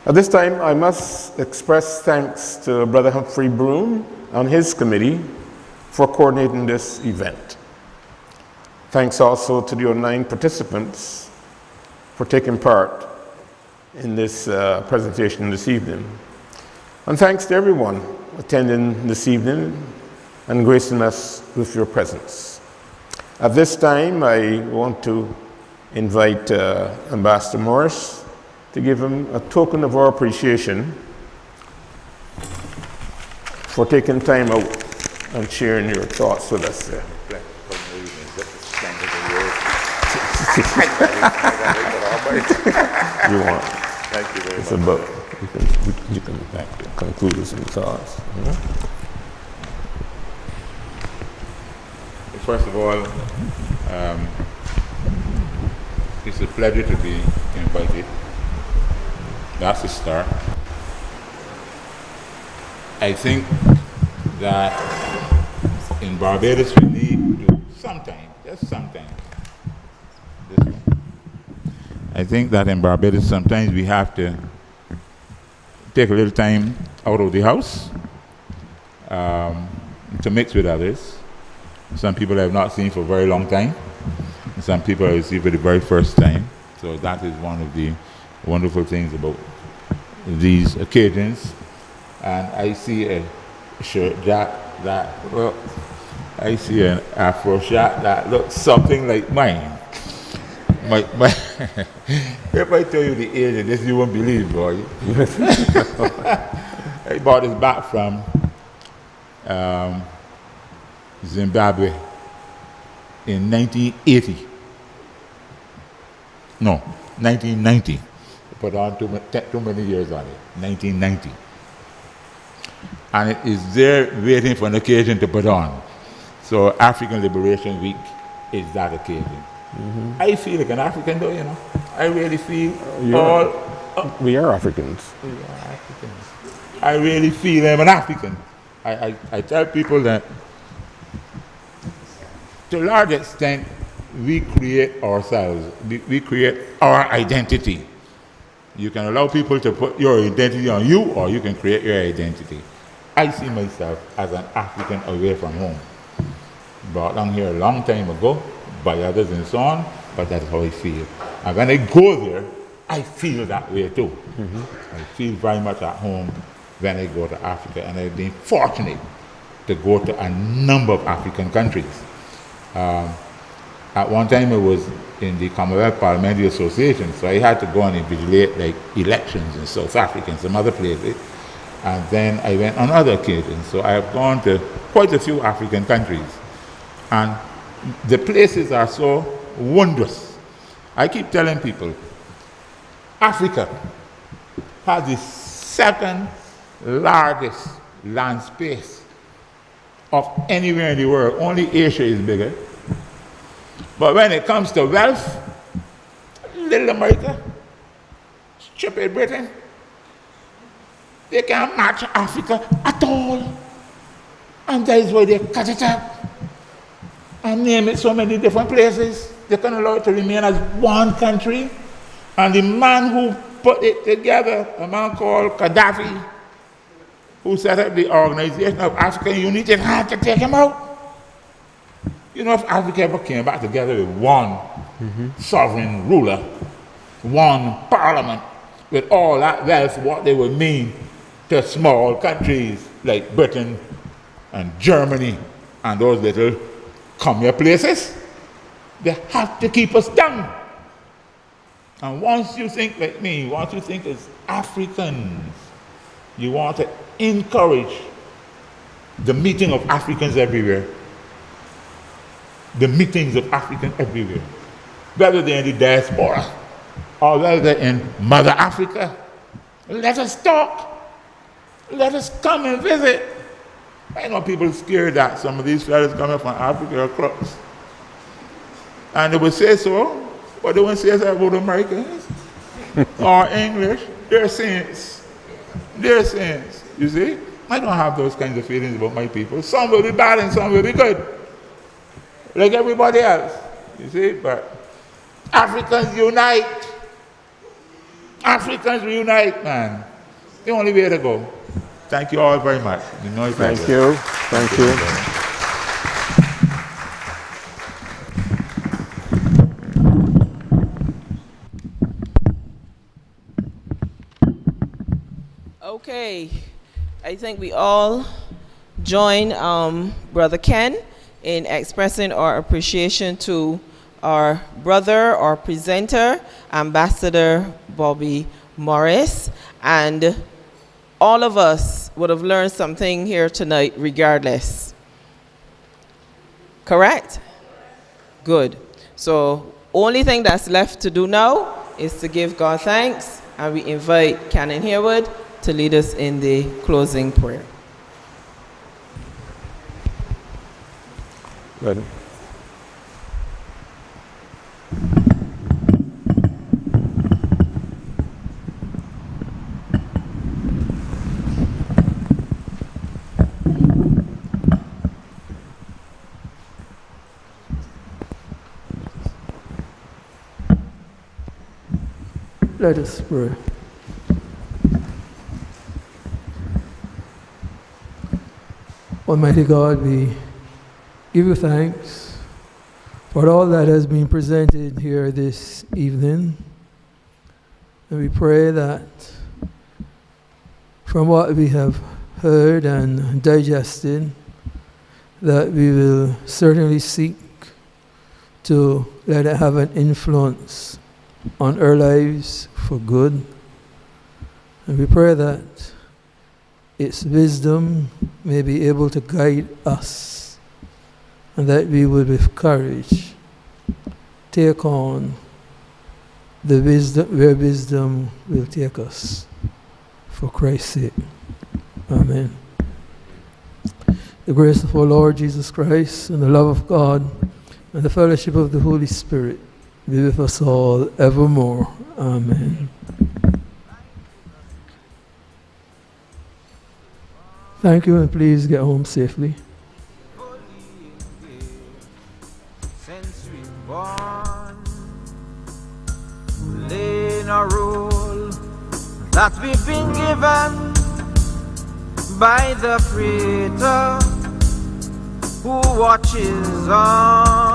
At this time, I must express thanks to Brother Humphrey Broom and his committee for coordinating this event. Thanks also to the online participants for taking part in this presentation this evening. And thanks to everyone attending this evening and gracing us with your presence. At this time, I want to invite Ambassador Morris to give him a token of our appreciation for taking time out and sharing your thoughts with us. You want? Thank you very it's much. About, you can conclude with some thoughts. First of all, it's a pleasure to be invited. That's a start. I think that in Barbados we need to sometimes, just sometimes, I think that in Barbados sometimes we have to take a little time out of the house to mix with others. Some people I have not seen for a very long time. Some people I see for the very first time. So that is one of the wonderful things about these occasions. And I see a shirt I see an Afro shirt that looks something like mine. If I tell you the age of this, you won't believe, boy. I bought this back from Zimbabwe in 1980. No, 1990. Put on too many years on it. 1990. And it is there waiting for an occasion to put on. So African Liberation Week is that occasion. I feel like an African though, you know. I really feel we are Africans. We are Africans. I really feel I'm an African. I tell people that to a large extent we create ourselves. We create our identity. You can allow people to put your identity on you, or you can create your identity. I see myself as an African away from home. Brought down here a long time ago by others and so on, but that's how I feel. And when I go there, I feel that way too. I feel very much at home when I go to Africa, and I've been fortunate to go to a number of African countries. At one time I was in the Commonwealth Parliamentary Association, so I had to go and invigilate like elections in South Africa and some other places. And then I went on other occasions. So I have gone to quite a few African countries. And the places are so wondrous. I keep telling people, Africa has the second largest land space of anywhere in the world. Only Asia is bigger. But when it comes to wealth, little America, stupid Britain, they can't match Africa at all. And that is why they cut it up and name it so many different places. They can't allow it to remain as one country. And the man who put it together, a man called Gaddafi, who set up the Organization of African Unity, had to take him out. You know, if Africa ever came back together with one sovereign ruler, one parliament, with all that wealth, what they would mean to small countries like Britain and Germany and those little come here places, they have to keep us down. And once you think like me, once you think as Africans, you want to encourage the meeting of Africans everywhere. The meetings of Africans everywhere. Whether they're in the diaspora or whether they're in Mother Africa. Let us talk. Let us come and visit. I know people scared that some of these fellas coming from Africa are crooks. And they would say so, but they wouldn't say so about Americans or English. They're saints. They're saints. You see? I don't have those kinds of feelings about my people. Some will be bad and some will be good. Like everybody else. You see? But Africans unite. Africans unite, man. The only way to go. Thank you all very much. Thank you. Thank you. Okay, I think we all join Brother Ken in expressing our appreciation to our brother, our presenter, Ambassador Bobby Morris. And all of us would have learned something here tonight regardless. Correct? Good. So only thing that's left to do now is to give God thanks, and we invite Canon Harewood to lead us in the closing prayer. Good. Let us pray. Almighty God, we give you thanks for all that has been presented here this evening. And we pray that from what we have heard and digested, that we will certainly seek to let it have an influence on our lives for good. And we pray that its wisdom may be able to guide us, and that we will with courage take on the wisdom where wisdom will take us, for Christ's sake. Amen. The grace of our Lord Jesus Christ and the love of God and the fellowship of the Holy Spirit be with us all evermore. Amen. Thank you, and please get home safely. Since we've born, playing a role that we've been given by the Creator who watches on.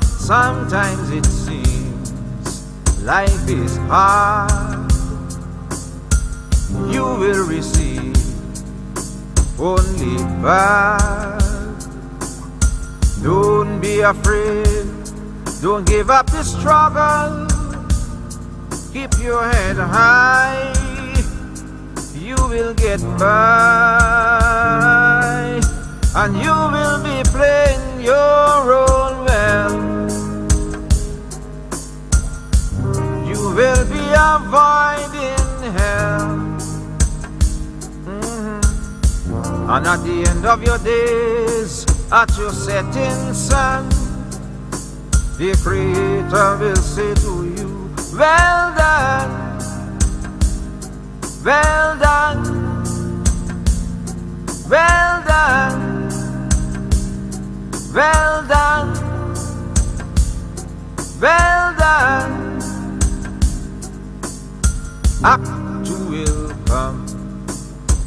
Sometimes it seems life is hard. You will receive only bad. Don't be afraid. Don't give up the struggle. Keep your head high. You will get by, and you will be playing your role well. You will be avoiding hell. And at the end of your days, at your setting sun, the Creator will say to you, well done, well done, well done, well done, well done. Act will come,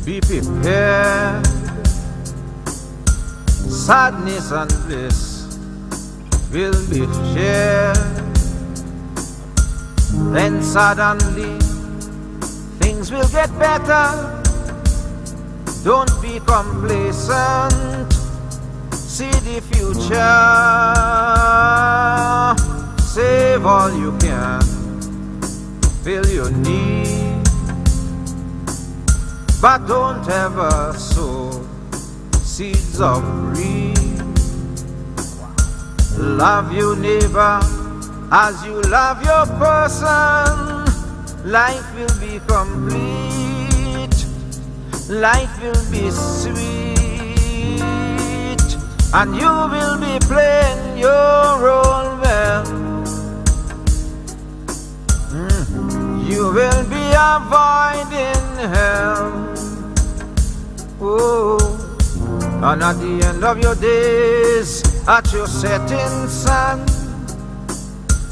be prepared. Sadness and bliss will be shared. Then suddenly things will get better. Don't be complacent. See the future. Save all you can. Fill your need. But don't ever sow seeds of greed. Love your neighbor as you love your person. Life will be complete. Life will be sweet. And you will be playing your role well. You will be avoiding hell. Oh. And at the end of your days, at your setting sun,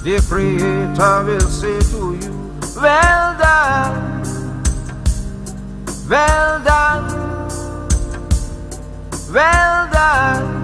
the Creator will say to you, well done, well done, well done,